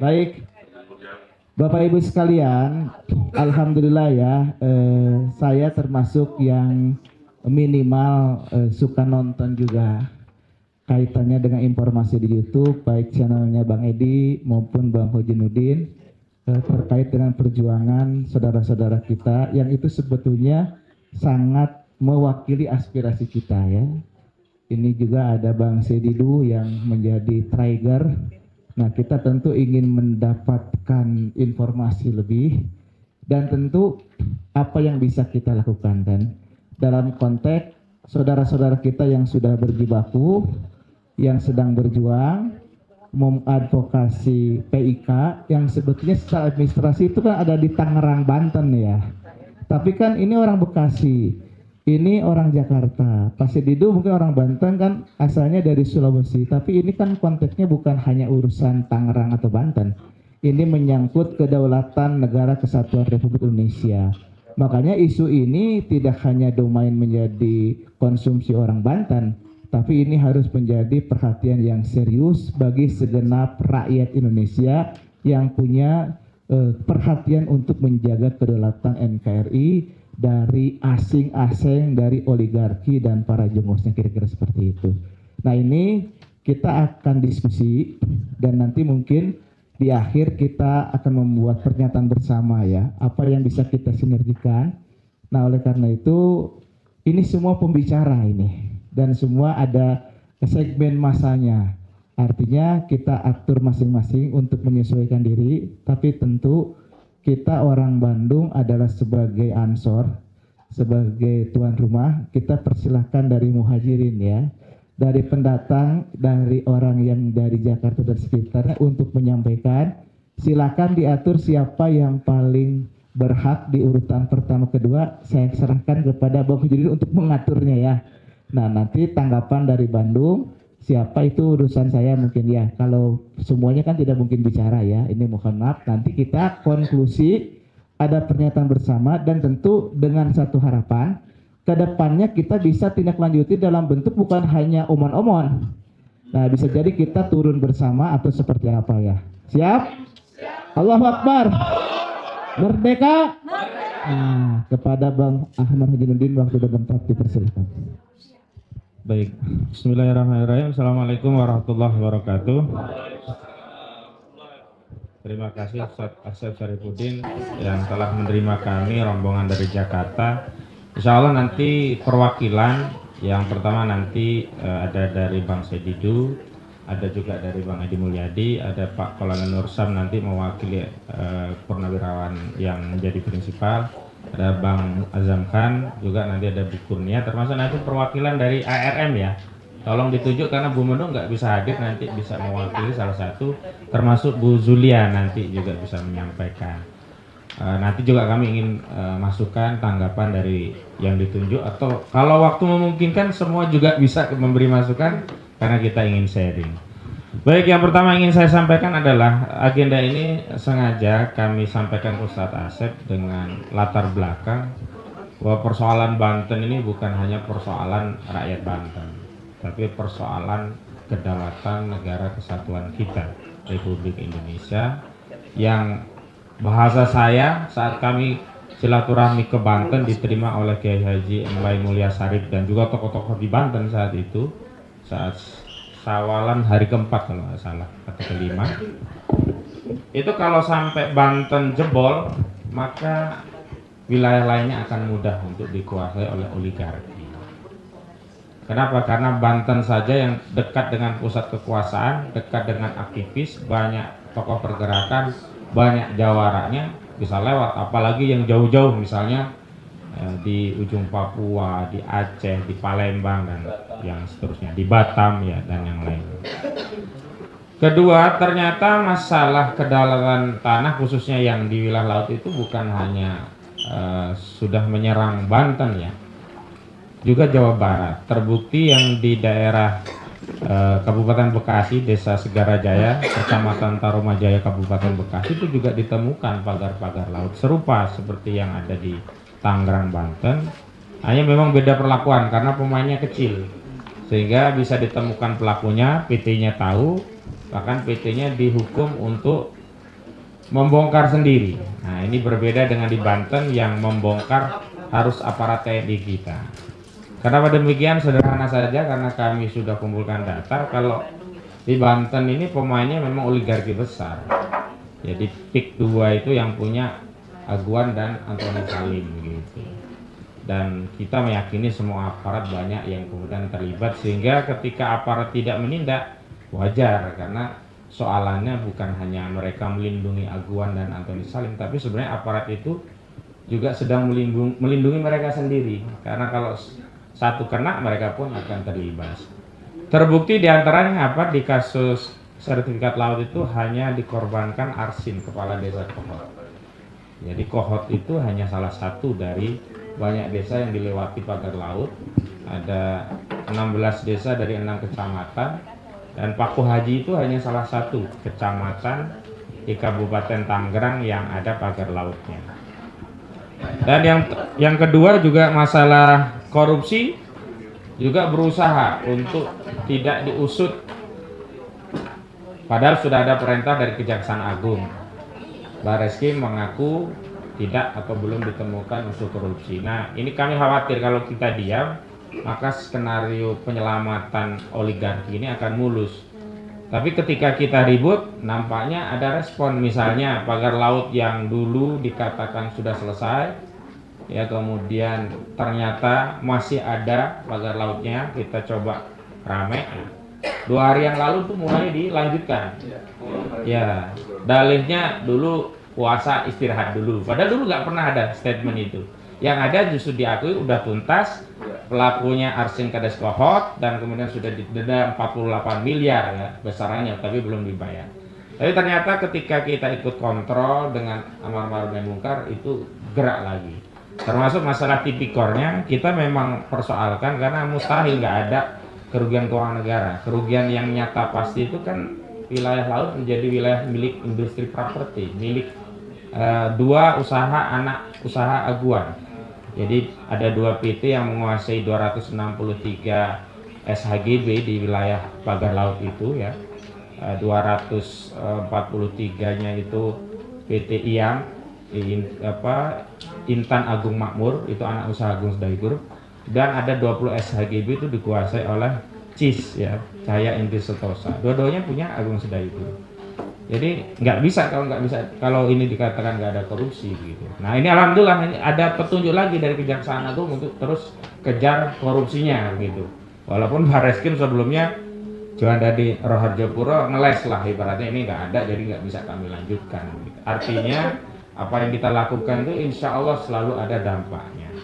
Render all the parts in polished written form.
Baik, Bapak Ibu sekalian, Alhamdulillah ya, saya termasuk yang minimal suka nonton juga kaitannya dengan informasi di YouTube, baik channelnya Bang Edi maupun Bang Hojinuddin terkait dengan perjuangan saudara-saudara kita yang itu sebetulnya sangat mewakili aspirasi kita ya. Ini juga ada Bang Sedidu yang menjadi trigger. Nah, kita tentu ingin mendapatkan informasi lebih dan tentu apa yang bisa kita lakukan kan dalam konteks saudara-saudara kita yang sudah berjibaku, yang sedang berjuang mengadvokasi PIK yang sebetulnya secara administrasi itu kan ada di Tangerang, Banten ya. Tapi kan ini orang Bekasi, ini orang Jakarta. Pak Sedidu mungkin orang Banten kan asalnya dari Sulawesi. Tapi ini kan konteksnya bukan hanya urusan Tangerang atau Banten. Ini menyangkut kedaulatan negara kesatuan Republik Indonesia. Makanya isu ini tidak hanya domain menjadi konsumsi orang Banten, tapi ini harus menjadi perhatian yang serius bagi segenap rakyat Indonesia yang punya perhatian untuk menjaga kedaulatan NKRI dari asing-asing, dari oligarki dan para jengusnya, kira-kira seperti itu. Nah, ini kita akan diskusi dan nanti mungkin di akhir kita akan membuat pernyataan bersama ya, apa yang bisa kita sinergikan. Nah, oleh karena itu ini semua pembicara ini dan semua ada segmen masanya. Artinya kita atur masing-masing untuk menyesuaikan diri, tapi tentu kita orang Bandung adalah sebagai ansor, sebagai tuan rumah, kita persilahkan dari muhajirin ya, dari pendatang, dari orang yang dari Jakarta dan sekitarnya untuk menyampaikan. Silakan diatur siapa yang paling berhak di urutan pertama kedua, saya serahkan kepada Bang Muhajirin untuk mengaturnya ya. Nah, nanti tanggapan dari Bandung, siapa itu urusan saya mungkin ya. Kalau semuanya kan tidak mungkin bicara ya. Ini mohon maaf. Nanti kita konklusi, ada pernyataan bersama dan tentu dengan satu harapan, kedepannya kita bisa tindak lanjuti dalam bentuk bukan hanya omon-omon. Nah, bisa jadi kita turun bersama atau seperti apa ya. Siap? Allahu Akbar. Merdeka. Nah, kepada Bang Ahmad Hajinuddin waktu dan tempat dipersilakan. Baik, Bismillahirrahmanirrahim. Assalamualaikum warahmatullahi wabarakatuh. Terima kasih Ustaz Asep Syarifuddin yang telah menerima kami rombongan dari Jakarta. Insya Allah nanti perwakilan yang pertama nanti ada dari Bang Sedidu, ada juga dari Bang Edi Mulyadi, ada Pak Kolonel Nursam nanti mewakili purnawirawan yang menjadi prinsipal. Ada Bang Azam Khan, juga nanti ada Bu Kurnia, termasuk nanti perwakilan dari ARM ya. Tolong ditunjuk karena Bu Menu nggak bisa hadir, nanti bisa mewakili salah satu, termasuk Bu Zulia nanti juga bisa menyampaikan. Nanti juga kami ingin masukan tanggapan dari yang ditunjuk, atau kalau waktu memungkinkan semua juga bisa memberi masukan karena kita ingin sharing. Baik, yang pertama ingin saya sampaikan adalah agenda ini sengaja kami sampaikan ke Ustadz Asep dengan latar belakang bahwa persoalan Banten ini bukan hanya persoalan rakyat Banten, tapi persoalan kedaulatan negara kesatuan kita, Republik Indonesia, yang bahasa saya saat kami silaturahmi ke Banten diterima oleh Kiai Haji Mbay Mulya Sarif dan juga tokoh-tokoh di Banten saat itu, saat Sawalan hari keempat kalau nggak salah atau kelima, itu kalau sampai Banten jebol maka wilayah lainnya akan mudah untuk dikuasai oleh oligarki. Kenapa? Karena Banten saja yang dekat dengan pusat kekuasaan, dekat dengan aktivis, banyak tokoh pergerakan, banyak jawaranya bisa lewat, apalagi yang jauh-jauh misalnya di ujung Papua, di Aceh, di Palembang dan yang seterusnya, di Batam ya dan yang lain. Kedua, ternyata masalah kedaulatan tanah khususnya yang di wilayah laut itu bukan hanya sudah menyerang Banten ya, juga Jawa Barat. Terbukti yang di daerah Kabupaten Bekasi, Desa Segarajaya, Kecamatan Tarumajaya, Kabupaten Bekasi itu juga ditemukan pagar-pagar laut serupa seperti yang ada di Tangerang, Banten. Hanya memang beda perlakuan karena pemainnya kecil, sehingga bisa ditemukan pelakunya, PT-nya tahu, bahkan PT-nya dihukum untuk membongkar sendiri. Nah, ini berbeda dengan di Banten yang membongkar harus aparat TNI kita. Kenapa demikian? Sederhana saja, karena kami sudah kumpulkan data. Kalau di Banten ini pemainnya memang oligarki besar. Jadi PIK 2 itu yang punya Aguan dan Antoni Salim gitu. Dan kita meyakini semua aparat banyak yang kemudian terlibat, sehingga ketika aparat tidak menindak wajar, karena soalannya bukan hanya mereka melindungi Aguan dan Antoni Salim, tapi sebenarnya aparat itu juga sedang melindungi mereka sendiri, karena kalau satu kena mereka pun akan terlibat. Terbukti diantaranya apa, di kasus sertifikat laut itu hanya dikorbankan Arsin, kepala desa Kohot. Jadi Kohot itu hanya salah satu dari banyak desa yang dilewati pagar laut. Ada 16 desa dari 6 kecamatan, dan Paku Haji itu hanya salah satu kecamatan di Kabupaten Tangerang yang ada pagar lautnya. Dan yang kedua juga masalah korupsi juga berusaha untuk tidak diusut, padahal sudah ada perintah dari Kejaksaan Agung. Barreskrim mengaku tidak atau belum ditemukan unsur korupsi. Nah, ini kami khawatir kalau kita diam, maka skenario penyelamatan oligarki ini akan mulus. Tapi ketika kita ribut, nampaknya ada respon. Misalnya pagar laut yang dulu dikatakan sudah selesai, ya kemudian ternyata masih ada pagar lautnya, kita coba rame. 2 hari yang lalu tuh mulai dilanjutkan. Ya, dalihnya dulu puasa istirahat dulu. Padahal dulu nggak pernah ada statement itu. Yang ada justru diakui udah tuntas, pelakunya Arsin Kades Kohot, dan kemudian sudah didenda 48 miliar ya besarannya, tapi belum dibayar. Tapi ternyata ketika kita ikut kontrol dengan amar ma'ruf nahi munkar, itu gerak lagi. Termasuk masalah tipikornya kita memang persoalkan, karena mustahil nggak ada kerugian keuangan negara. Kerugian yang nyata pasti itu kan wilayah laut menjadi wilayah milik industri properti, milik 2 usaha anak usaha Aguan. Jadi ada 2 PT yang menguasai 263 SHGB di wilayah pagar laut itu ya. 243-nya itu PT IAM, Intan Agung Makmur, itu anak usaha Agung Sedayu Group, dan ada 20 SHGB itu dikuasai oleh CIS ya, Cahaya Inti Sentosa. Dua-duanya punya Agung Sedayu Group. Jadi nggak bisa kalau ini dikatakan nggak ada korupsi gitu. Nah ini alhamdulillah ini ada petunjuk lagi dari Kejaksaan Agung untuk terus kejar korupsinya gitu. Walaupun Barreskrim sebelumnya Johan Dadi Roharjopuro ngeles lah ibaratnya, ini nggak ada jadi nggak bisa kami lanjutkan. Gitu. Artinya apa yang kita lakukan itu insya Allah selalu ada dampaknya.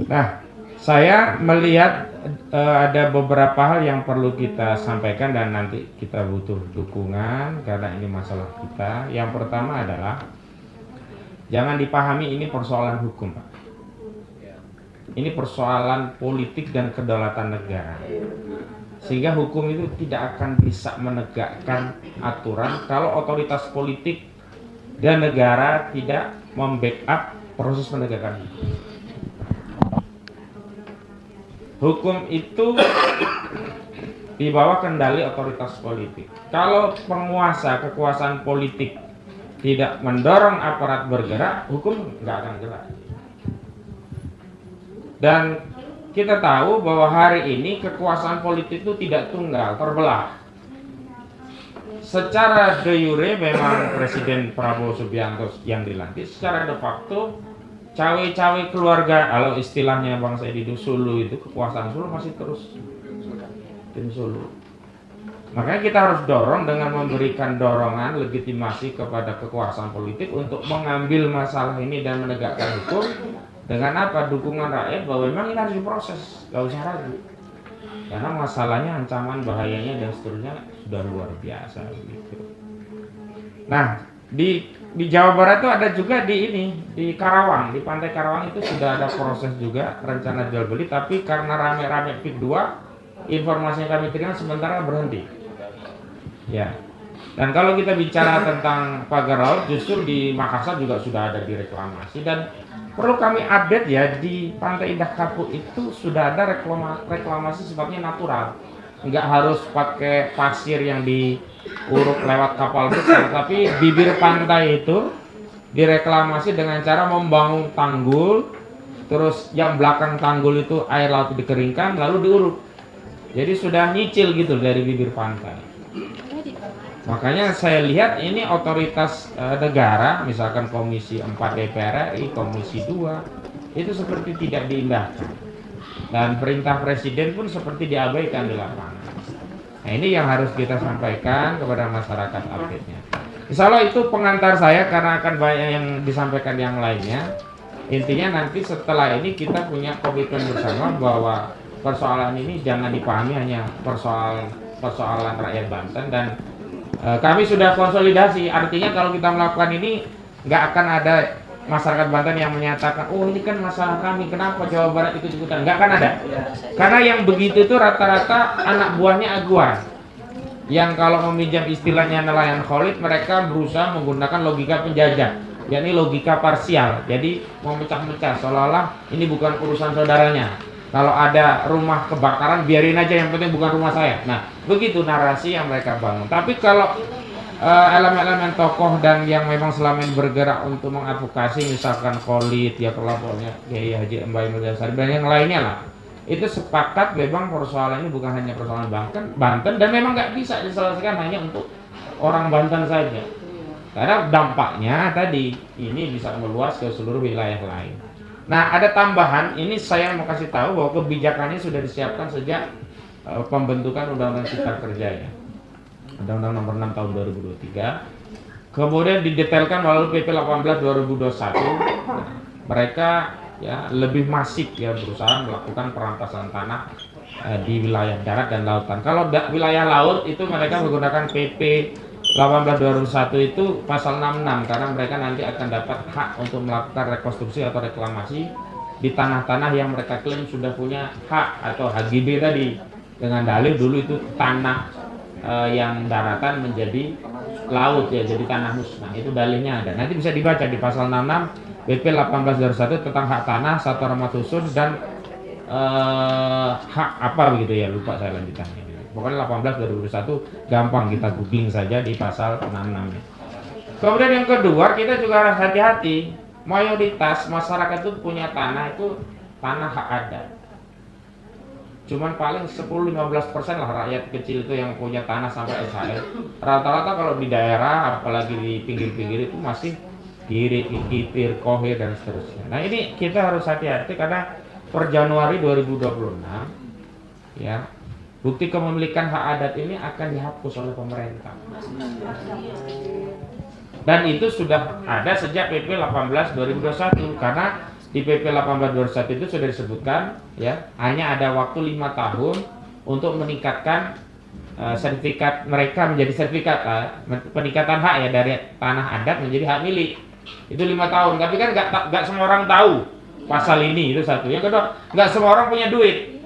Nah, saya melihat ada beberapa hal yang perlu kita sampaikan dan nanti kita butuh dukungan karena ini masalah kita. Yang pertama adalah jangan dipahami ini persoalan hukum, Pak. Ini persoalan politik dan kedaulatan negara. Sehingga hukum itu tidak akan bisa menegakkan aturan kalau otoritas politik dan negara tidak membackup proses penegakan hukum. Hukum itu di bawah kendali otoritas politik. Kalau penguasa kekuasaan politik tidak mendorong aparat bergerak, hukum nggak akan gerak. Dan kita tahu bahwa hari ini kekuasaan politik itu tidak tunggal, terbelah. Secara de jure memang Presiden Prabowo Subianto yang dilantik, secara de facto cawe-cawe keluarga, kalau istilahnya bangsa di Sulu itu kekuasaan Sulu masih terus tim Sulu. Makanya kita harus dorong dengan memberikan dorongan legitimasi kepada kekuasaan politik untuk mengambil masalah ini dan menegakkan hukum dengan apa? Dukungan rakyat bahwa memang ini harus diproses, gak usah ragu. Karena masalahnya, ancaman bahayanya dan seterusnya sudah luar biasa gitu. Nah, di Jawa Barat itu ada juga di Karawang, di Pantai Karawang itu sudah ada proses juga rencana jual beli, tapi karena rame-rame PIK 2, informasi yang kami terima sementara berhenti. Ya. Dan kalau kita bicara tentang pagar laut, justru di Makassar juga sudah ada direklamasi, dan perlu kami update ya, di Pantai Indah Kapuk itu sudah ada reklamasi sifatnya natural. Enggak harus pakai pasir yang uruk lewat kapal besar, tapi bibir pantai itu direklamasi dengan cara membangun tanggul, terus yang belakang tanggul itu air laut dikeringkan lalu diuruk. Jadi sudah nyicil gitu dari bibir pantai. Makanya saya lihat ini otoritas negara, misalkan Komisi 4 DPR RI, Komisi 2, itu seperti tidak diindahkan. Dan perintah Presiden pun seperti diabaikan di lapangan. Nah ini yang harus kita sampaikan kepada masyarakat update-nya. Insya Allah itu pengantar saya karena akan banyak yang disampaikan yang lainnya. Intinya nanti setelah ini kita punya komitmen bersama bahwa persoalan ini jangan dipahami hanya persoalan rakyat Banten, dan kami sudah konsolidasi. Artinya kalau kita melakukan ini nggak akan ada masyarakat Banten yang menyatakan, oh ini kan masalah kami, kenapa Jawa Barat ikut-ikutan. Nggak akan ada. Karena yang begitu itu rata-rata anak buahnya aguan. Yang kalau meminjam istilahnya nelayan Khalid, mereka berusaha menggunakan logika penjajah, yakni logika parsial. Jadi memecah-mecah seolah-olah ini bukan urusan saudaranya. Kalau ada rumah kebakaran, biarin aja, yang penting bukan rumah saya. Nah, begitu narasi yang mereka bangun. Tapi kalau elemen-elemen tokoh dan yang memang selama ini bergerak untuk mengadvokasi, misalkan Khalid, ya kelompoknya Kiai Haji Embai Mulyasari dan yang lainnya lah, itu sepakat memang persoalan ini bukan hanya persoalan Banten, dan memang nggak bisa diselesaikan hanya untuk orang Banten saja. Karena dampaknya tadi ini bisa meluas ke seluruh wilayah lain. Nah, ada tambahan, ini saya mau kasih tahu bahwa kebijakannya sudah disiapkan sejak pembentukan Undang-Undang Cipta Kerja ya. Undang-Undang Nomor 6 Tahun 2023. Kemudian didetailkan melalui PP 18 2021. Nah, mereka ya lebih masif ya berusaha melakukan perampasan tanah di wilayah darat dan lautan. Kalau wilayah laut itu mereka menggunakan PP 18 2001 itu pasal 66, karena mereka nanti akan dapat hak untuk melakukan rekonstruksi atau reklamasi di tanah-tanah yang mereka klaim sudah punya hak atau HGB tadi, dengan dalil dulu itu tanah yang daratan menjadi laut ya, jadi tanah musnah. Itu dalilnya ada. Nanti bisa dibaca di pasal 66 PP 18 2001 tentang hak tanah, satu hormat khusus dan hak apa begitu ya, lupa saya lanjutannya. Pokoknya 18 2021 gampang, kita googling saja di pasal 66. Kemudian yang kedua, kita juga harus hati-hati. Mayoritas masyarakat itu punya tanah itu tanah hak adat. Cuman paling 10-15% lah rakyat kecil itu yang punya tanah sampai SHL. Rata-rata kalau di daerah, apalagi di pinggir-pinggir itu masih Girit, Kitir, Kohir dan seterusnya. Nah ini kita harus hati-hati karena per Januari 2026 ya, bukti kepemilikan hak adat ini akan dihapus oleh pemerintah. Dan itu sudah ada sejak PP 18 2021, karena di PP 18 2021 itu sudah disebutkan ya, hanya ada waktu 5 tahun untuk meningkatkan sertifikat mereka menjadi sertifikat peningkatan hak ya, dari tanah adat menjadi hak milik. Itu 5 tahun, tapi kan nggak semua orang tahu pasal ini, itu satu. Yang kedua, nggak semua orang punya duit.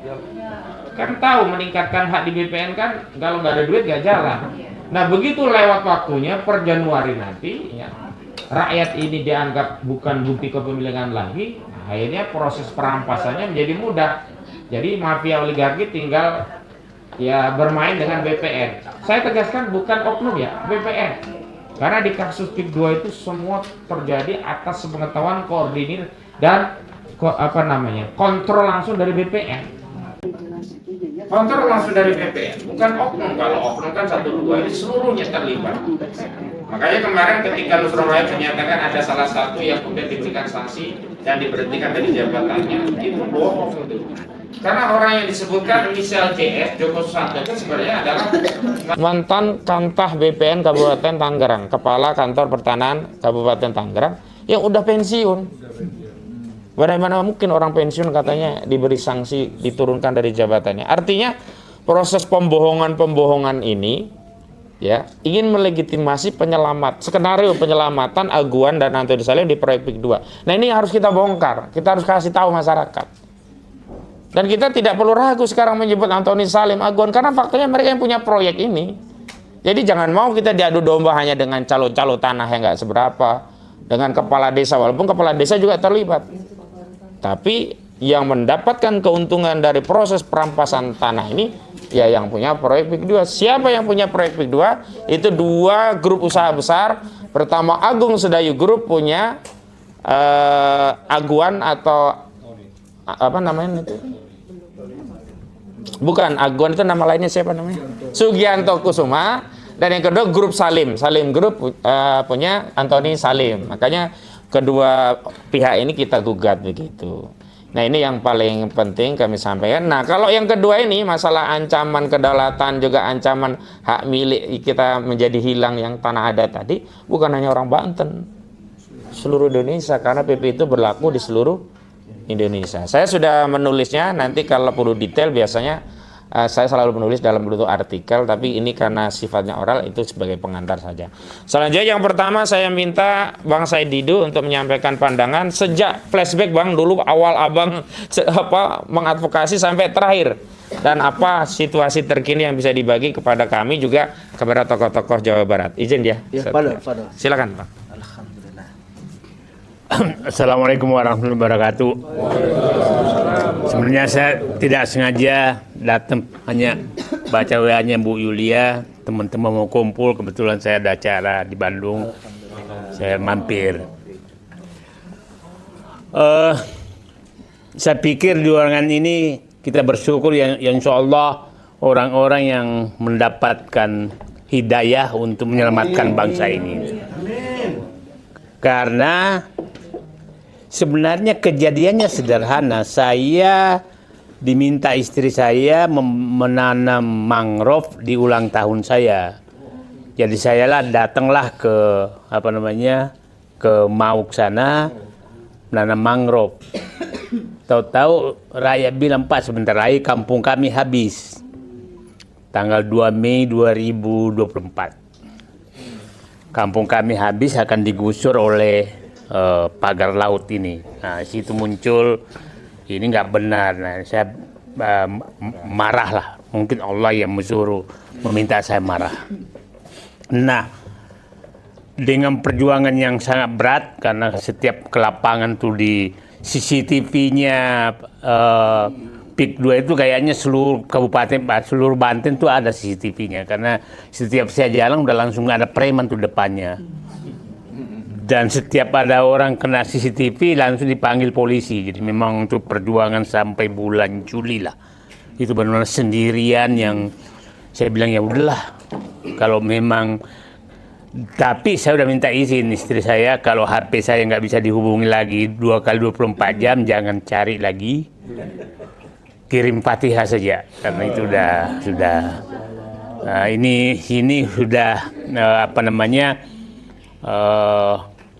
Kan tahu meningkatkan hak di BPN kan kalau nggak ada duit nggak jalan. Nah begitu lewat waktunya per Januari nanti ya, rakyat ini dianggap bukan bukti kepemilikan lagi, nah, akhirnya proses perampasannya menjadi mudah. Jadi mafia oligarki tinggal ya bermain dengan BPN. Saya tegaskan bukan oknum ya, BPN. Karena di kasus PIK 2 itu semua terjadi atas sepengetahuan, koordinir dan kontrol langsung dari BPN. Kontrol langsung dari BPN, bukan oknum. Kalau oknum kan 1-2, ini seluruhnya terlibat. Makanya kemarin ketika Nusron Wahid menyatakan ada salah satu yang kemudian diberikan sanksi dan diberhentikan dari jabatannya, itu bohong itu. Karena orang yang disebutkan inisial JS, Joko Susanto, itu sebenarnya adalah mantan Kantah BPN Kabupaten Tangerang, Kepala Kantor Pertanahan Kabupaten Tangerang yang udah pensiun. Bagaimana mungkin orang pensiun katanya diberi sanksi, diturunkan dari jabatannya. Artinya proses pembohongan ini ya ingin melegitimasi skenario penyelamatan Aguan dan Antoni Salim di proyek PIK 2. Nah ini harus kita bongkar, kita harus kasih tahu masyarakat. Dan kita tidak perlu ragu sekarang menyebut Antoni Salim, Aguan, karena faktanya mereka yang punya proyek ini. Jadi jangan mau kita diadu domba hanya dengan calo-calo tanah yang nggak seberapa, dengan kepala desa, walaupun kepala desa juga terlibat. Tapi yang mendapatkan keuntungan dari proses perampasan tanah ini Ya yang punya proyek PIK 2. Siapa yang punya proyek PIK 2? Itu 2 grup usaha besar. Pertama Agung Sedayu Group punya Aguan atau apa namanya itu? Bukan, Aguan itu nama lainnya siapa namanya? Sugianto Kusuma. Dan yang kedua grup Salim Group punya Anthony Salim. Makanya kedua pihak ini kita gugat begitu. Nah ini yang paling penting kami sampaikan. Nah kalau yang kedua ini masalah ancaman kedaulatan juga ancaman hak milik kita menjadi hilang yang tanah adat tadi, bukan hanya orang Banten, seluruh Indonesia, karena PP itu berlaku di seluruh Indonesia. Saya sudah menulisnya, nanti kalau perlu detail biasanya saya selalu menulis dalam bentuk artikel, tapi ini karena sifatnya oral itu sebagai pengantar saja. Selanjutnya yang pertama saya minta Bang Said Didu untuk menyampaikan pandangan sejak flashback Bang dulu awal Abang mengadvokasi sampai terakhir, dan apa situasi terkini yang bisa dibagi kepada kami juga kepada tokoh-tokoh Jawa Barat. Izin ya. Silakan Bang. Alhamdulillah. Assalamualaikum warahmatullahi wabarakatuh. Sebenarnya saya tidak sengaja datang, hanya baca WA-nya Bu Yulia, teman-teman mau kumpul, kebetulan saya ada acara di Bandung, saya mampir. Saya pikir di ruangan ini kita bersyukur yang insya Allah orang-orang yang mendapatkan hidayah untuk menyelamatkan bangsa ini. Karena sebenarnya kejadiannya sederhana. Saya diminta istri saya menanam mangrove di ulang tahun saya. Jadi saya datanglah ke ke Mauk sana menanam mangrove. Tahu-tahu rakyat bilang, Pak sebentar lagi kampung kami habis. Tanggal 2 Mei 2024. Kampung kami habis akan digusur oleh pagar laut ini. Nah, situ muncul ini nggak benar. Nah, saya marah lah. Mungkin Allah yang menyuruh meminta saya marah. Nah, dengan perjuangan yang sangat berat karena setiap ke lapangan tuh di CCTV-nya PIK 2 itu kayaknya seluruh kabupaten, seluruh Banten tuh ada CCTV-nya, karena setiap saya jalan udah langsung ada preman tuh depannya. Dan setiap ada orang kena CCTV langsung dipanggil polisi. Jadi memang untuk perjuangan sampai bulan Juli lah. Itu benar-benar sendirian yang saya bilang ya udahlah. Kalau memang, tapi saya udah minta izin istri saya kalau HP saya nggak bisa dihubungi lagi 2 kali 24 jam jangan cari lagi. Kirim Fatihah saja karena itu sudah ini sudah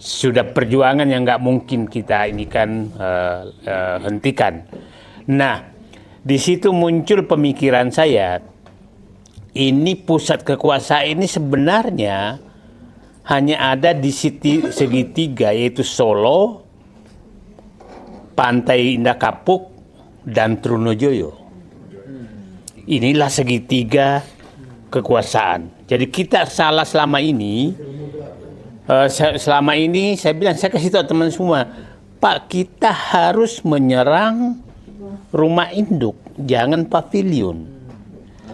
sudah perjuangan yang nggak mungkin kita ini kan hentikan. Nah, di situ muncul pemikiran saya, ini pusat kekuasaan ini sebenarnya hanya ada di segitiga, yaitu Solo, Pantai Indah Kapuk, dan Trunojoyo. Inilah segitiga kekuasaan. Jadi kita salah selama ini. Selama ini saya bilang, saya kasih tahu teman semua, Pak, kita harus menyerang rumah induk, jangan pavilion.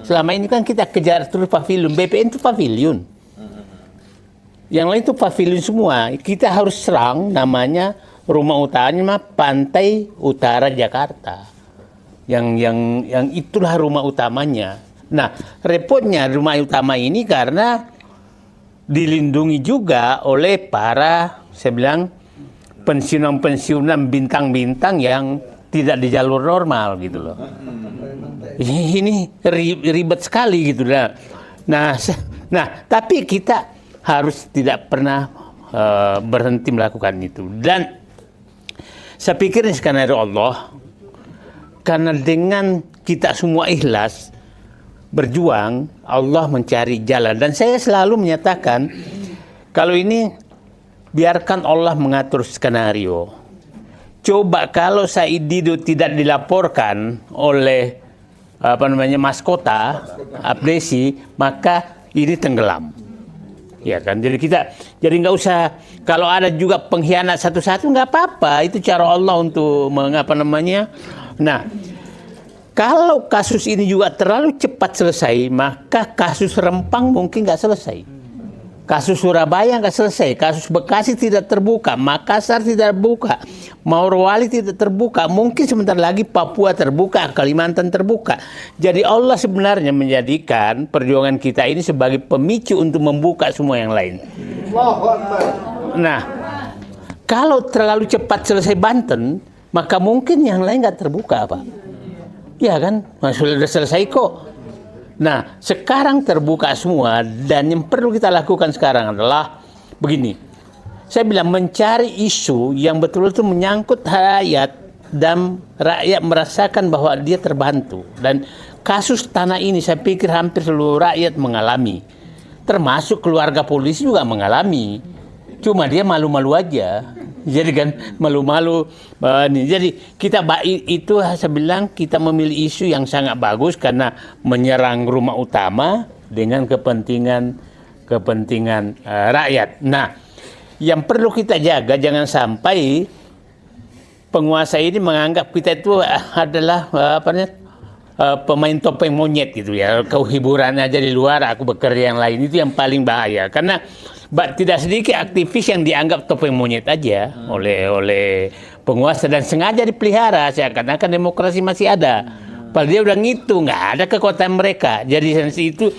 Selama ini kan kita kejar terus pavilion, BPN itu pavilion. Yang lain itu pavilion semua. Kita harus serang namanya rumah utamanya Pantai Utara Jakarta. Yang itulah rumah utamanya. Nah, repotnya rumah utama ini karena dilindungi juga oleh para, saya bilang, pensiunan bintang-bintang yang tidak di jalur normal gitu loh. Ini ribet sekali gitu. Nah, tapi kita harus tidak pernah berhenti melakukan itu. Dan saya pikir ini skenario Allah, karena dengan kita semua ikhlas berjuang, Allah mencari jalan. Dan saya selalu menyatakan, kalau ini biarkan Allah mengatur skenario. Coba kalau Said Didu tidak dilaporkan oleh Mas Kota, Abdesi, maka ini tenggelam. Ya kan, jadi nggak usah, kalau ada juga pengkhianat satu-satu nggak apa-apa, itu cara Allah untuk Nah, Kalau kasus ini juga terlalu cepat selesai, maka kasus Rempang mungkin nggak selesai. Kasus Surabaya nggak selesai, kasus Bekasi tidak terbuka, Makassar tidak terbuka, Morowali tidak terbuka, mungkin sebentar lagi Papua terbuka, Kalimantan terbuka. Jadi Allah sebenarnya menjadikan perjuangan kita ini sebagai pemicu untuk membuka semua yang lain. Nah, kalau terlalu cepat selesai Banten, maka mungkin yang lain nggak terbuka, Pak. Ya kan, sudah selesai kok. Nah, sekarang terbuka semua dan yang perlu kita lakukan sekarang adalah begini. Saya bilang mencari isu yang betul-betul menyangkut rakyat dan rakyat merasakan bahwa dia terbantu. Dan kasus tanah ini saya pikir hampir seluruh rakyat mengalami. Termasuk keluarga polisi juga mengalami. Cuma dia malu-malu aja. Jadi kan malu-malu. Jadi kita itu saya bilang kita memilih isu yang sangat bagus karena menyerang rumah utama dengan kepentingan rakyat. Nah, yang perlu kita jaga jangan sampai penguasa ini menganggap kita itu adalah pemain topeng monyet gitu ya. Kau hiburan aja di luar, aku bekerja yang lain. Itu yang paling bahaya karena tidak sedikit aktivis yang dianggap topeng monyet aja oleh penguasa dan sengaja dipelihara seakan-akan demokrasi masih ada. Padahal dia udah ngitung nggak ada kekuatan mereka. Jadi itu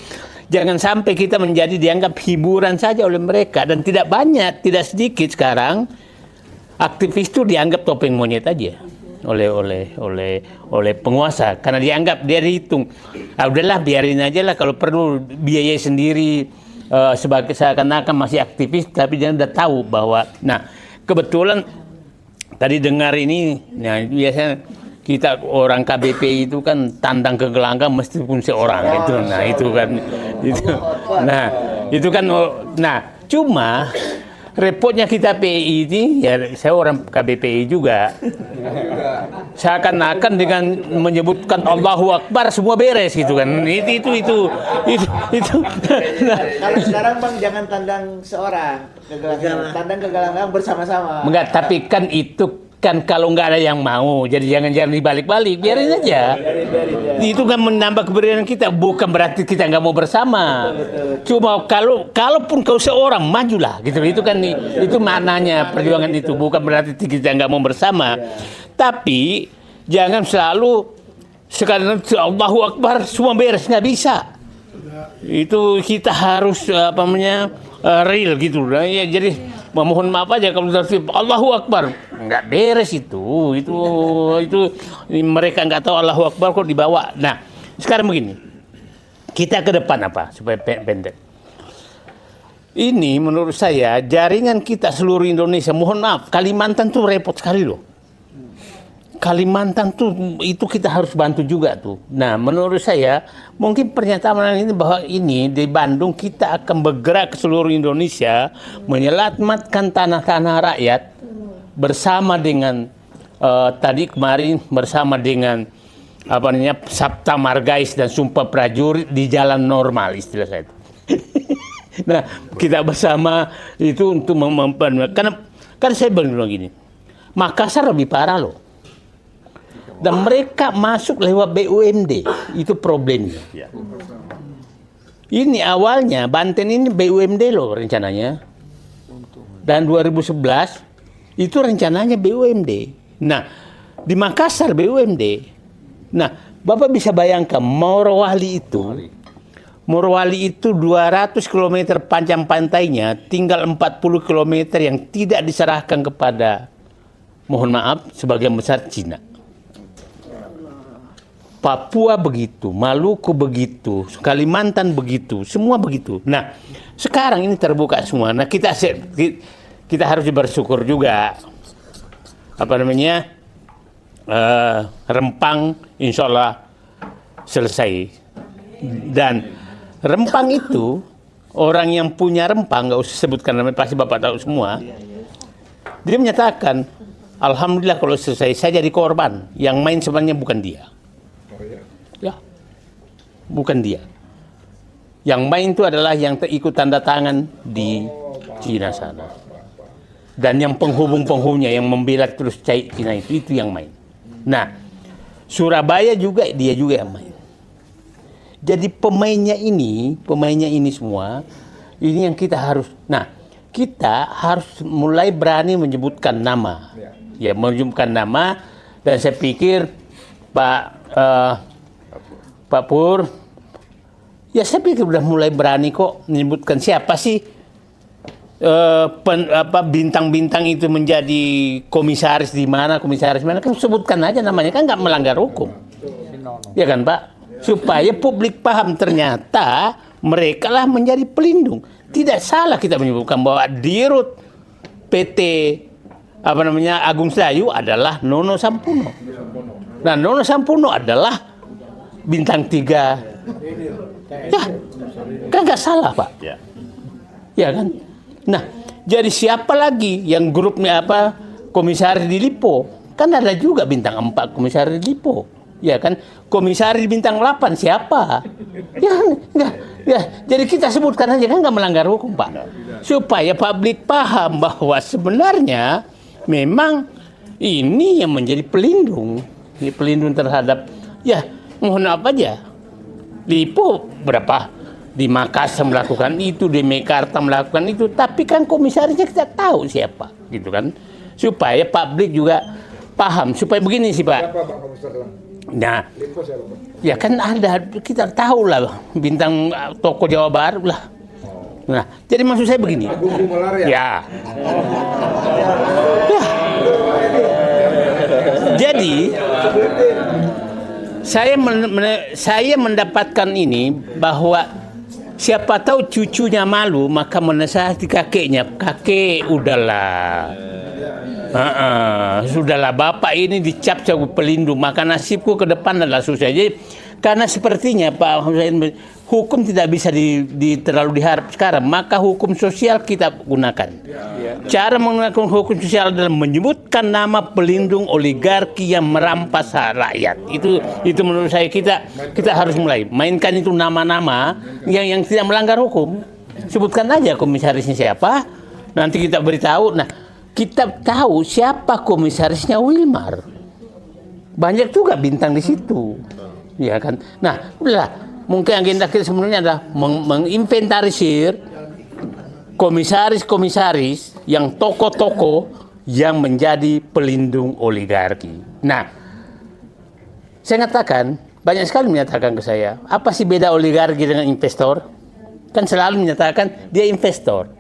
jangan sampai kita menjadi dianggap hiburan saja oleh mereka dan tidak sedikit sekarang aktivis itu dianggap topeng monyet aja oleh penguasa karena dianggap dia dihitung. Udahlah biarin aja lah kalau perlu biaya sendiri. Sebagai seakan-akan masih aktivis tapi dia udah tahu bahwa kebetulan tadi dengar ini biasanya kita orang KBP itu kan tandang ke gelanggang meskipun seorang itu cuma repotnya kita PI ini ya saya orang KBPI juga seakan-akan dengan menyebutkan Allahu Akbar semua beres gitu kan itu. Kalau sekarang Bang jangan tandang seorang tandang ke gelanggang bersama-sama. Enggak, tapi kan itu kan kalau nggak ada yang mau, jadi jangan dibalik-balik, biarin aja. Itu kan menambah keberanian kita, bukan berarti kita nggak mau bersama. Cuma kalaupun kau seorang majulah, gitu. Itu kan itu maknanya perjuangan itu, bukan berarti kita nggak mau bersama. Tapi jangan selalu sekarang Allahu Akbar semua beres, nggak bisa. Itu kita harus real gitu. Ya, jadi memohon maaf aja kalau Allahu Akbar nggak beres itu mereka nggak tahu Allahu Akbar kok dibawa. Nah sekarang begini, kita ke depan apa supaya pendek. Ini menurut saya jaringan kita seluruh Indonesia, mohon maaf Kalimantan tuh repot sekali loh. Kalimantan tuh itu kita harus bantu juga tuh. Nah menurut saya mungkin pernyataan ini bahwa ini di Bandung kita akan bergerak ke seluruh Indonesia menyelamatkan tanah-tanah rakyat bersama dengan tadi kemarin bersama dengan Sabta Margais dan Sumpah Prajurit di jalan normal istilah saya itu. Nah kita bersama itu untuk karena kan saya bilang gini, Makassar lebih parah loh. Dan mereka masuk lewat BUMD, itu problemnya. Ini awalnya Banten ini BUMD loh rencananya. Dan 2011 itu rencananya BUMD. Nah, di Makassar BUMD. Nah, Bapak bisa bayangkan Morowali itu 200 km panjang pantainya, tinggal 40 km yang tidak diserahkan kepada, mohon maaf, sebagian besar Cina. Papua begitu, Maluku begitu, Kalimantan begitu, semua begitu. Nah, sekarang ini terbuka semua. Nah, kita harus bersyukur juga. Rempang insya Allah selesai. Dan Rempang itu, orang yang punya Rempang, nggak usah sebutkan namanya, pasti Bapak tahu semua. Dia menyatakan, Alhamdulillah kalau selesai, saya jadi korban. Yang main sebenarnya bukan dia. Ya, bukan dia. Yang main itu adalah yang ikut tanda tangan di Cina sana. Dan yang penghubung-penghubungnya yang membela terus Cina itu yang main. Nah, Surabaya juga dia juga yang main. Jadi pemainnya ini semua, ini yang kita harus. Nah, kita harus mulai berani menyebutkan nama. Ya, menyebutkan nama, dan saya pikir Pak Pur, ya saya pikir udah mulai berani kok menyebutkan siapa sih bintang-bintang itu menjadi komisaris di mana, kan sebutkan aja namanya, kan nggak melanggar hukum. Ya kan Pak? Supaya publik paham ternyata mereka lah menjadi pelindung. Tidak salah kita menyebutkan bahwa dirut PT Agung Sedayu adalah Nono Sampuno. Nah, Nono Sampuno adalah bintang 3. Ya, kan nggak salah Pak. Ya kan? Nah, jadi siapa lagi yang grupnya komisaris di Lipo? Kan ada juga bintang 4 komisaris di Lipo. Ya kan? Komisaris bintang 8 siapa? Ya, enggak. Ya, jadi kita sebutkan aja, kan nggak melanggar hukum Pak. Supaya publik paham bahwa sebenarnya memang ini yang menjadi pelindung. Ini pelindung terhadap, ya mohon apa aja. Lipo berapa? Di Makassar melakukan itu, di Mekarta melakukan itu, tapi kan komisarisnya kita tahu siapa, gitu kan? Supaya publik juga paham. Supaya begini sih Pak. Nah, ya kan ada, kita tahu lah bintang toko Jawa Barat lah. Nah, jadi maksud saya begini. Ya. Jadi saya mendapatkan ini bahwa siapa tahu cucunya malu, maka menasihati kakeknya. Kakek, udahlah. Sudahlah, bapak ini dicap sebagai pelindung, maka nasibku ke depan adalah susah. Jadi, karena sepertinya Pak Hussein, hukum tidak bisa terlalu diharap sekarang, maka hukum sosial kita gunakan. Cara menggunakan hukum sosial adalah menyebutkan nama pelindung oligarki yang merampas hak rakyat. Itu menurut saya kita harus mulai mainkan itu nama-nama yang tidak melanggar hukum. Sebutkan aja komisarisnya siapa, nanti kita beritahu. Nah, kita tahu siapa komisarisnya Wilmar. Banyak juga bintang di situ. Ya kan? Nah, udah mungkin agenda kita sebenarnya adalah menginventarisir komisaris-komisaris yang tokoh-tokoh yang menjadi pelindung oligarki. Nah, saya katakan, banyak sekali menyatakan ke saya, apa sih beda oligarki dengan investor? Kan selalu menyatakan dia investor.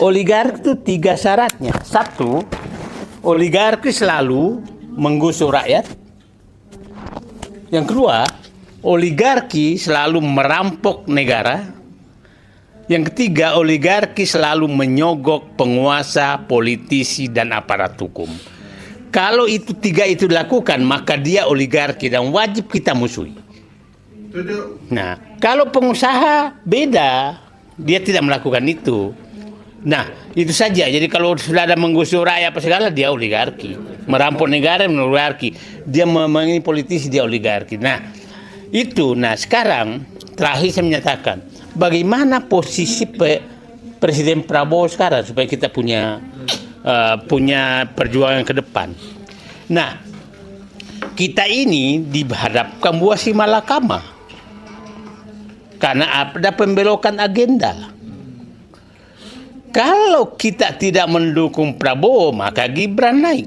Oligarki itu 3 syaratnya. 1, oligarki selalu menggusur rakyat. Yang kedua, oligarki selalu merampok negara. Yang ketiga, oligarki selalu menyogok penguasa, politisi, dan aparat hukum. Kalau itu 3 itu dilakukan, maka dia oligarki dan wajib kita musuhi. Nah, kalau pengusaha beda, dia tidak melakukan itu. Nah, itu saja. Jadi kalau sudah ada menggusur rakyat apa segala, dia oligarki. Merampok negara, oligarki. Dia memangini politisi, dia oligarki. Nah, itu. Nah, sekarang terakhir saya menyatakan, bagaimana posisi Presiden Prabowo sekarang supaya kita punya perjuangan ke depan. Nah, kita ini dihadapkan buah si malakama karena ada pembelokan agenda. Kalau kita tidak mendukung Prabowo, maka Gibran naik.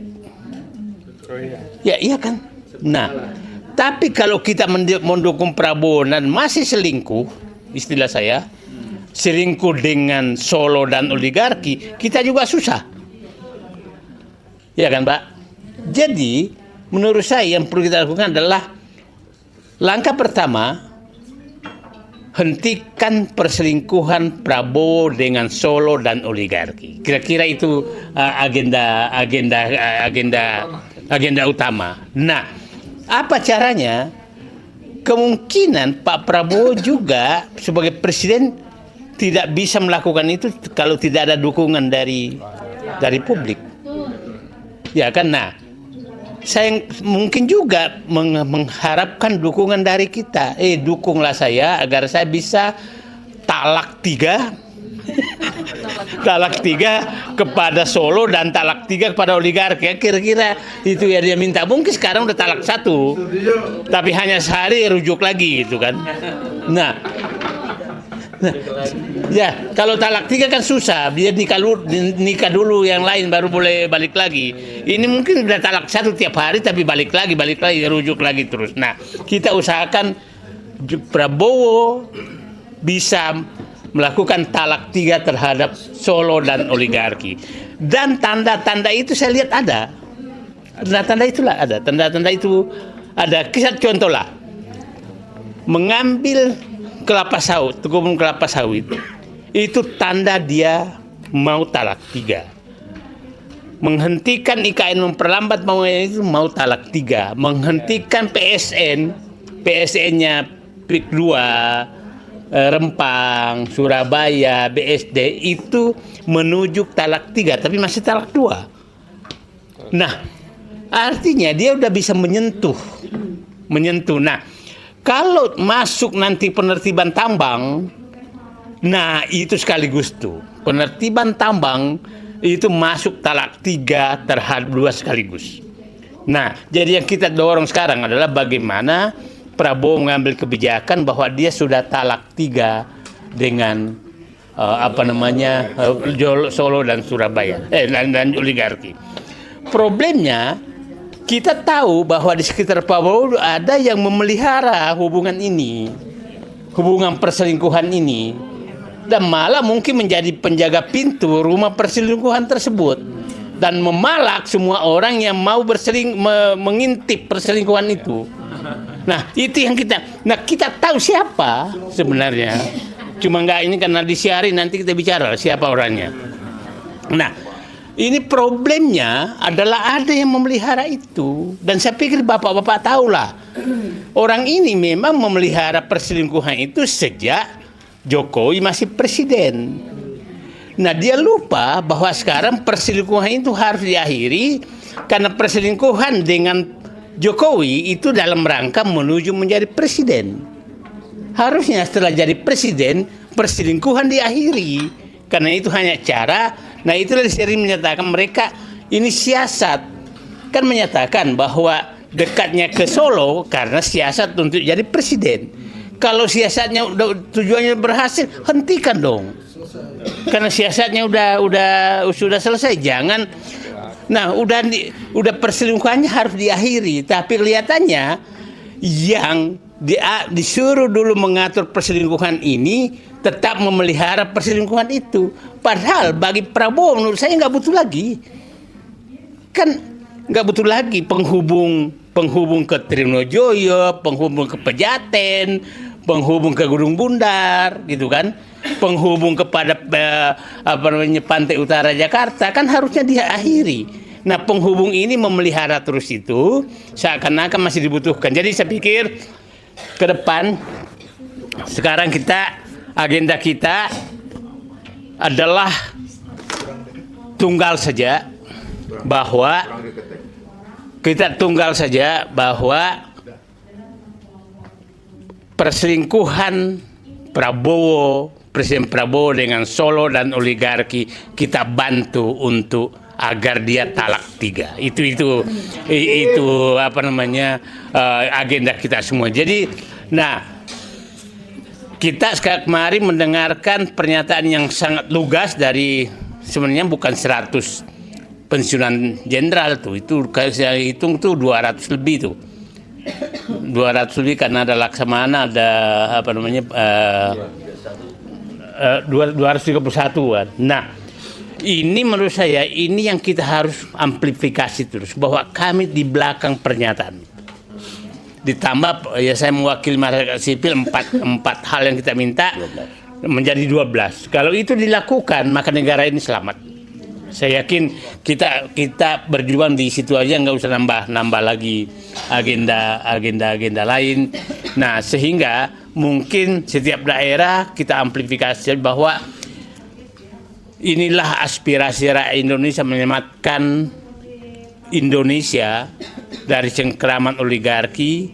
Ya, iya kan? Nah, tapi kalau kita mendukung Prabowo dan masih selingkuh, istilah saya, selingkuh dengan Solo dan oligarki, kita juga susah. Ya kan, Pak? Jadi, menurut saya yang perlu kita lakukan adalah langkah pertama, hentikan perselingkuhan Prabowo dengan Solo dan oligarki. Kira-kira itu agenda utama. Nah, apa caranya? Kemungkinan Pak Prabowo juga sebagai presiden tidak bisa melakukan itu kalau tidak ada dukungan dari publik. Ya kan? Nah, saya mungkin juga mengharapkan dukungan dari kita. Dukunglah saya agar saya bisa talak 3 talak 3 kepada Solo dan talak 3 kepada oligarki. Kira-kira itu ya dia minta. Mungkin sekarang udah talak 1, tapi hanya sehari rujuk lagi gitu kan. Nah, ya kalau talak 3 kan susah, dia nikah dulu yang lain baru boleh balik lagi. Ini mungkin udah talak 1 tiap hari tapi balik lagi rujuk lagi terus. Nah, kita usahakan Prabowo bisa melakukan talak 3 terhadap Solo dan oligarki. Dan tanda-tanda itu saya lihat ada. Tanda-tanda itulah ada. Tanda-tanda itu ada. Kisah contoh lah. Mengambil kelapa sawit, kebun kelapa sawit. Itu tanda dia mau talak 3. Menghentikan IKN, memperlambat mau talak 3. Menghentikan PSN-nya PIK 2, Rempang, Surabaya, BSD itu menuju talak 3, tapi masih talak 2. Nah, artinya dia udah bisa menyentuh. Nah, kalau masuk nanti penertiban tambang, nah itu sekaligus tuh. Penertiban tambang itu masuk talak 3 terhadap 2 sekaligus. Nah, jadi yang kita dorong sekarang adalah bagaimana Prabowo mengambil kebijakan bahwa dia sudah talak 3 dengan Solo dan Surabaya dan oligarki. Problemnya kita tahu bahwa di sekitar Prabowo ada yang memelihara hubungan ini, hubungan perselingkuhan ini, dan malah mungkin menjadi penjaga pintu rumah perselingkuhan tersebut dan memalak semua orang yang mau mengintip perselingkuhan itu. Nah, itu yang kita tahu siapa sebenarnya. Cuma ini karena disiarin, nanti kita bicara siapa orangnya. Nah, ini problemnya adalah ada yang memelihara itu. Dan saya pikir bapak-bapak tahulah. Orang ini memang memelihara perselingkuhan itu sejak Jokowi masih presiden. Nah, dia lupa bahwa sekarang perselingkuhan itu harus diakhiri karena perselingkuhan dengan Jokowi itu dalam rangka menuju menjadi presiden. Harusnya setelah jadi presiden, perselingkuhan diakhiri. Karena itu hanya cara. Nah, itulah sering menyatakan mereka ini siasat. Kan menyatakan bahwa dekatnya ke Solo karena siasat untuk jadi presiden. Kalau siasatnya tujuannya berhasil, hentikan dong. Karena siasatnya sudah selesai, jangan. Nah, udah perselingkuhannya harus diakhiri, tapi kelihatannya yang disuruh dulu mengatur perselingkuhan ini tetap memelihara perselingkuhan itu. Padahal bagi Prabowo menurut saya nggak butuh lagi. Kan nggak butuh lagi penghubung ke Trinojoyo, penghubung ke Pejaten, penghubung ke Gunung Bundar, gitu kan? Penghubung kepada pantai utara Jakarta, kan harusnya diakhiri. Nah, penghubung ini memelihara terus itu seakan-akan masih dibutuhkan. Jadi saya pikir ke depan sekarang agenda kita adalah tunggal saja bahwa perselingkuhan Presiden Prabowo dengan Solo dan oligarki kita bantu untuk agar dia talak 3. Itu agenda kita semua. Jadi, nah, kita kemarin mendengarkan pernyataan yang sangat lugas dari sebenarnya bukan 100 pensiunan jenderal tuh. Itu saya hitung tuh 200 lebih tuh. 200 lebih karena ada Laksamana, ada 231 kan. Nah, ini menurut saya ini yang kita harus amplifikasi terus bahwa kami di belakang pernyataan. Ditambah ya saya mewakili masyarakat sipil 4 hal yang kita minta menjadi 12. Kalau itu dilakukan maka negara ini selamat. Saya yakin kita berjuang di situ aja, nggak usah nambah lagi agenda lain. Nah, sehingga mungkin setiap daerah kita amplifikasi bahwa inilah aspirasi rakyat Indonesia menyelamatkan Indonesia dari cengkeraman oligarki,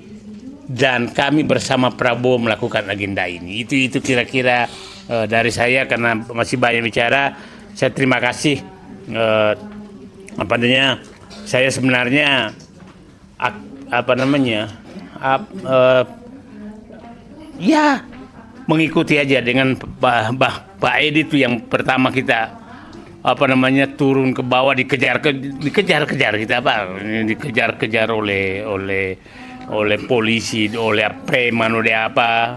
dan kami bersama Prabowo melakukan agenda ini. Itu kira-kira dari saya, karena masih banyak bicara. saya terima kasih. Apa namanya? Saya sebenarnya ya mengikuti aja dengan Pak Edi itu yang pertama kita turun ke bawah dikejar-kejar oleh polisi, oleh preman, oleh apa.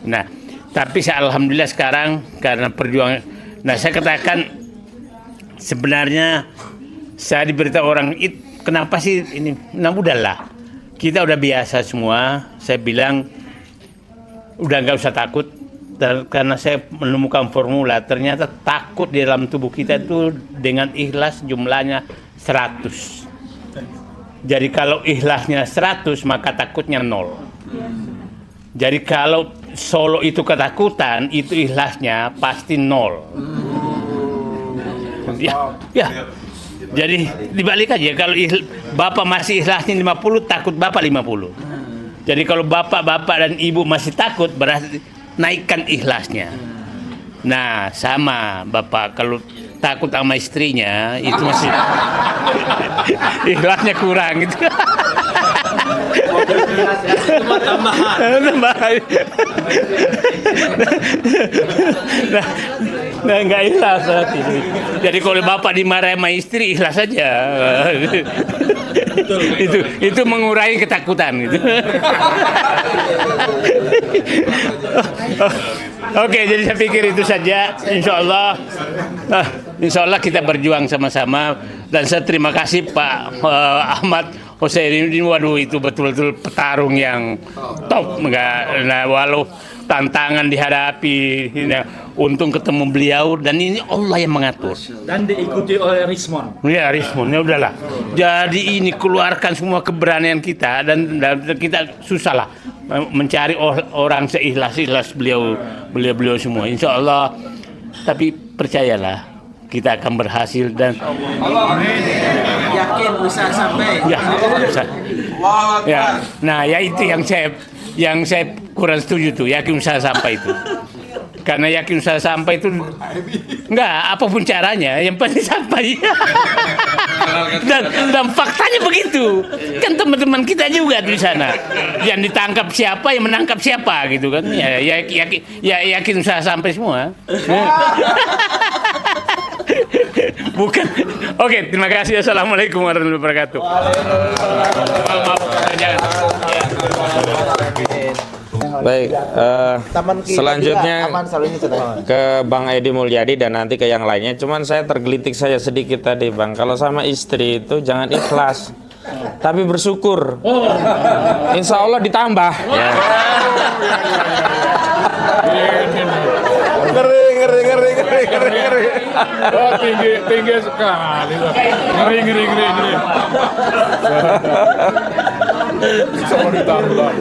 Nah, tapi alhamdulillah sekarang karena perjuangan. Nah, saya katakan sebenarnya saya diberitahu orang kenapa sih ini? Nah, udahlah. Kita udah biasa semua. Saya bilang udah nggak usah takut. Karena saya menemukan formula, ternyata takut di dalam tubuh kita itu dengan ikhlas jumlahnya 100. Jadi kalau ikhlasnya 100 maka takutnya 0. Jadi kalau solo itu ketakutan, itu ikhlasnya pasti 0. Ya. Jadi dibalik aja, kalau Bapak masih ikhlasnya 50, takut Bapak 50. Jadi kalau bapak-bapak dan ibu masih takut, berarti naikkan ikhlasnya. Nah, sama Bapak kalau takut sama istrinya itu masih ikhlasnya kurang gitu. Tambahan. Nah, nggak ikhlas berarti. Jadi kalau Bapak dimarahin sama istri, ikhlas saja. Itu mengurangi ketakutan gitu. Oke, jadi saya pikir itu saja. Insya Allah kita berjuang sama-sama. Dan saya terima kasih Pak Ahmad Hussein ini. Waduh, itu betul-betul petarung yang top. Nah, walau tantangan dihadapi, untung ketemu beliau dan ini Allah yang mengatur. Dan diikuti oleh Rismon. Ya, Rismon, ya udahlah. Jadi ini keluarkan semua keberanian kita dan kita susah lah mencari orang seikhlas beliau semua. Insya Allah. Tapi percayalah, kita akan berhasil dan Yakin bisa sampai. ya, bisa. Ya, nah ya itu yang saya kurang setuju tuh, yakin usaha sampai itu. Karena yakin usaha sampai itu enggak apapun caranya, yang penting sampai. dan faktanya begitu. Kan teman-teman kita juga di sana. Yang ditangkap siapa, yang menangkap siapa gitu kan. Ya yakin usaha sampai semua. Bukan. Oke, terima kasih. Assalamualaikum warahmatullahi wabarakatuh. Baik, selanjutnya aman selalu ini ke Bang Edi Mulyadi dan nanti ke yang lainnya. Cuman saya tergelitik saya sedikit tadi Bang. Kalau sama istri itu jangan ikhlas, tapi bersyukur. Insya Allah ditambah. Ya. Ngeri. Oh, tinggi sekali. Ngeri. Sama ditambah.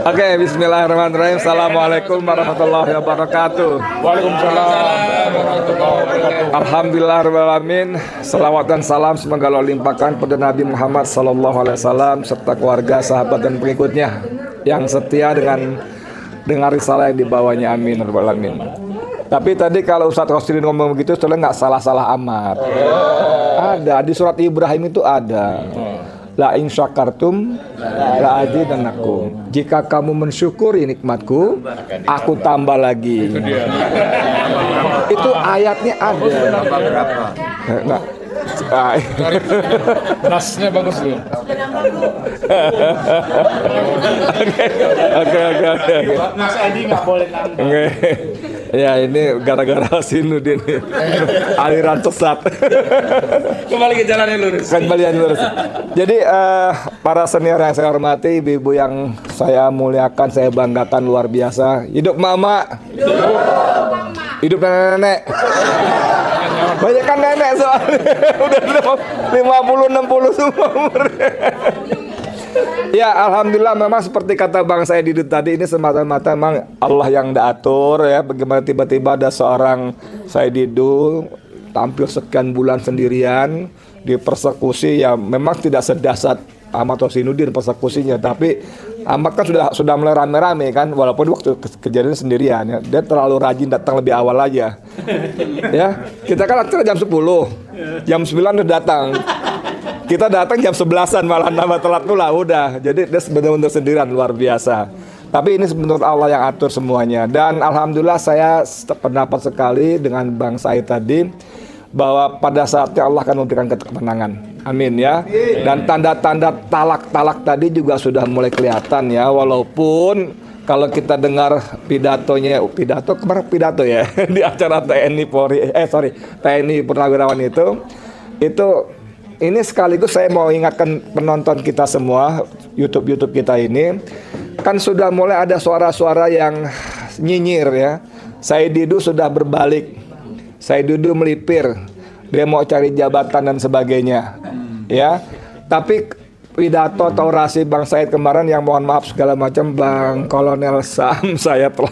Oke, bismillahirrahmanirrahim. Assalamualaikum warahmatullahi wabarakatuh. Waalaikumsalam warahmatullahi wabarakatuh. Alhamdulillahirrahmanirrahim. Salawat dan salam semoga Allah limpahkan pada Nabi Muhammad SAW serta keluarga, sahabat dan pengikutnya yang setia dengan risalah yang dibawanya. Amin. Amin. Tapi tadi kalau Ustadz Rosdin ngomong begitu, sebenarnya nggak salah-salah amat. Ada di surat Ibrahim itu ada. La in syakartum la azidannakum. Jika kamu mensyukuri nikmatku, aku tambah lagi. Itu ayatnya ada. Nah, Nasnya bagus loh. Oke. Mas Edi nggak boleh nambah. Oke. Ya ini gara-gara Sinudin aliran sesat. Kembali ke jalan yang lurus. Jadi para senior yang saya hormati, ibu-ibu yang saya muliakan, saya banggakan luar biasa. Hidup mama. Hidup nenek-nenek. Banyak kan nenek soalnya. Udah 50-60 semua umurnya. Ya, alhamdulillah memang seperti kata Bang Said Didu tadi, ini semata-mata memang Allah yang atur ya. Bagaimana tiba-tiba ada seorang Said Didu tampil sekian bulan sendirian dipersekusi, ya memang tidak sedahsyat Ahmad Husainuddin persekusinya, tapi Ahmad kan sudah mulai rame-rame kan, walaupun waktu kejadian sendirian ya. Dia terlalu rajin datang lebih awal aja. Ya, kita kan acara jam 10. Jam 9 udah datang. Kita datang jam 11-an malah nambah telat pula udah. Jadi dia benar-benar sendirian luar biasa. Tapi ini menurut Allah yang atur semuanya. Dan alhamdulillah saya pendapat sekali dengan Bang Said tadi bahwa pada saatnya Allah akan memberikan kemenangan. Amin ya. Dan tanda-tanda talak tadi juga sudah mulai kelihatan ya. Walaupun kalau kita dengar pidato kemarin pidato ya di acara TNI TNI Purnawirawan itu ini sekaligus saya mau ingatkan penonton kita semua YouTube kita ini kan sudah mulai ada suara-suara yang nyinyir ya. Said Didu sudah berbalik. Said Didu melipir. Dia mau cari jabatan dan sebagainya. Ya. Tapi pidato atau orasi Bang Said kemarin yang mohon maaf segala macam Bang Kolonel Sam saya telah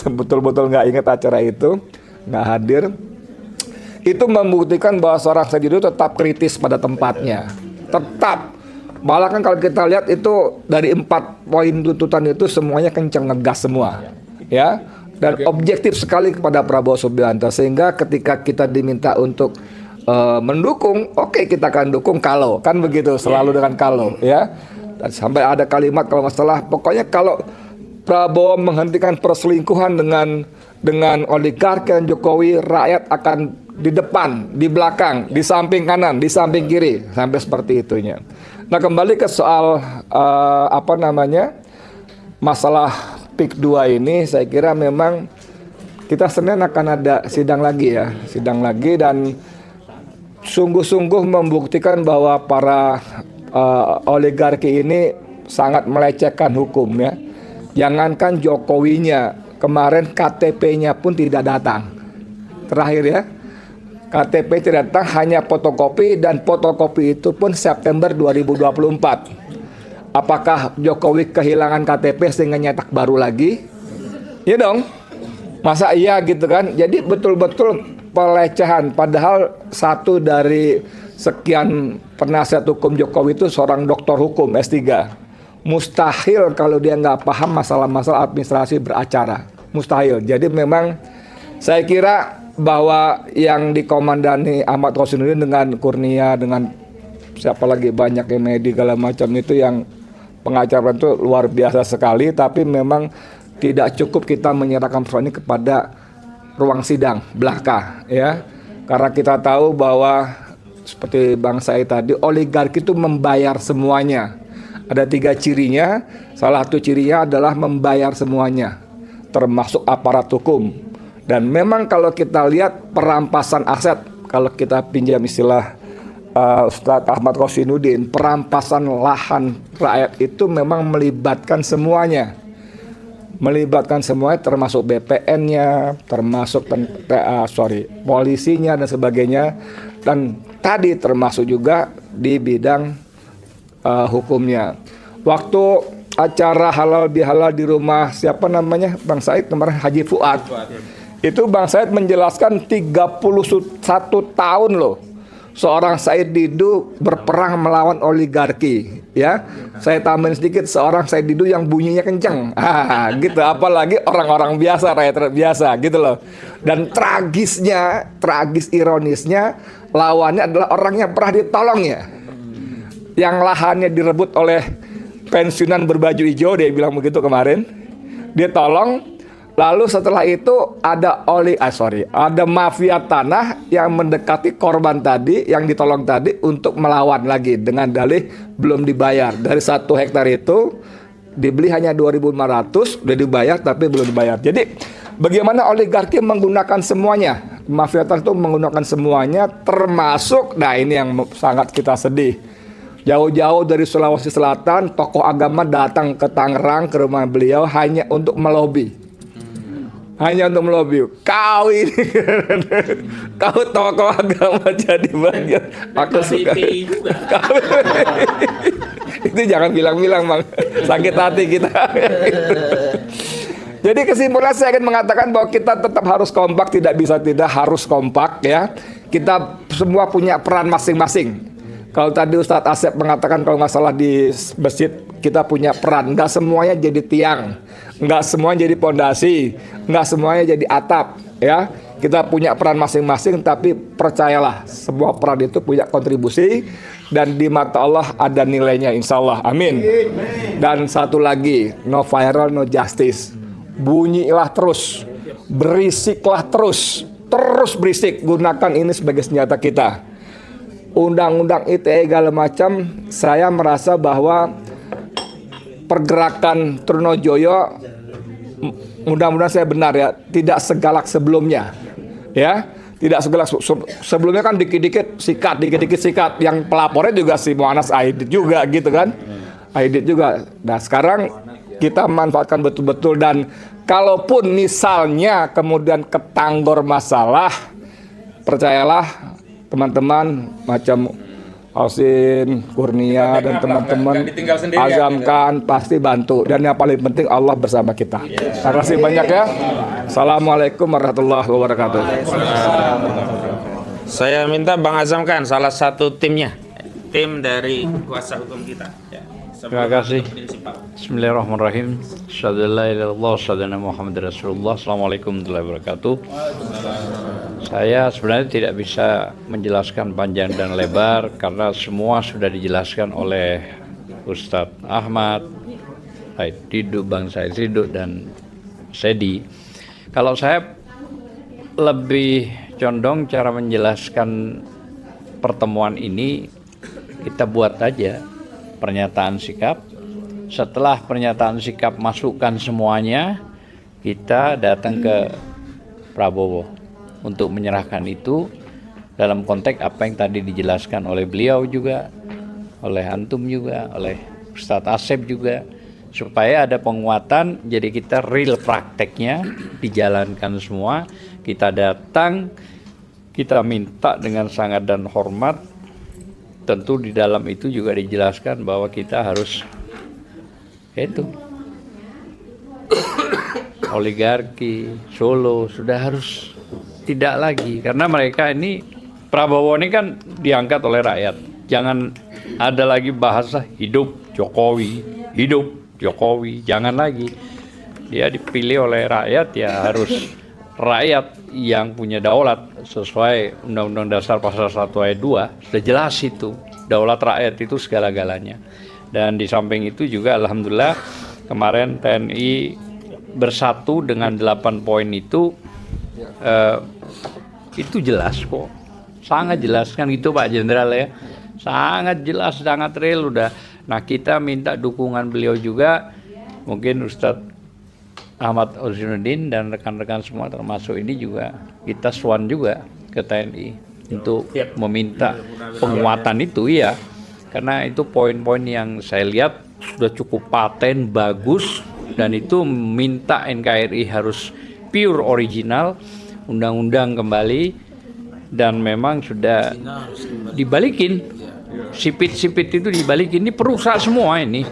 betul-betul nggak ingat acara itu, nggak hadir. Itu membuktikan bahwa seorang Said Didu tetap kritis pada tempatnya. Tetap. Malah kan kalau kita lihat itu dari 4 poin tuntutan itu semuanya kencang ngegas semua. Ya. Dan objektif sekali kepada Prabowo Subianto sehingga ketika kita diminta untuk mendukung, oke, kita akan dukung kalau kan begitu selalu dengan kalau ya. Dan sampai ada kalimat kalau nggak salah pokoknya kalau Prabowo menghentikan perselingkuhan dengan oligarki dan Jokowi, rakyat akan di depan, di belakang, di samping kanan, di samping kiri sampai seperti itunya. Nah kembali ke soal masalah PIK 2 ini saya kira memang kita Senin akan ada sidang lagi dan sungguh-sungguh membuktikan bahwa para oligarki ini sangat melecehkan hukum ya. Jangankan Jokowinya, kemarin KTP-nya pun tidak datang. Terakhir ya, KTP tidak datang, hanya fotokopi dan fotokopi itu pun September 2024. Apakah Jokowi kehilangan KTP sehingga nyetak baru lagi? Ya dong. Masa iya gitu kan? Jadi betul-betul pelecehan. Padahal satu dari sekian penasihat hukum Jokowi itu seorang doktor hukum S3. Mustahil kalau dia nggak paham masalah-masalah administrasi beracara. Mustahil. Jadi memang saya kira bahwa yang dikomandani Ahmad Khosynuddin dengan Kurnia, dengan siapa lagi banyak yang Medi segala macam itu yang pengacara itu luar biasa sekali, tapi memang tidak cukup kita menyerahkan persoalan ini kepada ruang sidang belaka ya, karena kita tahu bahwa seperti Bang Said tadi oligarki itu membayar semuanya. Ada 3 cirinya, salah satu cirinya adalah membayar semuanya termasuk aparat hukum. Dan memang kalau kita lihat perampasan aset, kalau kita pinjam istilah Ustadz Ahmad Khosynuddin, perampasan lahan rakyat itu memang melibatkan semuanya. Melibatkan semuanya termasuk BPN-nya, termasuk polisinya dan sebagainya. Dan tadi termasuk juga di bidang hukumnya. Waktu acara halal bihalal di rumah siapa namanya Bang Said kemarin Haji Fuad. Itu Bang Said menjelaskan 31 tahun loh seorang Said Didu berperang melawan oligarki ya. Saya tambahin sedikit, seorang Said Didu yang bunyinya kenceng gitu, apalagi orang-orang biasa, rakyat biasa gitu loh. Dan tragis ironisnya lawannya adalah orang yang pernah ditolong ya, yang lahannya direbut oleh pensiunan berbaju hijau, dia bilang begitu kemarin. Dia tolong. Lalu setelah itu ada mafia tanah yang mendekati korban tadi, yang ditolong tadi untuk melawan lagi dengan dalih belum dibayar. Dari 1 hektar itu dibeli hanya 2.500, udah dibayar tapi belum dibayar. Jadi bagaimana oligarki menggunakan semuanya, mafia tanah itu menggunakan semuanya, termasuk, nah ini yang sangat kita sedih. Jauh-jauh dari Sulawesi Selatan, tokoh agama datang ke Tangerang ke rumah beliau hanya untuk melobi. Kau ini kau tokoh agama jadi bagian aku suka itu jangan bilang-bilang Bang, sakit hati kita. Jadi kesimpulan saya akan mengatakan bahwa kita tetap harus kompak, tidak bisa tidak harus kompak ya. Kita semua punya peran masing-masing. Kalau tadi Ustadz Asep mengatakan kalau nggak salah di masjid kita punya peran. Nggak semuanya jadi tiang, nggak semuanya jadi pondasi, nggak semuanya jadi atap, ya. Kita punya peran masing-masing, tapi percayalah semua peran itu punya kontribusi dan di mata Allah ada nilainya, insya Allah. Amin. Dan satu lagi, no viral, no justice. Bunyilah terus, berisiklah terus berisik. Gunakan ini sebagai senjata kita. Undang-undang ITE segala macam, saya merasa bahwa pergerakan Trunojoyo, mudah-mudahan saya benar ya, tidak segalak sebelumnya, ya, tidak segalak sebelumnya kan dikit-dikit sikat, yang pelapornya juga si Mu'anas Aidit juga gitu kan, Aidit juga. Nah sekarang kita manfaatkan betul-betul, dan kalaupun misalnya kemudian ketanggor masalah, percayalah teman-teman macam Alsin, Kurnia dan teman-teman azamkan pasti bantu, dan yang paling penting Allah bersama kita. Terima kasih banyak ya. Assalamualaikum warahmatullahi wabarakatuh. Saya minta Bang Azamkan salah satu timnya, tim dari kuasa hukum kita. Ya. Terima kasih. Bismillahirrahmanirrahim. Asyhadu an la ilaha illallah, asyhadu anna Muhammadar Rasulullah. Assalamualaikum warahmatullahi wabarakatuh. Saya sebenarnya tidak bisa menjelaskan panjang dan lebar karena semua sudah dijelaskan oleh Ustadz Ahmad, Said Didu, Bang Said Didu, dan Sedi. Kalau saya lebih condong cara menjelaskan pertemuan ini, kita buat aja pernyataan sikap. Setelah pernyataan sikap masukkan semuanya, kita datang ke Prabowo untuk menyerahkan itu dalam konteks apa yang tadi dijelaskan oleh beliau juga, oleh antum juga, oleh Ustadz Asep juga, supaya ada penguatan. Jadi kita real prakteknya dijalankan semua. Kita datang, kita minta dengan sangat dan hormat. Tentu di dalam itu juga dijelaskan bahwa kita harus itu oligarki Solo sudah harus tidak lagi, karena mereka ini, Prabowo ini kan diangkat oleh rakyat. Jangan ada lagi bahasa hidup Jokowi, jangan lagi. Dia dipilih oleh rakyat, ya harus rakyat yang punya daulat sesuai Undang-Undang Dasar Pasal 1 ayat 2, sudah jelas itu. Daulat rakyat itu segala-galanya. Dan di samping itu juga alhamdulillah kemarin TNI bersatu dengan 8 poin itu jelas kok, sangat jelas kan gitu Pak Jenderal ya, sangat jelas, sangat real udah. Nah kita minta dukungan beliau juga, mungkin Ustadz Ahmad Urzinuddin dan rekan-rekan semua termasuk ini juga kita swan juga ke TNI untuk meminta penguatan itu ya, karena itu poin-poin yang saya lihat sudah cukup paten, bagus, dan itu minta NKRI harus pure original, undang-undang kembali, dan memang sudah dibalikin, sipit-sipit itu dibalikin. Ini perusak semua ini,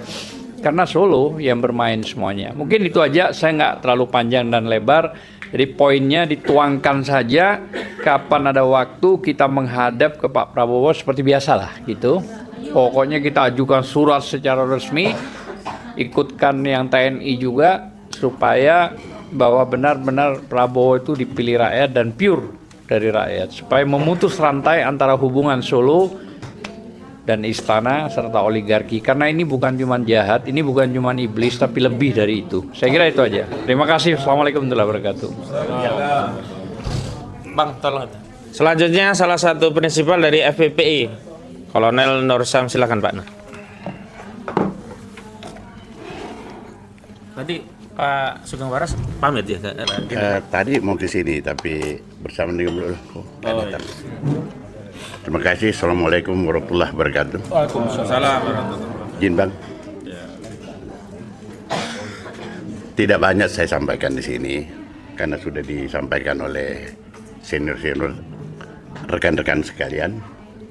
karena Solo yang bermain semuanya. Mungkin itu aja, saya nggak terlalu panjang dan lebar, jadi poinnya dituangkan saja. Kapan ada waktu kita menghadap ke Pak Prabowo seperti biasalah gitu. Pokoknya kita ajukan surat secara resmi, ikutkan yang TNI juga, supaya bahwa benar-benar Prabowo itu dipilih rakyat dan pure dari rakyat, supaya memutus rantai antara hubungan Solo dan istana serta oligarki, karena ini bukan cuma jahat, ini bukan cuma iblis, tapi lebih dari itu. Saya kira itu aja. Terima kasih. Assalamualaikum warahmatullahi wabarakatuh. Bang, tolong. Selanjutnya salah satu prinsipal dari FPPI, Kolonel Nur Sam, silakan Pak. Tadi Pak Sugeng Waras pamit ya? Tadi mau ke sini tapi bersama dengan terima kasih. Assalamualaikum warahmatullahi wabarakatuh. Waalaikumsalam warahmatullahi wabarakatuh. Izin Bang. Tidak banyak saya sampaikan di sini karena sudah disampaikan oleh senior-senior rekan-rekan sekalian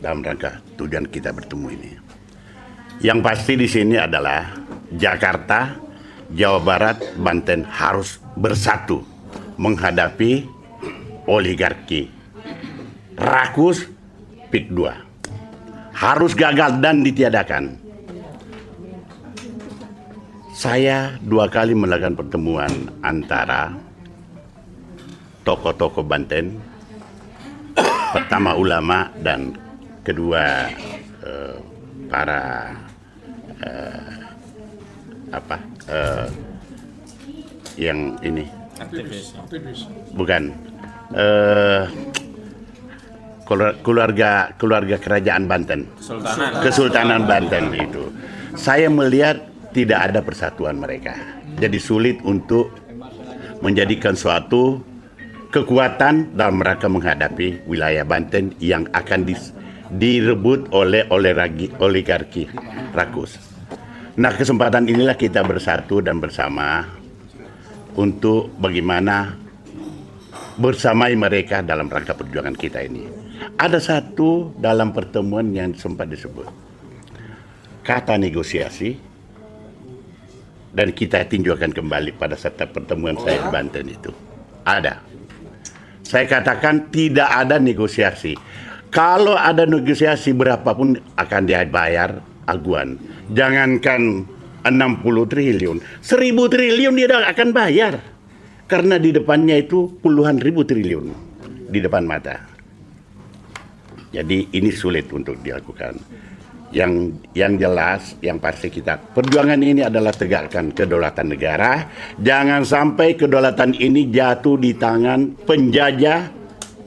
dalam rangka tujuan kita bertemu ini. Yang pasti di sini adalah Jakarta, Jawa Barat, Banten harus bersatu menghadapi oligarki rakus PIK 2. Harus gagal dan ditiadakan. Saya 2 kali melakukan pertemuan antara tokoh-tokoh Banten, pertama ulama dan kedua para yang ini bukan keluarga kerajaan Banten, Kesultanan Banten itu. Saya melihat tidak ada persatuan mereka, jadi sulit untuk menjadikan suatu kekuatan dalam rangka menghadapi wilayah Banten yang akan direbut oleh oligarki rakus. Nah, kesempatan inilah kita bersatu dan bersama untuk bagaimana bersamai mereka dalam rangka perjuangan kita ini. Ada satu dalam pertemuan yang sempat disebut kata negosiasi, dan kita tinjaukan kembali pada saat pertemuan saya di Banten itu. Ada. Saya katakan tidak ada negosiasi. Kalau ada negosiasi berapapun akan dibayar aguan. Jangankan 60 triliun, 1000 triliun dia akan bayar. Karena di depannya itu puluhan ribu triliun di depan mata. Jadi ini sulit untuk dilakukan. Yang jelas, yang pasti kita perjuangan ini adalah tegakkan kedaulatan negara. Jangan sampai kedaulatan ini jatuh di tangan penjajah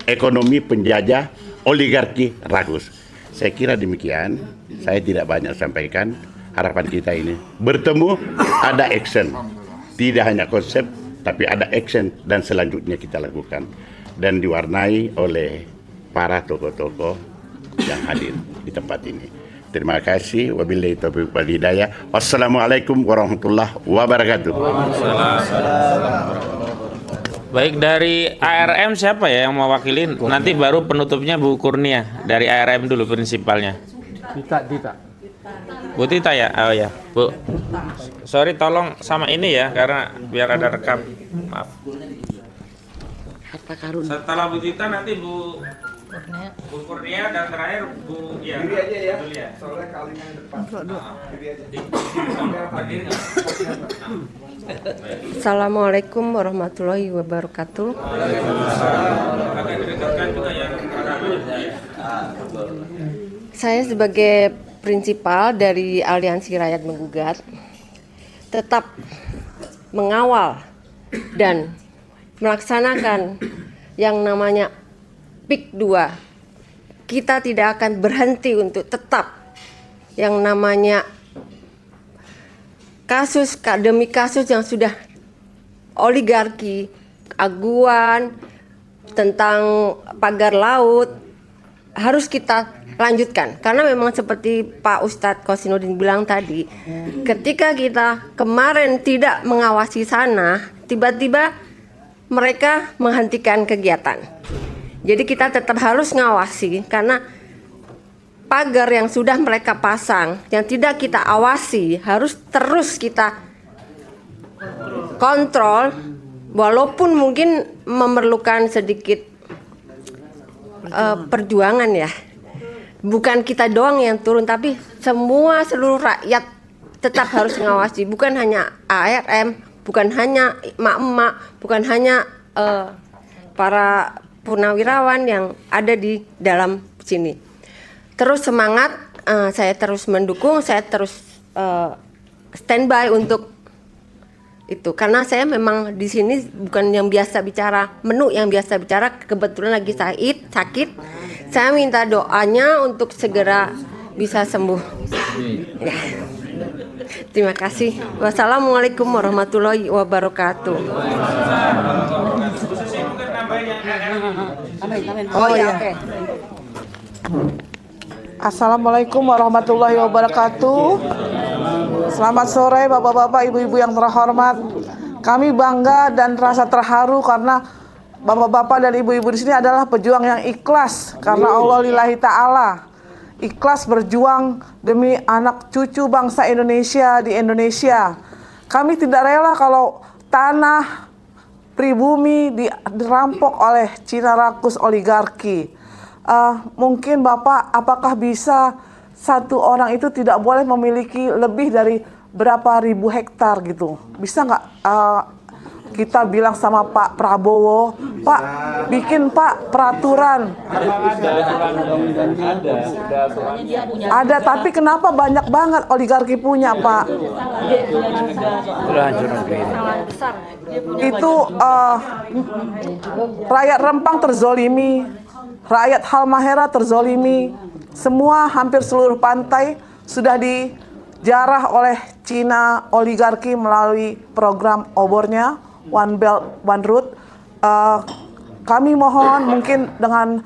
ekonomi, penjajah oligarki rakus. Saya kira demikian. Saya tidak banyak sampaikan. Harapan kita ini bertemu, ada action, tidak hanya konsep, tapi ada action, dan selanjutnya kita lakukan dan diwarnai oleh para tokoh-tokoh yang hadir di tempat ini. Terima kasih. Wabillahi taufiq wal hidayah. Wassalamualaikum warahmatullahi wabarakatuh. Baik, dari ARM siapa ya yang mewakili? Nanti baru penutupnya Bu Kurnia. Dari ARM dulu prinsipalnya. Dita. Bu Tita ya? Oh ya, Bu. Sorry, tolong sama ini ya, karena biar ada rekam. Maaf. Setelah Bu Tita nanti Bu Kurnia dan terakhir Bu ya. Diri aja ya. Soalnya kalinya depan. Diri aja. Assalamualaikum warahmatullahi wabarakatuh. Saya sebagai prinsipal dari Aliansi Rakyat Menggugat tetap mengawal dan melaksanakan yang namanya PIK 2. Kita tidak akan berhenti untuk tetap yang namanya kasus demi kasus yang sudah oligarki, aguan tentang pagar laut harus kita lanjutkan. Karena memang seperti Pak Ustadz Kosinudin bilang tadi, ketika kita kemarin tidak mengawasi sana, tiba-tiba mereka menghentikan kegiatan. Jadi kita tetap harus ngawasi, karena pagar yang sudah mereka pasang, yang tidak kita awasi, harus terus kita kontrol, walaupun mungkin memerlukan sedikit perjuangan ya. Bukan kita doang yang turun, tapi seluruh rakyat tetap harus mengawasi. Bukan hanya ARM, bukan hanya emak-emak, bukan hanya para purnawirawan yang ada di dalam sini. Terus semangat, saya terus mendukung, saya terus standby untuk itu. Karena saya memang di sini bukan yang biasa bicara, menu yang biasa bicara, kebetulan lagi sakit. Saya minta doanya untuk segera bisa sembuh. Ya. Terima kasih. Wassalamualaikum warahmatullahi wabarakatuh. Oh ya. Okay. Assalamualaikum warahmatullahi wabarakatuh. Selamat sore bapak-bapak, ibu-ibu yang terhormat. Kami bangga dan rasa terharu karena bapak-bapak dan ibu-ibu di sini adalah pejuang yang ikhlas karena Allah lillahi ta'ala. Ikhlas berjuang demi anak cucu bangsa Indonesia di Indonesia. Kami tidak rela kalau tanah pribumi dirampok oleh Cina rakus oligarki. Mungkin Bapak, apakah bisa satu orang itu tidak boleh memiliki lebih dari berapa ribu hektar gitu. Bisa nggak kita bilang sama Pak Prabowo, Pak, bikin Pak peraturan. Ada, tapi kenapa banyak banget oligarki punya, Pak? Itu rakyat Rempang terzolimi, rakyat Halmahera terzolimi, semua hampir seluruh pantai sudah dijarah oleh Cina oligarki melalui program obornya One Belt One Road. Kami mohon mungkin dengan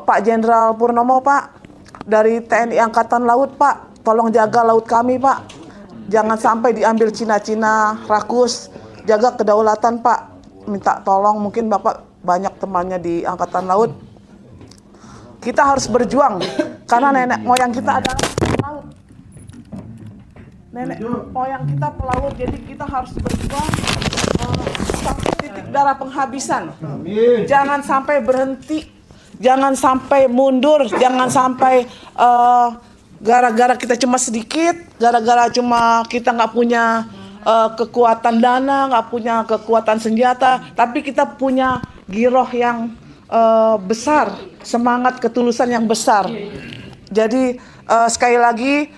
Pak Jenderal Purnomo, Pak, dari TNI Angkatan Laut, Pak, tolong jaga laut kami, Pak. Jangan sampai diambil Cina-Cina rakus, jaga kedaulatan, Pak. Minta tolong, mungkin Bapak banyak temannya di Angkatan Laut. Kita harus berjuang karena nenek moyang kita adalah pelaut. Nenek moyang kita pelaut, jadi kita harus berjuang sampai titik darah penghabisan. Jangan sampai berhenti, jangan sampai mundur, jangan sampai gara-gara kita cuma sedikit, gara-gara cuma kita nggak punya kekuatan dana, nggak punya kekuatan senjata, tapi kita punya giroh yang besar, semangat ketulusan yang besar. Jadi sekali lagi,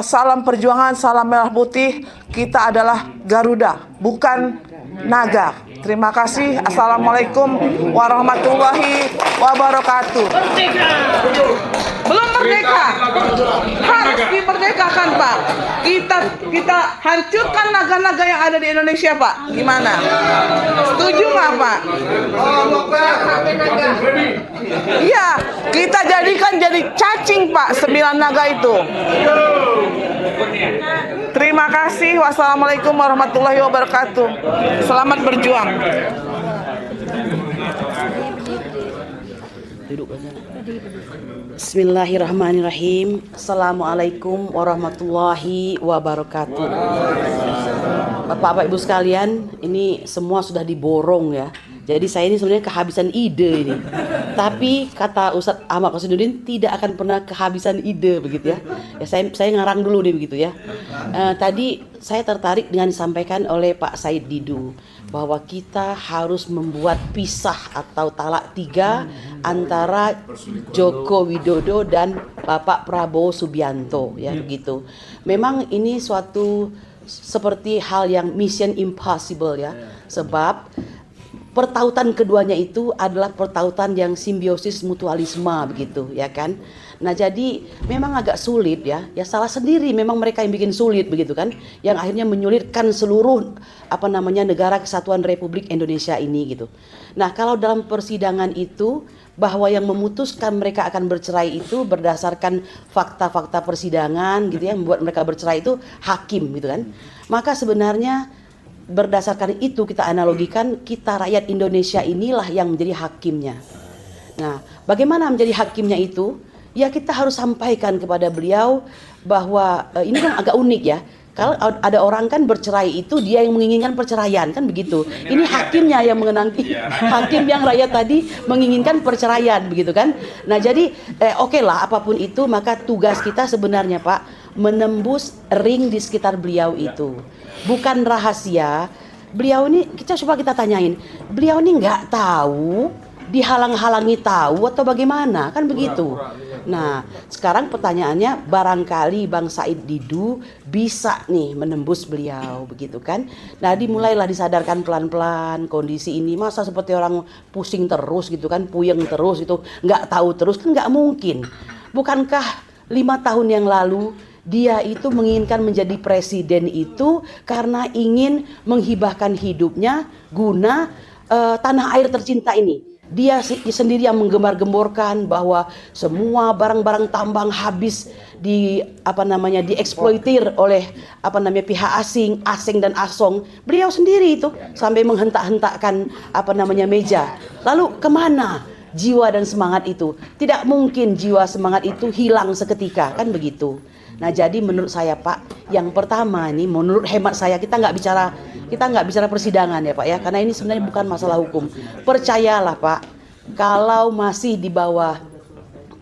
salam perjuangan, salam merah putih. Kita adalah Garuda, bukan naga. Terima kasih. Assalamualaikum warahmatullahi wabarakatuh. Belum merdeka, harus dimerdekakan, Pak. Kita hancurkan naga-naga yang ada di Indonesia, Pak. Gimana? Setuju nggak, Pak? Iya, kita jadikan jadi cacing, Pak, 9 naga itu. Terima kasih. Wassalamualaikum warahmatullahi wabarakatuh. Selamat berjuang. Bismillahirrahmanirrahim. Assalamualaikum warahmatullahi wabarakatuh. Bapak-bapak Ibu sekalian, ini semua sudah diborong ya. Jadi saya ini sebenarnya kehabisan ide ini. Tapi kata Ustadz Ahmad Qasiduddin tidak akan pernah kehabisan ide begitu ya. Ya saya ngarang dulu nih begitu ya. Tadi saya tertarik dengan disampaikan oleh Pak Said Didu bahwa kita harus membuat pisah atau talak 3 antara Joko Widodo dan Bapak Prabowo Subianto ya begitu. Memang ini suatu seperti hal yang mission impossible ya. Sebab pertautan keduanya itu adalah pertautan yang simbiosis mutualisme begitu ya kan. Nah jadi memang agak sulit ya salah sendiri memang mereka yang bikin sulit begitu kan, yang akhirnya menyulitkan seluruh negara kesatuan Republik Indonesia ini gitu. Nah kalau dalam persidangan itu bahwa yang memutuskan mereka akan bercerai itu berdasarkan fakta-fakta persidangan gitu ya, membuat mereka bercerai itu hakim gitu kan. Maka sebenarnya berdasarkan itu kita analogikan, kita rakyat Indonesia inilah yang menjadi hakimnya. Nah, bagaimana menjadi hakimnya itu? Ya kita harus sampaikan kepada beliau bahwa ini kan agak unik ya. Kalau ada orang kan bercerai itu dia yang menginginkan perceraian kan begitu. Ini hakimnya yang mengenangi, hakim yang rakyat tadi menginginkan perceraian begitu kan. Nah jadi oke lah apapun itu, maka tugas kita sebenarnya Pak menembus ring di sekitar beliau itu. Bukan rahasia. Beliau ini coba kita tanyain, beliau ini nggak tahu, dihalang-halangi tahu atau bagaimana kan begitu. Nah sekarang pertanyaannya, barangkali Bang Said Didu bisa nih menembus beliau begitu kan. Nah dimulailah disadarkan pelan-pelan kondisi ini, masa seperti orang pusing terus gitu kan, puyeng terus gitu, nggak tahu terus kan nggak mungkin. Bukankah 5 tahun yang lalu dia itu menginginkan menjadi presiden itu karena ingin menghibahkan hidupnya guna tanah air tercinta ini. Dia sendiri yang menggembar-gemborkan bahwa semua barang-barang tambang habis dieksploitir oleh pihak asing dan asong. Beliau sendiri itu sampai menghentak-hentakkan meja. Lalu kemana jiwa dan semangat itu? Tidak mungkin jiwa semangat itu hilang seketika kan begitu. Nah jadi menurut saya Pak, yang pertama ini menurut hemat saya kita nggak bicara persidangan ya Pak ya, karena ini sebenarnya bukan masalah hukum. Percayalah Pak, kalau masih di bawah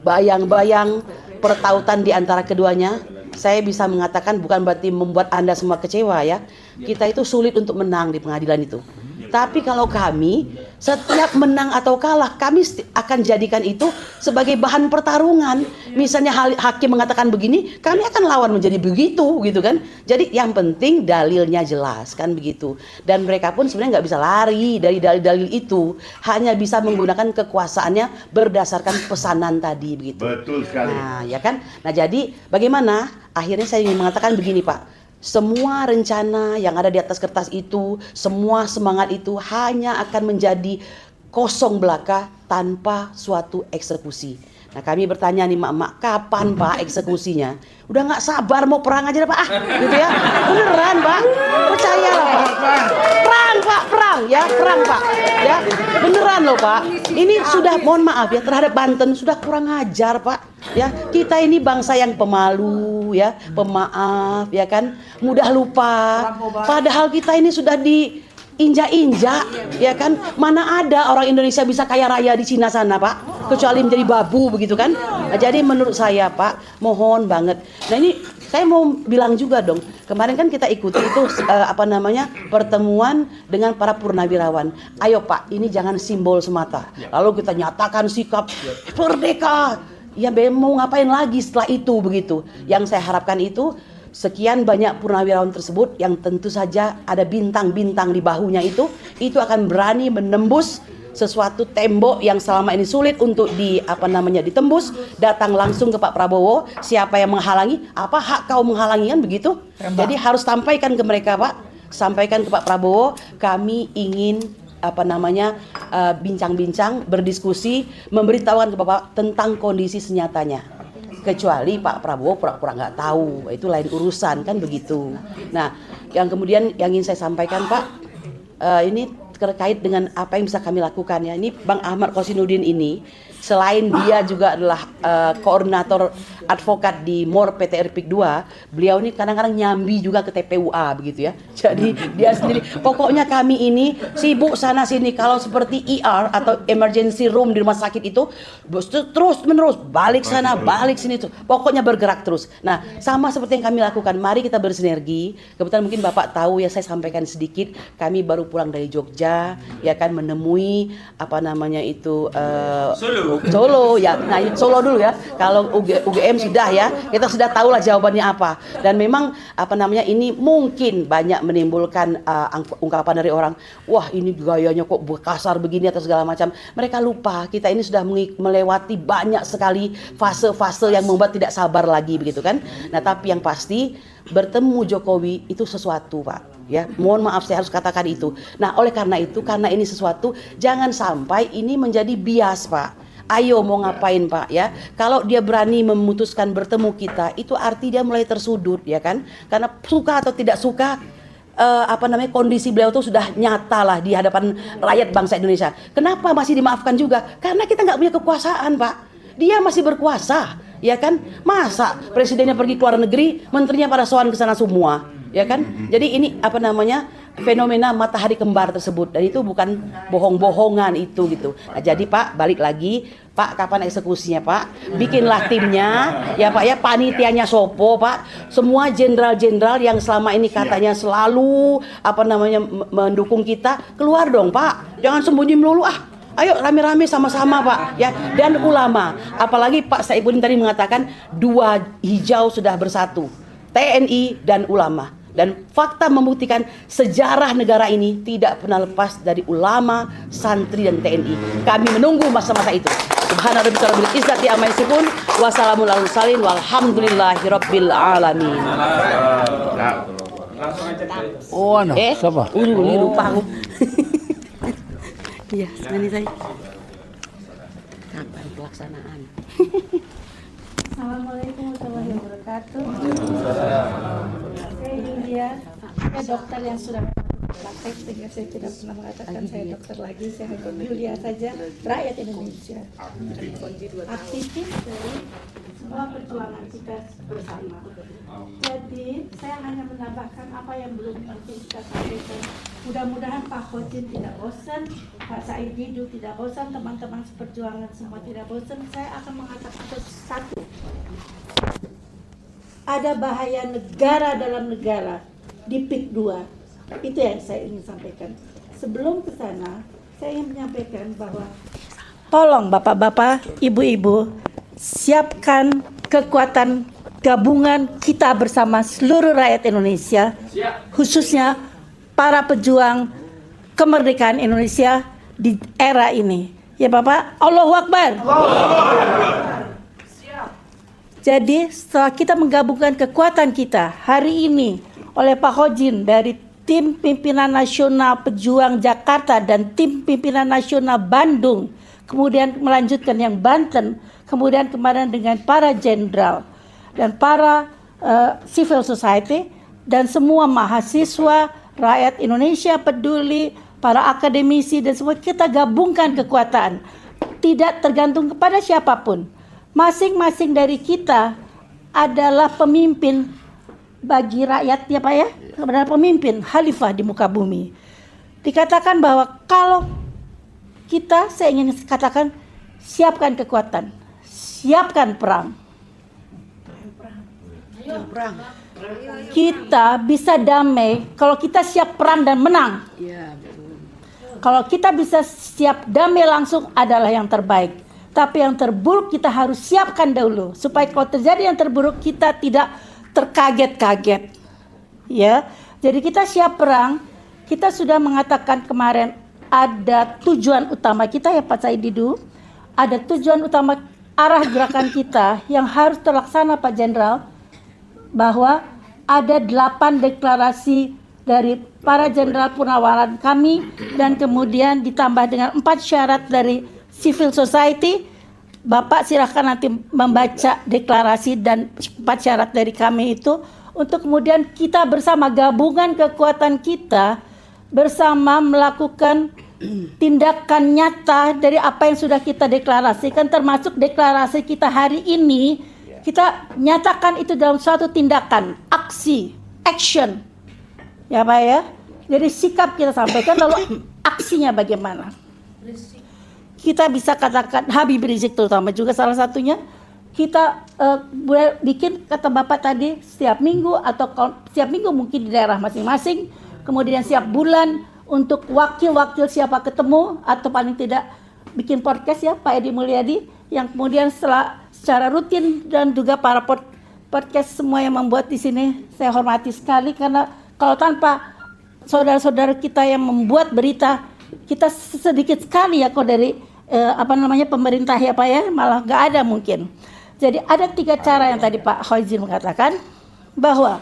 bayang-bayang pertautan di antara keduanya, saya bisa mengatakan bukan berarti membuat Anda semua kecewa ya. Kita itu sulit untuk menang di pengadilan itu. Tapi kalau kami, setiap menang atau kalah, kami akan jadikan itu sebagai bahan pertarungan. Misalnya hakim mengatakan begini, kami akan lawan menjadi begitu, gitu kan. Jadi yang penting dalilnya jelas, kan begitu. Dan mereka pun sebenarnya nggak bisa lari dari dalil-dalil itu. Hanya bisa menggunakan kekuasaannya berdasarkan pesanan tadi, begitu. Betul sekali. Nah, ya kan. Nah, jadi bagaimana? Akhirnya saya ingin mengatakan begini, Pak. Semua rencana yang ada di atas kertas itu, semua semangat itu hanya akan menjadi kosong belaka tanpa suatu eksekusi. Nah, kami bertanya nih mak-mak, kapan Pak eksekusinya? Udah nggak sabar mau perang aja deh Pak, gitu ya. Beneran Pak, percayalah Pak. Perang Pak, perang ya, perang Pak. Ya, beneran loh Pak. Ini sudah, mohon maaf ya, terhadap Banten sudah kurang ajar Pak. Ya, kita ini bangsa yang pemalu ya, pemaaf ya kan, mudah lupa. Padahal kita ini sudah diinjak-injak ya kan. Mana ada orang Indonesia bisa kaya raya di Cina sana Pak, kecuali menjadi babu begitu kan. Nah, jadi menurut saya Pak, mohon banget. Nah, ini saya mau bilang juga dong, kemarin kan kita ikuti itu pertemuan dengan para purnawirawan. Ayo Pak, ini jangan simbol semata. Lalu kita nyatakan sikap merdeka. Ya mau ngapain lagi setelah itu begitu. Yang saya harapkan itu sekian banyak purnawirawan tersebut yang tentu saja ada bintang-bintang di bahunya itu akan berani menembus sesuatu tembok yang selama ini sulit untuk ditembus, datang langsung ke Pak Prabowo. Siapa yang menghalangi? Apa hak kau menghalangi, kan begitu? Jadi harus sampaikan ke mereka Pak, sampaikan ke Pak Prabowo, kami ingin bincang-bincang, berdiskusi, memberitahukan ke Bapak tentang kondisi senyatanya. Kecuali Pak Prabowo pura-pura nggak tahu, itu lain urusan kan begitu. Nah, yang kemudian yang ingin saya sampaikan Pak, ini terkait dengan apa yang bisa kami lakukan ya. Ini Bang Ahmad Kosinudin ini, selain dia juga adalah koordinator advokat di MOR PT RPIK 2, beliau ini kadang-kadang nyambi juga ke TPUA begitu ya. Jadi dia sendiri, pokoknya kami ini sibuk sana sini. Kalau seperti ER atau emergency room di rumah sakit itu terus menerus balik sana balik sini tuh, pokoknya bergerak terus. Nah, sama seperti yang kami lakukan, mari kita bersinergi. Kebetulan mungkin Bapak tahu ya, saya sampaikan sedikit, kami baru pulang dari Jogja ya kan, menemui Solo ya. Nah, Solo dulu ya. Kalau UGM sudah ya, kita sudah tahu lah jawabannya apa. Dan memang ini mungkin banyak menimbulkan ungkapan dari orang, wah ini gayanya kok kasar begini atau segala macam. Mereka lupa kita ini sudah melewati banyak sekali fase-fase yang membuat tidak sabar lagi begitu kan. Nah, tapi yang pasti bertemu Jokowi itu sesuatu Pak. Ya, mohon maaf saya harus katakan itu. Nah, oleh karena itu, karena ini sesuatu, jangan sampai ini menjadi bias Pak. Ayo mau ngapain Pak ya? Kalau dia berani memutuskan bertemu kita, itu arti dia mulai tersudut ya kan? Karena suka atau tidak suka, kondisi beliau itu sudah nyata lah di hadapan rakyat bangsa Indonesia. Kenapa masih dimaafkan juga? Karena kita nggak punya kekuasaan Pak. Dia masih berkuasa, ya kan? Masa presidennya pergi ke luar negeri, menterinya pada sowan ke sana semua, ya kan? Jadi ini fenomena matahari kembar tersebut, dan itu bukan bohong-bohongan itu gitu. Nah, jadi Pak, balik lagi, Pak, kapan eksekusinya Pak? Bikinlah timnya, ya Pak ya, panitianya sopo Pak. Semua jenderal-jenderal yang selama ini katanya selalu mendukung kita, keluar dong Pak. Jangan sembunyi melulu Ayo rame-rame sama-sama Pak ya, dan ulama. Apalagi Pak Saifuddin tadi mengatakan 2 hijau sudah bersatu, TNI dan ulama. Dan fakta membuktikan sejarah negara ini tidak pernah lepas dari ulama, santri dan TNI. Kami menunggu masa-masa itu. Subhana rabbika rabbil izzati amma yasifun wa salamun alal mursalin walhamdulillahi rabbil alamin. Oh, siapa? Lupa aku. Iya, sebenarnya saya. Kapan pelaksanaan? Assalamualaikum warahmatullahi wabarakatuh. Saya Yulia, saya dokter yang sudah praktek, sehingga saya tidak pernah mengatakan saya dokter lagi. Saya hanya Yulia saja, rakyat Indonesia, aktivis dari semua perjuangan kita bersama. Jadi saya hanya menambahkan apa yang belum mungkin kita sampaikan. Mudah-mudahan Pak Khotin tidak bosan, Pak Said Didu tidak bosan, teman-teman seperjuangan semua tidak bosan. Saya akan mengatakan satu. ada bahaya negara dalam negara di PIK 2. Itu yang saya ingin sampaikan. Sebelum ke sana, saya ingin menyampaikan bahwa tolong Bapak-bapak, Ibu-ibu, siapkan kekuatan gabungan kita bersama seluruh rakyat Indonesia, khususnya para pejuang kemerdekaan Indonesia di era ini. Ya Bapak, Allahu Akbar. Jadi setelah kita menggabungkan kekuatan kita hari ini oleh Pak Hojin dari tim pimpinan nasional pejuang Jakarta dan tim pimpinan nasional Bandung, kemudian melanjutkan yang Banten, kemudian kemarin dengan para jenderal dan para civil society dan semua mahasiswa, rakyat Indonesia peduli, para akademisi dan semua, kita gabungkan kekuatan. Tidak tergantung kepada siapapun. Masing-masing dari kita adalah pemimpin bagi rakyat, ya Pak ya, adalah pemimpin khalifah di muka bumi. Dikatakan bahwa kalau kita, saya ingin katakan, siapkan kekuatan, siapkan perang. Kita bisa damai kalau kita siap perang dan menang. Kalau kita bisa siap damai langsung adalah yang terbaik. Tapi yang terburuk kita harus siapkan dahulu supaya kalau terjadi yang terburuk kita tidak terkaget-kaget. Ya. Jadi kita siap perang. Kita sudah mengatakan kemarin ada tujuan utama kita ya Pak Said Didu. Ada tujuan utama arah gerakan kita yang harus terlaksana Pak Jenderal, bahwa ada 8 deklarasi dari para jenderal purnawaran kami dan kemudian ditambah dengan 4 syarat dari civil society. Bapak silahkan nanti membaca deklarasi dan 4 syarat dari kami itu untuk kemudian kita bersama gabungan kekuatan kita bersama melakukan tindakan nyata dari apa yang sudah kita deklarasikan, termasuk deklarasi kita hari ini. Kita nyatakan itu dalam suatu tindakan, aksi, action. Ya Pak ya. Jadi sikap kita sampaikan, lalu aksinya bagaimana. Kita bisa katakan Habib Rizik terutama juga salah satunya. Kita boleh bikin, kata Bapak tadi, setiap minggu atau setiap minggu mungkin di daerah masing-masing. Kemudian setiap bulan untuk wakil-wakil siapa ketemu, atau paling tidak bikin podcast ya Pak Edi Mulyadi, yang kemudian secara rutin, dan juga para podcast semua yang membuat di sini saya hormati sekali, karena kalau tanpa saudara-saudara kita yang membuat berita, kita sedikit sekali ya kok dari pemerintah ya Pak ya, malah nggak ada mungkin. Jadi ada 3 cara yang tadi Pak Hojin mengatakan, bahwa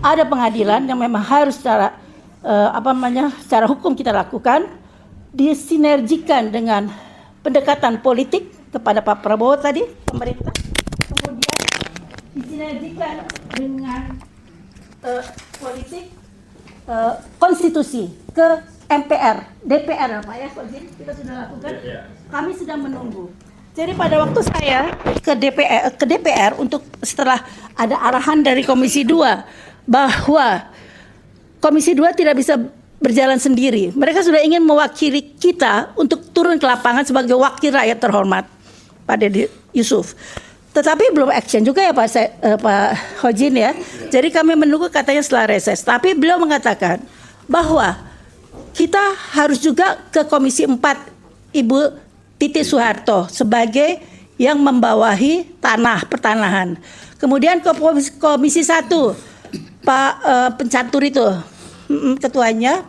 ada pengadilan yang memang harus secara secara hukum kita lakukan, disinergikan dengan pendekatan politik kepada Pak Prabowo tadi, pemerintah, kemudian disinergikan dengan politik konstitusi ke MPR, DPR Pak ya, kita sudah lakukan, kami sudah menunggu. Jadi pada waktu saya ke DPR untuk setelah ada arahan dari Komisi 2 bahwa Komisi 2 tidak bisa berjalan sendiri. Mereka sudah ingin mewakili kita untuk turun ke lapangan sebagai wakil rakyat terhormat, Pak Dede Yusuf. Tetapi belum action juga ya Pak Hojin ya. Jadi kami menunggu katanya setelah reses. Tapi beliau mengatakan bahwa kita harus juga ke Komisi 4 Ibu Titi Soeharto sebagai yang membawahi pertanahan. Kemudian ke Komisi 1 Pak pencatur itu ketuanya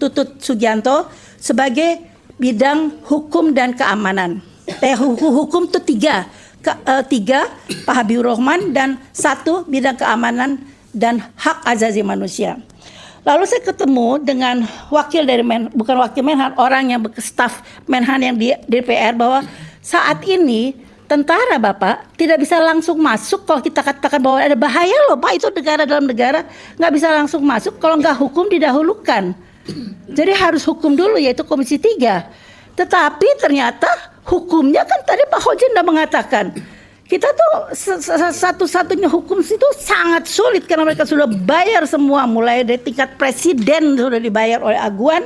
Tutut Sugianto sebagai bidang hukum dan keamanan. Hukum itu 3 Pak Habibur Rahman, dan 1 bidang keamanan dan hak asasi manusia. Lalu saya ketemu dengan wakil dari bukan wakil Menhan, orang yang staf Menhan yang di DPR, bahwa saat ini tentara Bapak tidak bisa langsung masuk kalau kita katakan bahwa ada bahaya loh Pak, itu negara dalam negara, nggak bisa langsung masuk kalau nggak hukum didahulukan. Jadi harus hukum dulu, yaitu Komisi 3. Tetapi ternyata hukumnya kan tadi Pak Hojin sudah mengatakan, kita tuh satu-satunya hukum itu sangat sulit karena mereka sudah bayar semua, mulai dari tingkat presiden sudah dibayar oleh Aguan,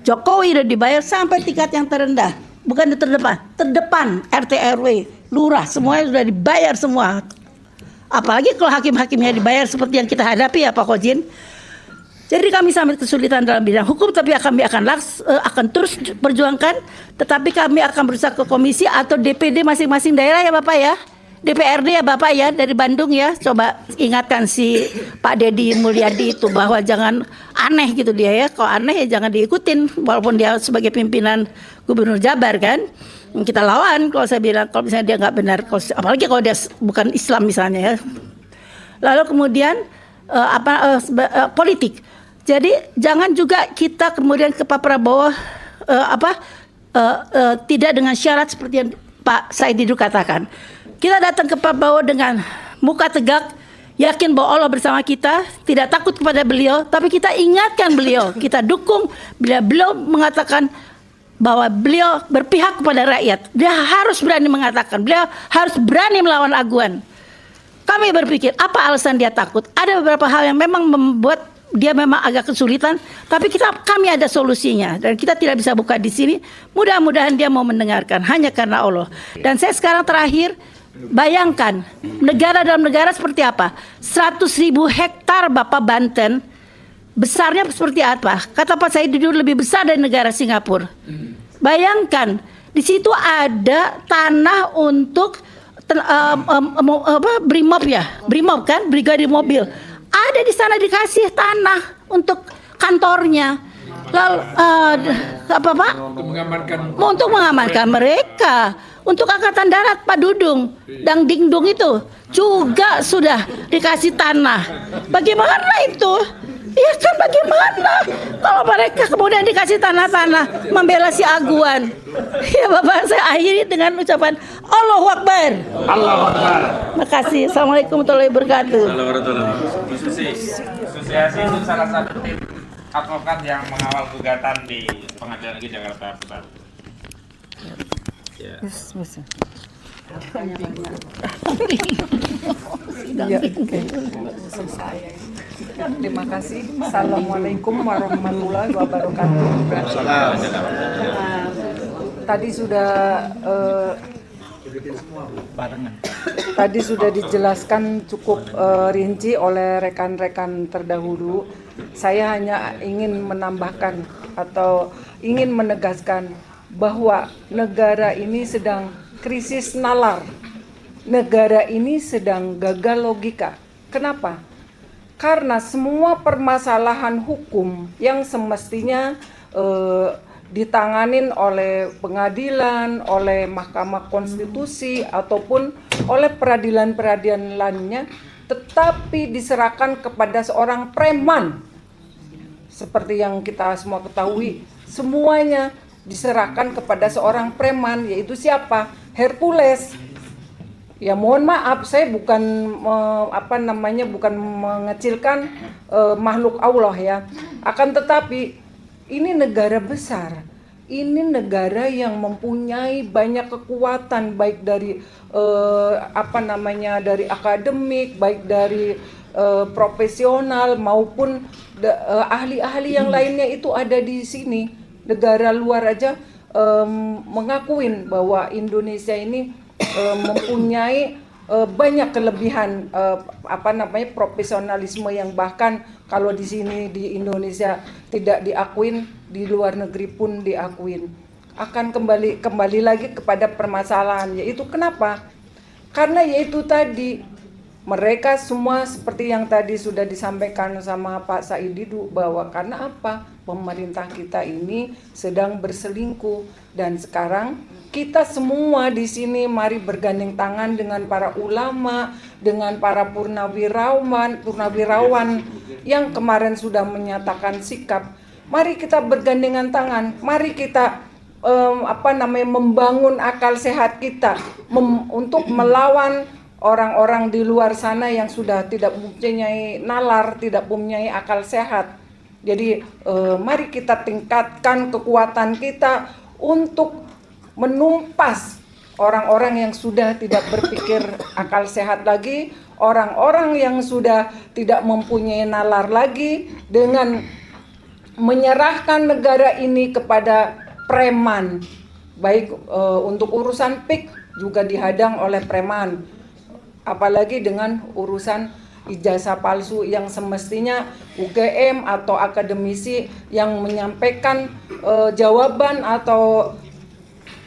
Jokowi sudah dibayar sampai tingkat yang terendah, bukan di terdepan RT RW, lurah, semuanya sudah dibayar semua. Apalagi kalau hakim-hakimnya dibayar seperti yang kita hadapi ya Pak Khojin. Jadi kami sangat kesulitan dalam bidang hukum, tapi kami akan terus perjuangkan. Tetapi kami akan berusaha ke komisi atau DPD masing-masing daerah ya Bapak ya. DPRD ya Bapak ya, dari Bandung ya. Coba ingatkan si Pak Deddy Mulyadi itu bahwa jangan aneh gitu dia ya. Kalau aneh ya jangan diikutin, walaupun dia sebagai pimpinan Gubernur Jabar kan. Kita lawan kalau saya bilang, kalau misalnya dia nggak benar, apalagi kalau dia bukan Islam misalnya ya. Lalu kemudian politik. Jadi jangan juga kita kemudian ke Pak Prabowo tidak dengan syarat seperti yang Pak Said Didu katakan. Kita datang ke Pak Prabowo dengan muka tegak, yakin bahwa Allah bersama kita, tidak takut kepada beliau, tapi kita ingatkan beliau, kita dukung bila beliau mengatakan bahwa beliau berpihak kepada rakyat. Dia harus berani mengatakan, beliau harus berani melawan aguan. Kami berpikir, apa alasan dia takut? Ada beberapa hal yang memang membuat dia memang agak kesulitan, tapi kami ada solusinya dan kita tidak bisa buka di sini. Mudah-mudahan dia mau mendengarkan hanya karena Allah. Dan saya sekarang terakhir, bayangkan negara dalam negara seperti apa? 100.000 hektar Bapak Banten, besarnya seperti apa? Kata Pak Said Didu lebih besar dari negara Singapura. Bayangkan di situ ada tanah untuk Brimob ya, Brimob kan, Brigade Mobil. Ada di sana dikasih tanah untuk kantornya. Lalu apa Pak? Untuk mengamankan mereka. Untuk Angkatan Darat Pak Dudung, Dang Dingdung itu juga sudah dikasih tanah. Bagaimana itu? Ya kan bagaimana kalau mereka kemudian dikasih tanah-tanah membela si aguan? Ya Bapak, saya akhiri dengan ucapan Allahu Akbar. Allahu Akbar. Makasih. Assalamualaikum warahmatullahi wabarakatuh. Asosiasi itu salah satu tim advokat yang mengawal gugatan di Pengadilan Negeri Jakarta Pusat. Ya. Terima kasih. Assalamualaikum warahmatullahi wabarakatuh. Tadi sudah dijelaskan cukup rinci oleh rekan-rekan terdahulu. Saya hanya ingin menambahkan atau ingin menegaskan bahwa negara ini sedang krisis nalar. Negara ini sedang gagal logika. Kenapa? Karena semua permasalahan hukum yang semestinya ditanganin oleh pengadilan, oleh Mahkamah Konstitusi ataupun oleh peradilan-peradilan lainnya, tetapi diserahkan kepada seorang preman. Seperti yang kita semua ketahui, semuanya diserahkan kepada seorang preman, yaitu siapa? Hercules. Ya mohon maaf, saya bukan bukan mengecilkan makhluk Allah ya. Akan tetapi ini negara besar. Ini negara yang mempunyai banyak kekuatan, baik dari dari akademik, baik dari profesional maupun ahli-ahli yang lainnya itu ada di sini. Negara luar aja mengakuin bahwa Indonesia ini mempunyai banyak kelebihan profesionalisme yang bahkan kalau di sini di Indonesia tidak diakuin, di luar negeri pun diakuin. Akan kembali lagi kepada permasalahan, yaitu kenapa? Karena yaitu tadi mereka semua seperti yang tadi sudah disampaikan sama Pak Said Didu, bahwa karena apa? Pemerintah kita ini sedang berselingkuh, dan sekarang kita semua di sini mari bergandeng tangan dengan para ulama, dengan para purnawirawan yang kemarin sudah menyatakan sikap. Mari kita bergandengan tangan, mari kita membangun akal sehat kita untuk melawan orang-orang di luar sana yang sudah tidak mempunyai nalar, tidak mempunyai akal sehat. Jadi mari kita tingkatkan kekuatan kita untuk menumpas orang-orang yang sudah tidak berpikir akal sehat lagi, orang-orang yang sudah tidak mempunyai nalar lagi, dengan menyerahkan negara ini kepada preman. Baik untuk urusan PIK juga dihadang oleh preman. apalagi dengan urusan ijazah palsu yang semestinya UGM atau akademisi yang menyampaikan jawaban atau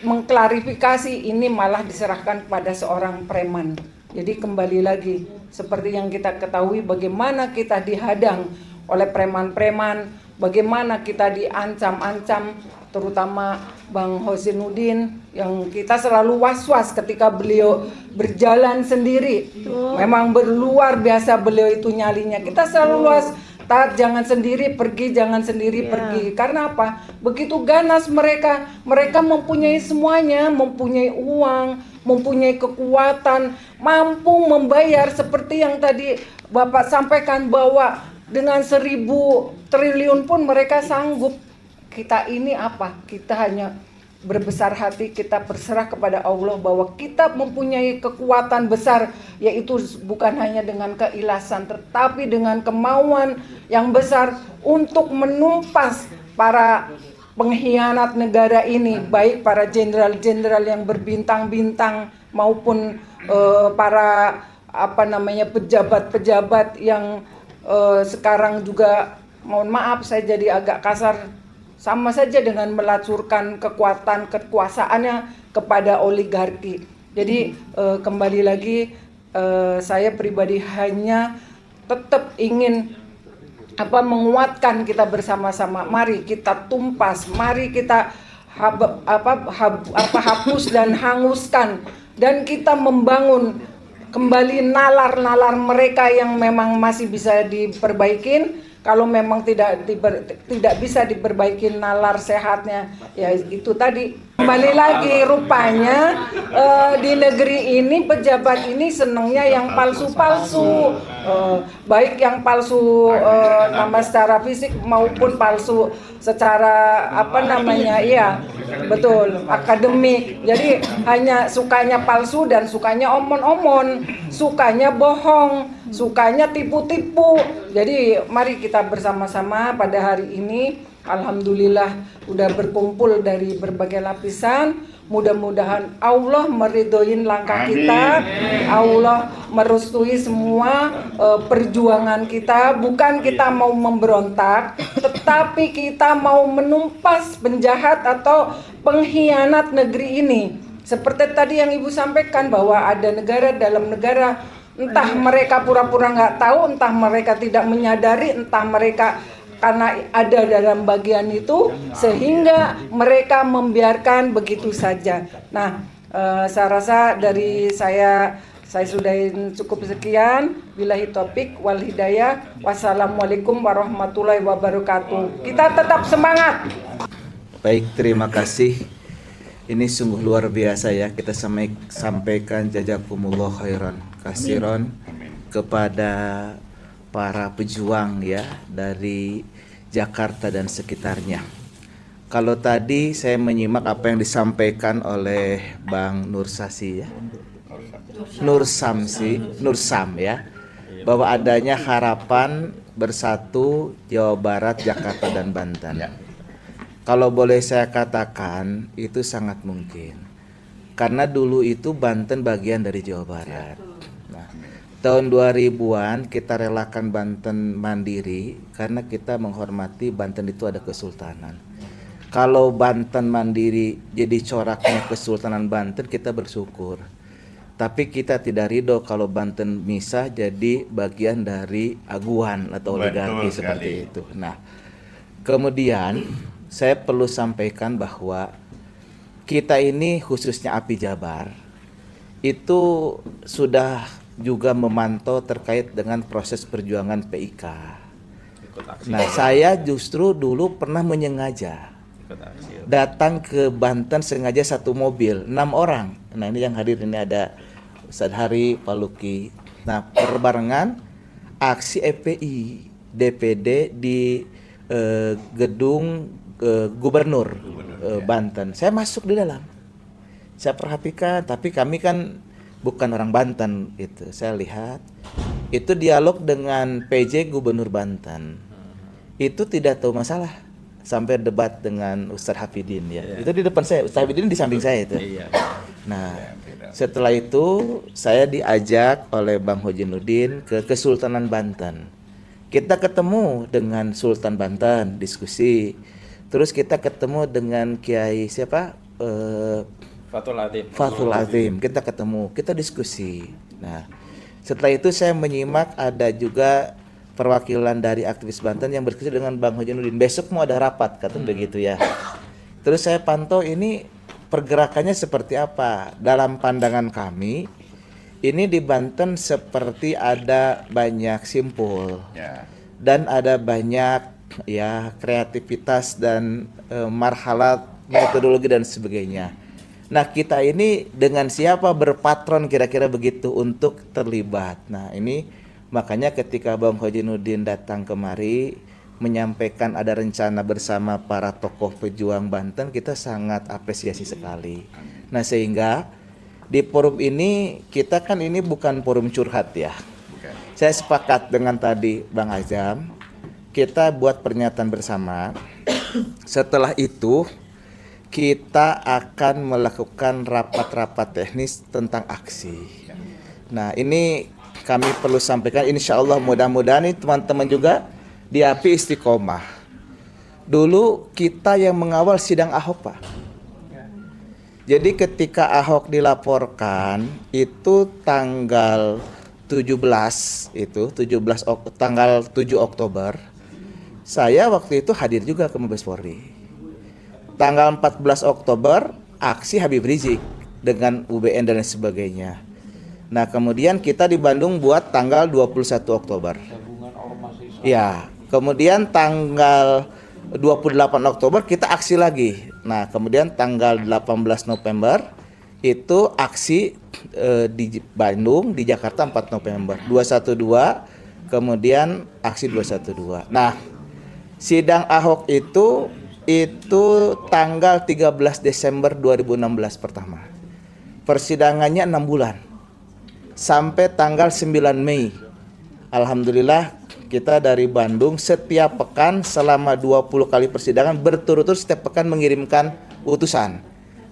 mengklarifikasi ini malah diserahkan kepada seorang preman. Jadi kembali lagi seperti yang kita ketahui bagaimana kita dihadang oleh preman-preman, bagaimana kita diancam-ancam, terutama Bang Hosinuddin yang kita selalu was-was ketika beliau berjalan sendiri. Memang luar biasa beliau itu nyalinya. Kita selalu was, Tat, jangan sendiri pergi, jangan sendiri pergi. Karena apa? Begitu ganas mereka. Mereka mempunyai semuanya, mempunyai uang, mempunyai kekuatan, mampu membayar seperti yang tadi Bapak sampaikan bahwa dengan 1.000 triliun pun mereka sanggup. Kita ini apa? Kita hanya berbesar hati, kita berserah kepada Allah bahwa kita mempunyai kekuatan besar, yaitu bukan hanya dengan keikhlasan tetapi dengan kemauan yang besar untuk menumpas para pengkhianat negara ini, baik para jenderal-jenderal yang berbintang-bintang maupun para pejabat-pejabat yang sekarang juga, mohon maaf saya jadi agak kasar, sama saja dengan melacurkan kekuasaannya kepada oligarki. Jadi kembali lagi saya pribadi hanya tetap ingin menguatkan kita bersama-sama. Mari kita tumpas, mari kita hapus dan hanguskan, dan kita membangun kembali nalar-nalar mereka yang memang masih bisa diperbaikin. Kalau memang tidak bisa diperbaiki nalar sehatnya, ya itu tadi. Kembali lagi rupanya di negeri ini pejabat ini senangnya yang palsu-palsu, baik yang palsu nama secara fisik maupun palsu secara betul, akademik. Jadi hanya sukanya palsu dan sukanya omon-omon, sukanya bohong, sukanya tipu-tipu. Jadi mari kita bersama-sama pada hari ini, alhamdulillah udah berkumpul dari berbagai lapisan. Mudah-mudahan Allah meridhoin langkah kita, Allah merestui semua perjuangan kita. Bukan kita mau memberontak, tetapi kita mau menumpas penjahat atau pengkhianat negeri ini. Seperti tadi yang Ibu sampaikan bahwa ada negara dalam negara, entah mereka pura-pura nggak tahu, entah mereka tidak menyadari, entah mereka karena ada dalam bagian itu sehingga mereka membiarkan begitu saja. Nah, saya rasa dari saya sudahin cukup sekian. Billahi taufik wal hidayah. Wassalamualaikum warahmatullahi wabarakatuh. Kita tetap semangat. Baik, terima kasih. Ini sungguh luar biasa ya, kita sampaikan jazakumullah khairan kasiron kepada para pejuang ya dari Jakarta dan sekitarnya. Kalau tadi saya menyimak apa yang disampaikan oleh Bang Nursasi ya, Nursam ya, bahwa adanya harapan bersatu Jawa Barat, Jakarta dan Banten. Kalau boleh saya katakan itu sangat mungkin, karena dulu itu Banten bagian dari Jawa Barat. Nah, tahun 2000-an kita relakan Banten mandiri karena kita menghormati Banten itu ada kesultanan. Kalau Banten mandiri jadi coraknya Kesultanan Banten, kita bersyukur. Tapi kita tidak ridho kalau Banten misah jadi bagian dari aguan atau oligarki seperti itu. Nah, kemudian saya perlu sampaikan bahwa kita ini khususnya API Jabar itu sudah juga memantau terkait dengan proses perjuangan PIK. Nah, saya justru dulu pernah menyengaja datang ke Banten sengaja satu mobil, 6 orang. Nah, ini yang hadir ini ada Ustadz Hari, Pak Luki. Nah, perbarengan aksi FPI DPD di gedung Gubernur Banten. Saya masuk di dalam. Saya perhatikan, tapi kami kan bukan orang Banten itu. Saya lihat itu dialog dengan PJ Gubernur Banten. Itu tidak tahu masalah sampai debat dengan Ustadz Hafidin ya. Itu di depan saya, Ustadz Hafidin di samping saya itu. Nah, setelah itu saya diajak oleh Bang Hojinuddin ke Kesultanan Banten. Kita ketemu dengan Sultan Banten, diskusi. Terus kita ketemu dengan Kiai siapa? Fathul Azim. Kita ketemu, kita diskusi. Nah, setelah itu saya menyimak ada juga perwakilan dari aktivis Banten yang berdiskusi dengan Bang Hojinuddin. Besok mau ada rapat, katanya begitu ya. Terus saya pantau ini pergerakannya seperti apa. Dalam pandangan kami, ini di Banten seperti ada banyak simpul dan ada banyak ya kreativitas dan marhalat metodologi dan sebagainya. Nah, kita ini dengan siapa berpatron kira-kira begitu untuk terlibat. Nah, ini makanya ketika Bang Hojinuddin datang kemari menyampaikan ada rencana bersama para tokoh pejuang Banten, kita sangat apresiasi sekali. Nah, sehingga di forum ini kita kan ini bukan forum curhat ya. Saya sepakat dengan tadi Bang Azam, kita buat pernyataan bersama. Setelah itu kita akan melakukan rapat-rapat teknis tentang aksi. Nah, ini kami perlu sampaikan, insya Allah mudah-mudahan ini teman-teman juga di API istiqomah. Dulu kita yang mengawal sidang Ahok, Pak. Jadi ketika Ahok dilaporkan itu tanggal 17 tanggal 7 Oktober. Saya waktu itu hadir juga ke Mabes Polri. Tanggal 14 Oktober aksi Habib Rizik dengan UBN dan sebagainya. Nah, kemudian kita di Bandung buat tanggal 21 Oktober. Ya, kemudian tanggal 28 Oktober kita aksi lagi. Nah, kemudian tanggal 18 November itu aksi di Bandung, di Jakarta 4 November. 212, kemudian aksi 212. Nah, sidang Ahok itu tanggal 13 Desember 2016 pertama. Persidangannya 6 bulan. Sampai tanggal 9 Mei. Alhamdulillah kita dari Bandung setiap pekan selama 20 kali persidangan berturut-turut setiap pekan mengirimkan utusan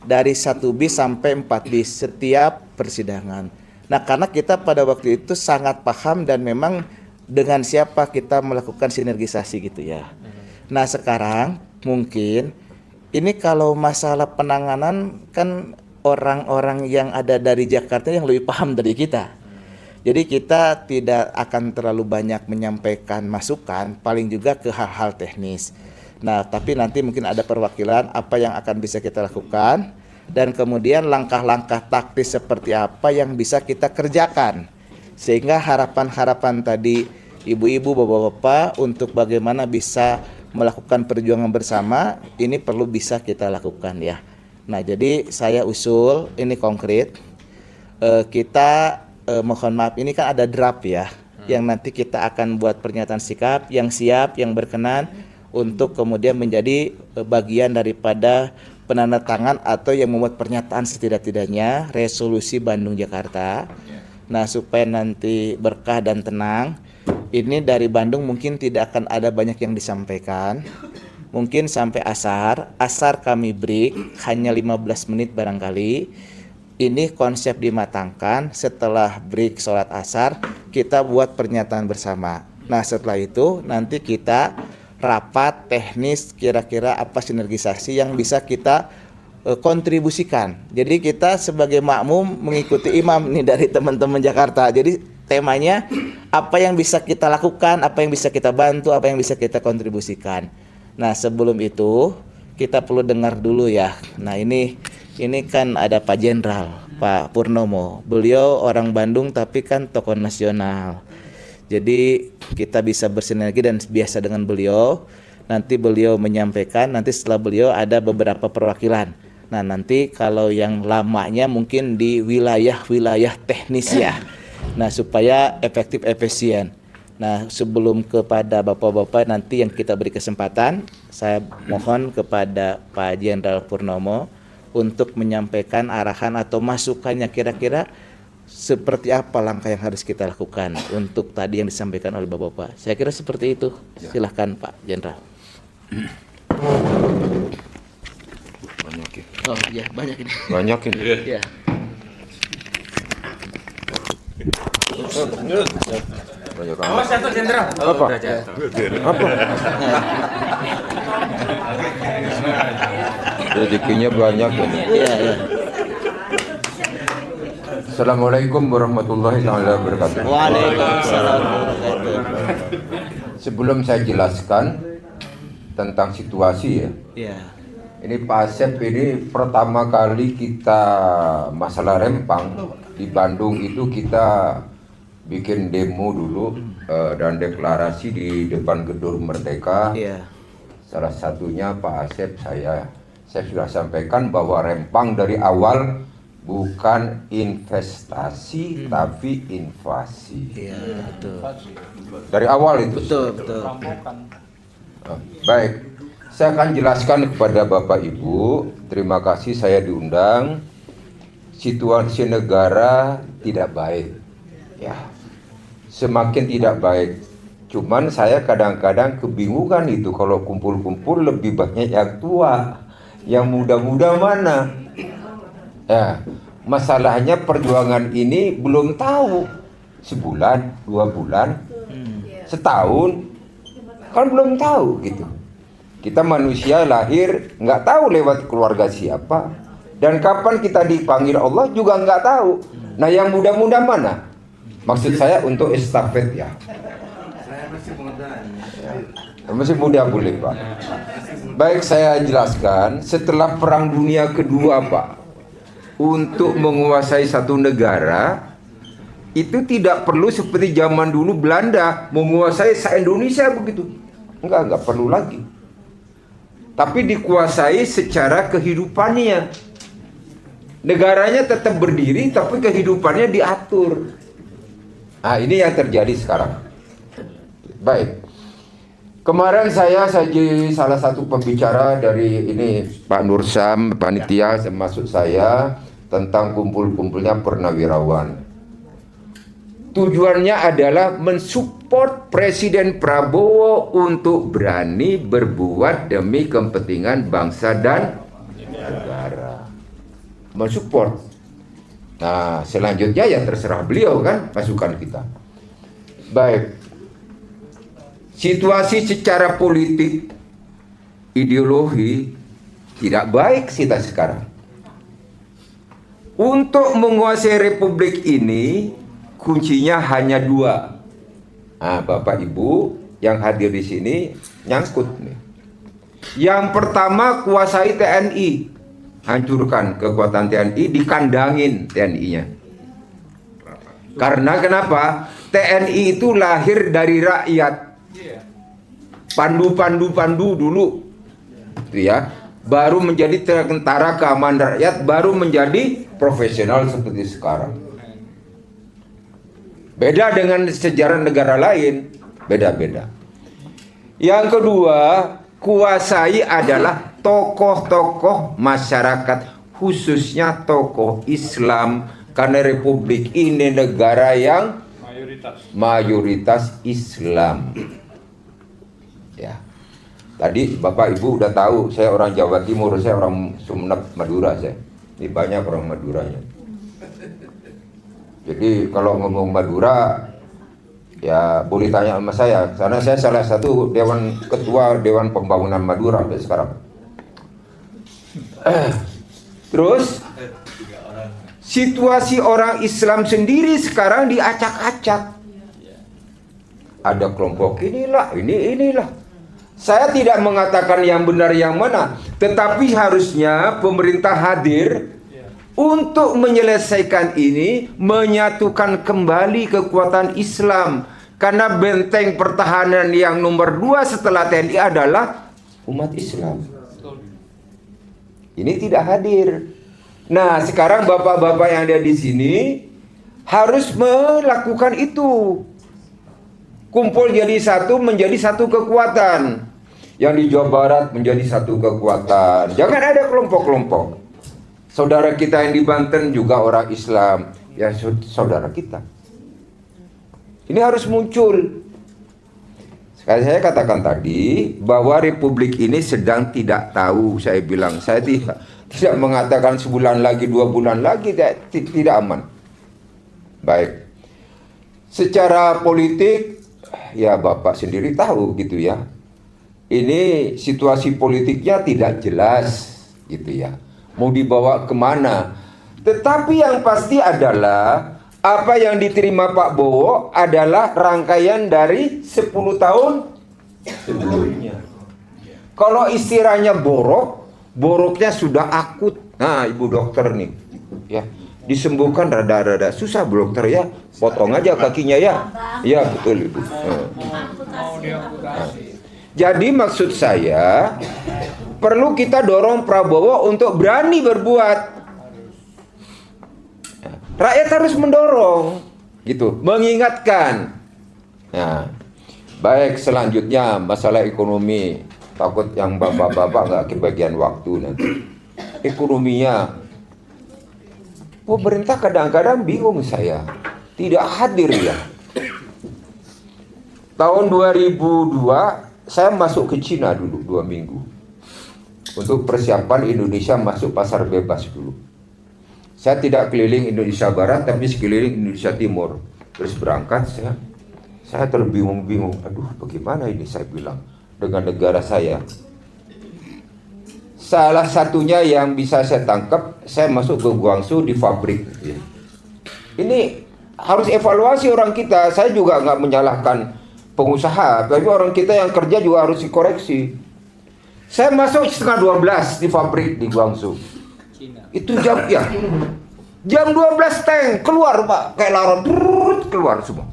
dari 1 bis sampai 4 bis setiap persidangan. Nah, karena kita pada waktu itu sangat paham dan memang dengan siapa kita melakukan sinergisasi gitu ya. Nah, sekarang mungkin ini kalau masalah penanganan kan orang-orang yang ada dari Jakarta yang lebih paham dari kita. Jadi kita tidak akan terlalu banyak menyampaikan masukan, paling juga ke hal-hal teknis. Nah, tapi nanti mungkin ada perwakilan apa yang akan bisa kita lakukan dan kemudian langkah-langkah taktis seperti apa yang bisa kita kerjakan. Sehingga harapan-harapan tadi ibu-ibu, bapak-bapak untuk bagaimana bisa melakukan perjuangan bersama ini perlu bisa kita lakukan ya. Nah, jadi saya usul ini konkret. Kita mohon maaf ini kan ada draft ya, yang nanti kita akan buat pernyataan sikap yang siap, yang berkenan untuk kemudian menjadi bagian daripada penandatangan atau yang membuat pernyataan setidak-tidaknya resolusi Bandung Jakarta. Nah, supaya nanti berkah dan tenang. Ini dari Bandung mungkin tidak akan ada banyak yang disampaikan. Mungkin sampai asar kami break hanya 15 menit barangkali. Ini konsep dimatangkan, setelah break sholat asar kita buat pernyataan bersama. Nah, setelah itu nanti kita rapat teknis kira-kira apa sinergisasi yang bisa kita kontribusikan. Jadi kita sebagai makmum mengikuti imam nih dari teman-teman Jakarta. Jadi temanya apa yang bisa kita lakukan, apa yang bisa kita bantu, apa yang bisa kita kontribusikan. Nah, sebelum itu kita perlu dengar dulu ya. Nah, ini kan ada Pak Jenderal, Pak Purnomo. Beliau orang Bandung tapi kan tokoh nasional. Jadi kita bisa bersinergi dan biasa dengan beliau. Nanti beliau menyampaikan, nanti setelah beliau ada beberapa perwakilan. Nah, nanti kalau yang lamanya mungkin di wilayah-wilayah teknis ya. Nah, supaya efektif efisien. Nah, sebelum kepada bapak-bapak nanti yang kita beri kesempatan, saya mohon kepada Pak Jenderal Purnomo untuk menyampaikan arahan atau masukannya kira-kira seperti apa langkah yang harus kita lakukan untuk tadi yang disampaikan oleh bapak-bapak. Saya kira seperti itu. Silahkan Pak Jenderal. Banyak ya. Oh iya, banyak ini. Banyak ini. Ya. Awas jatuh jenderal. Apa? Apa? Rezekinya banyak ini. Iya, iya. Assalamualaikum warahmatullahi wabarakatuh. Waalaikumsalam warahmatullahi wabarakatuh. Sebelum saya jelaskan tentang situasi ya. Iya. Ini Pak Asep ini pertama kali kita masalah Rempang di Bandung itu kita bikin demo dulu dan deklarasi di depan Gedung Merdeka. Iya. Salah satunya Pak Asep saya sudah sampaikan bahwa Rempang dari awal bukan investasi tapi invasi. Iya, betul. Dari awal itu. Betul. Baik, saya akan jelaskan kepada Bapak Ibu. Terima kasih saya diundang. Situasi negara tidak baik, ya, semakin tidak baik. Cuman saya kadang-kadang kebingungan itu kalau kumpul-kumpul lebih banyak yang tua, yang muda-muda mana? Ya, masalahnya perjuangan ini belum tahu sebulan, 2 bulan, setahun, kan belum tahu gitu. Kita manusia lahir nggak tahu lewat keluarga siapa dan kapan kita dipanggil Allah juga nggak tahu. Nah, yang muda-muda mana? Maksud saya untuk estafet ya. Saya masih muda. Masih muda boleh Pak. Baik, saya jelaskan. Setelah Perang Dunia Kedua Pak, untuk menguasai satu negara itu tidak perlu seperti zaman dulu Belanda menguasai se-Indonesia begitu. Enggak perlu lagi. Tapi dikuasai secara kehidupannya. Negaranya tetap berdiri tapi kehidupannya diatur. Nah, ini yang terjadi sekarang. Baik. Kemarin saya jadi salah satu pembicara dari ini Pak Nursam, panitia termasuk saya tentang kumpul-kumpulnya purnawirawan. Tujuannya adalah mensupport Presiden Prabowo untuk berani berbuat demi kepentingan bangsa dan negara. Mensupport. Nah, selanjutnya ya terserah beliau kan, masukan kita. Baik. Situasi secara politik, ideologi tidak baik kita sekarang. Untuk menguasai republik ini kuncinya hanya 2. Nah, Bapak Ibu yang hadir di sini nyangkut nih. Yang pertama, kuasai TNI. Hancurkan kekuatan TNI, dikandangin TNI-nya. Karena kenapa? TNI itu lahir dari rakyat. Pandu dulu. Itu ya. Baru menjadi tentara keamanan rakyat, baru menjadi profesional seperti sekarang. Beda dengan sejarah negara lain, beda-beda. Yang kedua, kuasai adalah tokoh-tokoh masyarakat, khususnya tokoh Islam, karena republik ini negara yang mayoritas Islam. Ya. Tadi Bapak Ibu udah tahu, saya orang Jawa Timur, saya orang Sumeneb, Madura saya. Ini banyak orang Maduranya. Jadi kalau ngomong Madura, ya boleh tanya sama saya, karena saya salah satu ketua Dewan Pembangunan Madura sampai sekarang. Terus situasi orang Islam sendiri sekarang diacak-acak. Ada kelompok inilah. Saya tidak mengatakan yang benar yang mana, tetapi harusnya pemerintah hadir untuk menyelesaikan ini, menyatukan kembali kekuatan Islam. Karena benteng pertahanan yang nomor 2 setelah TNI adalah umat Islam. Ini tidak hadir. Nah, sekarang bapak-bapak yang ada di sini harus melakukan itu. Kumpul jadi satu, menjadi satu kekuatan. Yang di Jawa Barat menjadi satu kekuatan. Jangan ada kelompok-kelompok. Saudara kita yang di Banten juga orang Islam, ya saudara kita. Ini harus muncul. Sekali saya katakan tadi bahwa republik ini sedang tidak tahu. Saya bilang, saya tidak mengatakan sebulan lagi, 2 bulan lagi, tidak aman. Baik. Secara politik, ya Bapak sendiri tahu gitu ya. Ini situasi politiknya tidak jelas gitu ya. Mau dibawa kemana? Tetapi yang pasti adalah apa yang diterima Pak Bowo adalah rangkaian dari 10 tahun sebelumnya. Kalau istilahnya boroknya sudah akut. Nah, Ibu dokter nih, ya disembuhkan rada-rada susah Bu dokter ya. Potong aja kakinya ya. Ya betul Ibu. Jadi maksud saya perlu kita dorong Prabowo untuk berani berbuat. Rakyat harus mendorong, gitu, mengingatkan. Nah, baik selanjutnya masalah ekonomi. Takut yang bapak-bapak nggak kebagian waktu nanti. Ekonominya, pemerintah kadang-kadang bingung saya, tidak hadir ya. Tahun 2002 saya masuk ke Cina dulu 2 minggu untuk persiapan Indonesia masuk pasar bebas dulu. Saya tidak keliling Indonesia Barat tapi sekeliling Indonesia Timur. Terus berangkat saya terbingung-bingung. Aduh, bagaimana ini saya bilang dengan negara saya. Salah satunya yang bisa saya tangkap, saya masuk ke Guangzhou di pabrik. Ini harus evaluasi orang kita. Saya juga nggak menyalahkan pengusaha, tapi orang kita yang kerja juga harus dikoreksi. Saya masuk setengah 12 di pabrik di Guangzhou. Itu jam 12 tank keluar Pak, kayak laron keluar semua.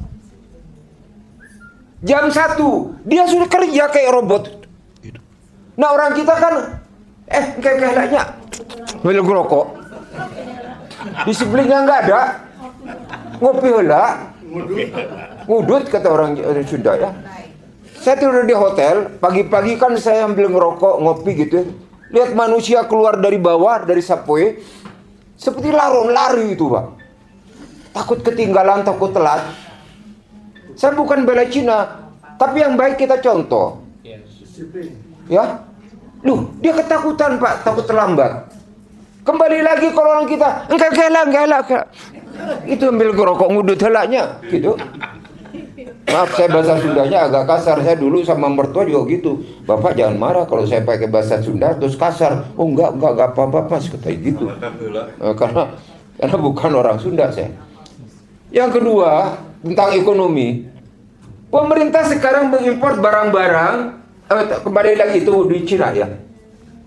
Jam 1 dia sudah kerja kayak robot. Nah orang kita kan kayak milih ngerokok. Disiplinnya nggak ada, ngopi heula. Ngudut kata orang Sunda ya. Saya tidur di hotel, pagi-pagi kan saya ambil ngerokok, ngopi gitu ya. Lihat manusia keluar dari bawah, dari subway, seperti lari itu Pak. Takut ketinggalan, takut telat. Saya bukan bela Cina, tapi yang baik kita contoh. Ya, dia ketakutan Pak, takut terlambat. Kembali lagi kalau orang kita, enggak. Itu ambil ngerokok ngudut helaknya, gitu. Maaf saya bahasa Sundanya agak kasar. Saya dulu sama mertua juga gitu. Bapak jangan marah kalau saya pakai bahasa Sunda terus kasar. Oh enggak apa-apa Mas, kata gitu. Karena bukan orang Sunda saya. Yang kedua, tentang ekonomi. Pemerintah sekarang mengimpor barang-barang kembali lagi itu di Cina ya.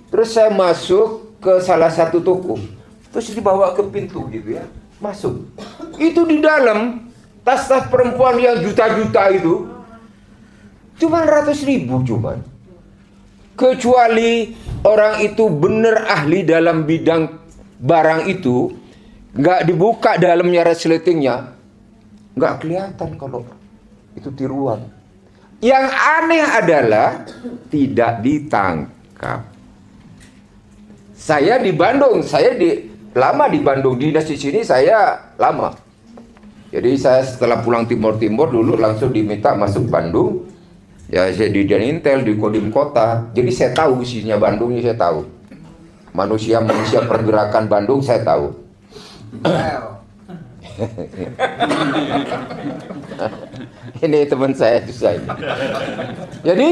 Terus saya masuk ke salah satu toko. Terus dibawa ke pintu gitu ya. Masuk. Itu di dalam tas-tas perempuan yang juta-juta itu cuma 100.000 cuman. Kecuali orang itu benar ahli dalam bidang barang itu, nggak dibuka dalamnya resletingnya, nggak kelihatan kalau itu tiruan. Yang aneh adalah tidak ditangkap. Saya di Bandung, lama di Bandung, dinas di sini saya lama. Jadi saya setelah pulang Timur dulu langsung diminta masuk Bandung. Ya saya di Intel, di Kodim Kota. Jadi saya tahu isinya Bandung ini, saya tahu. Manusia pergerakan Bandung saya tahu. Ini teman saya susah ini. Jadi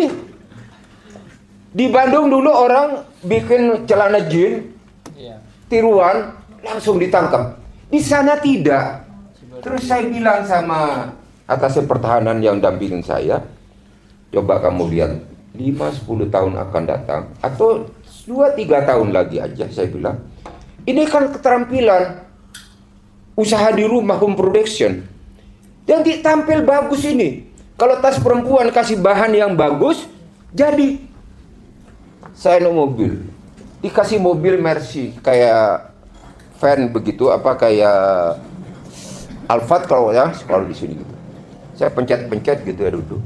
di Bandung dulu orang bikin celana jeans tiruan langsung ditangkap. Di sana tidak. Terus saya bilang sama atas pertahanan yang dampingin saya, coba kamu lihat 5-10 tahun akan datang atau 2-3 tahun lagi aja, saya bilang. Ini kan keterampilan usaha di rumah, home production. Yang ditampil bagus ini. Kalau tas perempuan kasih bahan yang bagus, jadi. Saya mobil, dikasih mobil Mercy kayak van begitu, kayak Alphard kalau di sini gitu. Saya pencet gitu ya duduk.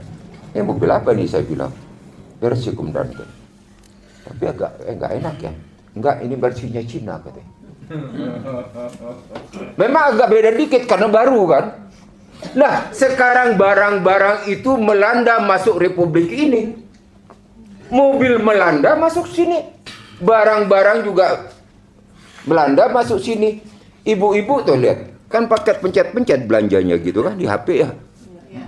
Ini mobil apa nih saya bilang? Mercy Komandan. Tapi agak enak ya. Enggak, ini versinya Cina katanya. Memang agak beda dikit karena baru kan. Nah, sekarang barang-barang itu melanda masuk Republik ini. Mobil Belanda masuk sini. Barang-barang juga Belanda masuk sini. Ibu-ibu tuh lihat. Kan paket pencet-pencet belanjanya gitu kan di HP ya.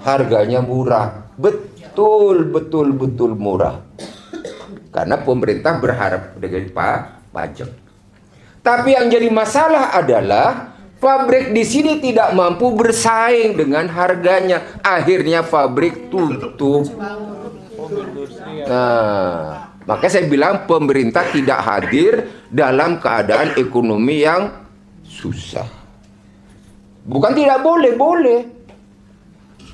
Harganya murah. Betul murah. Karena pemerintah berharap dengan pajak. Tapi yang jadi masalah adalah pabrik di sini tidak mampu bersaing dengan harganya. Akhirnya pabrik tutup. Nah, makanya saya bilang pemerintah tidak hadir dalam keadaan ekonomi yang susah. Bukan tidak boleh.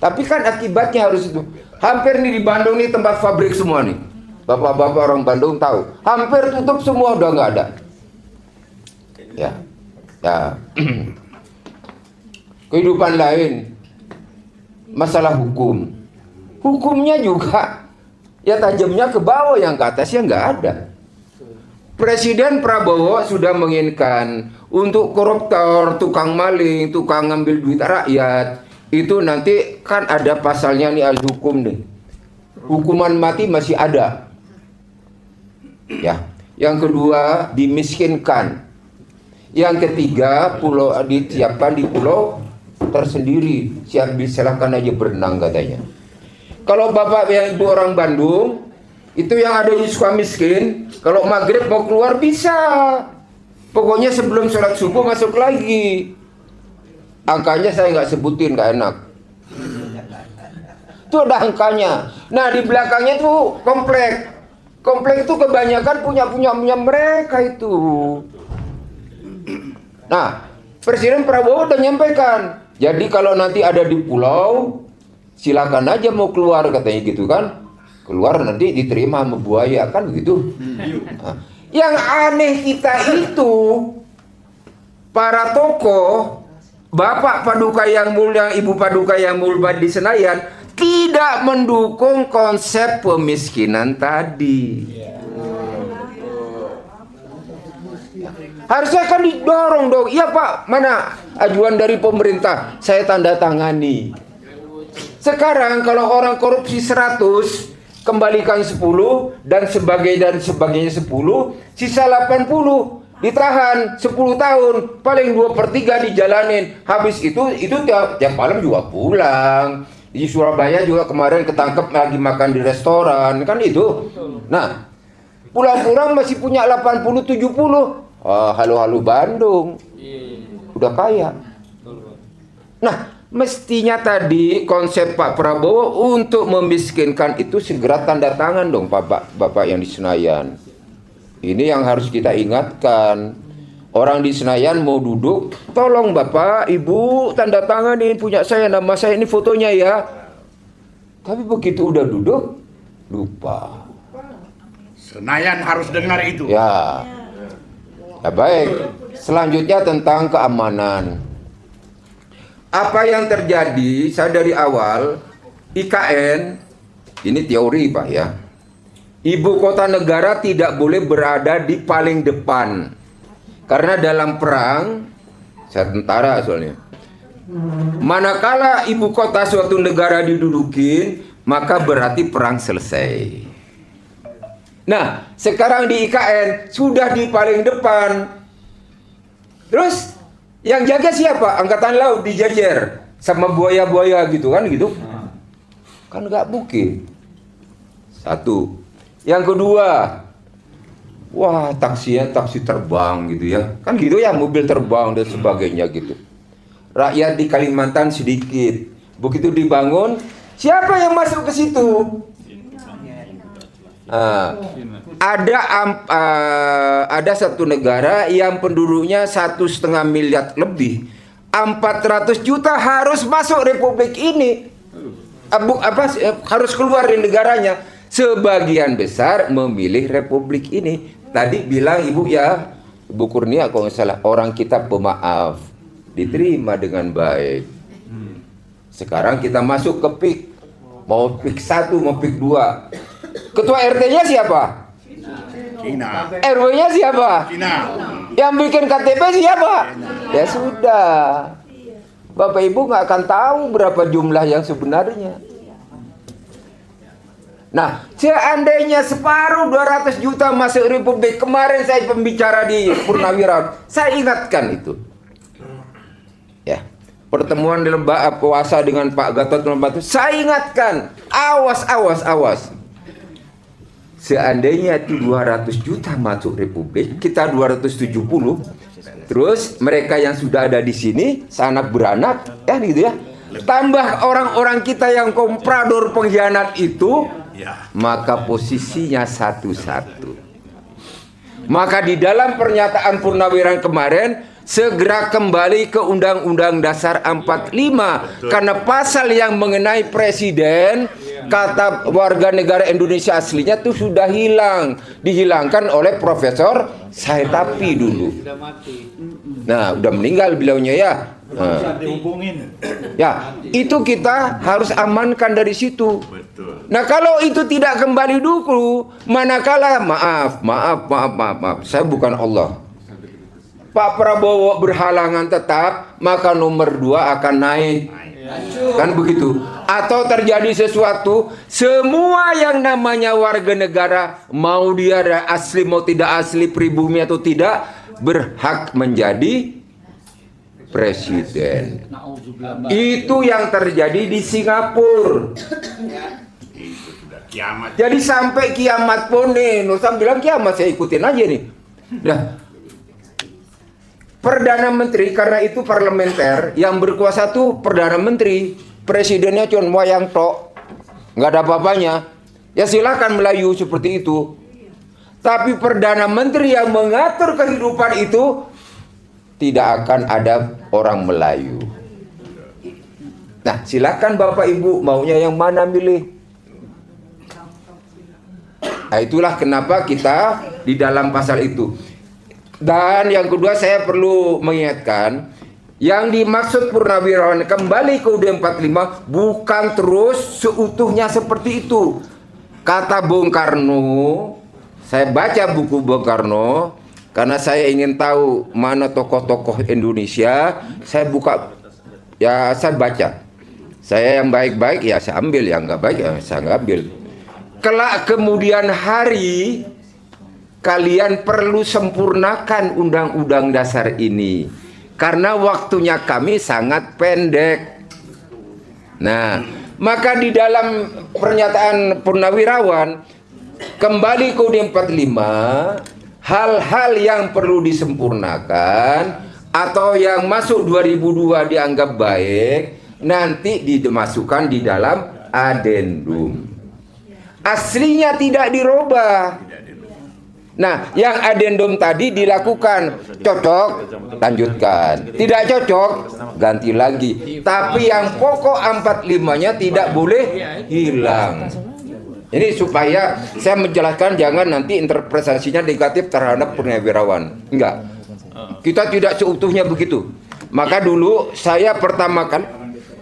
Tapi kan akibatnya harus itu. Hampir nih di Bandung nih tempat pabrik semua nih. Bapak-bapak orang Bandung tahu. Hampir tutup semua, udah nggak ada. Ya. Kehidupan lain. Masalah hukum. Hukumnya juga ya tajamnya ke bawah, yang ke atasnya nggak ada. Presiden Prabowo sudah menginginkan untuk koruptor, tukang maling, tukang ngambil duit rakyat, itu nanti kan ada pasalnya nih, al-hukum nih. Hukuman mati masih ada. Ya. Yang kedua, dimiskinkan. Yang ketiga, pulau disiapkan di pulau tersendiri. Silakan aja berenang katanya. Kalau bapak yang ibu orang Bandung, itu yang ada di Sukamiskin, kalau maghrib mau keluar bisa. Pokoknya sebelum sholat subuh masuk lagi. Angkanya saya nggak sebutin, nggak enak. Itu ada angkanya. Nah di belakangnya tuh komplek. Komplek itu kebanyakan punya mereka itu. Nah, Presiden Prabowo udah nyampaikan. Jadi kalau nanti ada di pulau, silakan aja mau keluar katanya gitu kan. Keluar nanti diterima sama buaya kan begitu. Nah, yang aneh kita itu para tokoh, Bapak Paduka yang mulia, Ibu Paduka yang mulia di Senayan tidak mendukung konsep pemiskinan tadi. Harusnya kan didorong dong. Iya Pak, mana ajuan dari pemerintah? Saya tanda tangani. Sekarang kalau orang korupsi 100, kembalikan 10 dan sebagainya 10, sisa 80 ditahan 10 tahun, paling 2/3 dijalanin. Habis itu tiap malam juga pulang. Di Surabaya juga kemarin ketangkep lagi makan di restoran, kan itu. Nah, pulang-pulang masih punya 80-70. Halo Bandung. Udah kaya. Nah, mestinya tadi konsep Pak Prabowo untuk memiskinkan itu segera tanda tangan dong Bapak yang di Senayan. Ini yang harus kita ingatkan. Orang di Senayan mau duduk, tolong Bapak, Ibu tanda tangan ini punya saya, nama saya ini fotonya ya. Tapi begitu udah duduk, lupa. Senayan harus dengar itu. Ya. Ya baik. Selanjutnya tentang keamanan. Apa yang terjadi, saya dari awal, IKN, ini teori Pak ya. Ibu kota negara tidak boleh berada di paling depan. Karena dalam perang, saya tentara soalnya. Manakala ibu kota suatu negara didudukin, maka berarti perang selesai. Nah, sekarang di IKN sudah di paling depan. Terus yang jaga siapa? Angkatan Laut dijajar sama buaya-buaya gitu kan gitu. Kan nggak mungkin. Satu. Yang kedua, wah taksi terbang gitu ya. Kan gitu ya, mobil terbang dan sebagainya gitu. Rakyat di Kalimantan sedikit. Begitu dibangun, siapa yang masuk ke situ? Ada satu negara yang penduduknya 1,5 miliar lebih, 400 juta harus masuk republik ini. Harus keluar dari negaranya. Sebagian besar memilih republik ini. Tadi bilang Ibu ya, Ibu Kurnia kalau nggak salah, orang kita pemaaf, diterima dengan baik. Sekarang kita masuk ke PIK, mau PIK 1, mau PIK 2. Ketua RT-nya siapa? Cina. RW-nya siapa? Cina. Yang bikin KTP siapa? Ya sudah. Bapak Ibu nggak akan tahu berapa jumlah yang sebenarnya. Nah, seandainya separuh 200 juta masuk republik, kemarin saya pembicara di Purnawirawan, saya ingatkan itu. Ya. pertemuan dalam puasa dengan Pak Gatot Nurmantio, saya ingatkan, awas. Seandainya itu 200 juta masuk Republik, kita 270, terus mereka yang sudah ada di sini, seanak beranak, ya gitu ya, tambah orang-orang kita yang komprador pengkhianat itu, maka posisinya satu-satu. Maka di dalam pernyataan Purnawirawan kemarin, segera kembali ke Undang-Undang Dasar 45, karena pasal yang mengenai presiden, kata warga negara Indonesia aslinya itu sudah dihilangkan oleh Profesor Saetapi dulu. Nah, udah meninggal beliaunya ya. Ya, itu kita harus amankan dari situ. Nah, kalau itu tidak kembali dulu, manakala maaf, saya bukan Allah. Pak Prabowo berhalangan tetap, maka nomor 2 akan naik. Kan begitu. Atau terjadi sesuatu, semua yang namanya warga negara, mau dia asli mau tidak asli, pribumi atau tidak, berhak menjadi presiden. Itu yang terjadi di Singapura. Jadi sampai kiamat pun nih, Nusa bilang kiamat, saya ikutin aja nih. Nah, Perdana Menteri, karena itu parlementer, yang berkuasa tuh Perdana Menteri, presidennya cuma wayang tok, nggak ada apa-apanya. Ya silakan Melayu seperti itu. Tapi Perdana Menteri yang mengatur kehidupan itu, tidak akan ada orang Melayu. Nah, silakan Bapak Ibu maunya yang mana milih. Nah, itulah kenapa kita di dalam pasal itu. Dan yang kedua, saya perlu mengingatkan, yang dimaksud Purnawirawan kembali ke UUD 45 bukan terus seutuhnya seperti itu. Kata Bung Karno, saya baca buku Bung Karno, karena saya ingin tahu mana tokoh-tokoh Indonesia, saya buka, ya saya baca. Saya yang baik-baik ya saya ambil, yang nggak baik ya saya nggak ambil. Kelak kemudian hari, kalian perlu sempurnakan Undang-Undang Dasar ini, karena waktunya kami sangat pendek. Nah, maka di dalam pernyataan Purnawirawan kembali ke UUD 45, hal-hal yang perlu disempurnakan atau yang masuk 2002 dianggap baik, nanti dimasukkan di dalam adendum. Aslinya tidak dirubah. Nah, yang adendum tadi dilakukan, cocok, lanjutkan. Tidak cocok, ganti lagi. Tapi yang pokok 45-nya tidak boleh hilang. Ini supaya saya menjelaskan, jangan nanti interpretasinya negatif terhadap Purnawirawan. Enggak. Kita tidak seutuhnya begitu. Maka dulu saya pertama kan,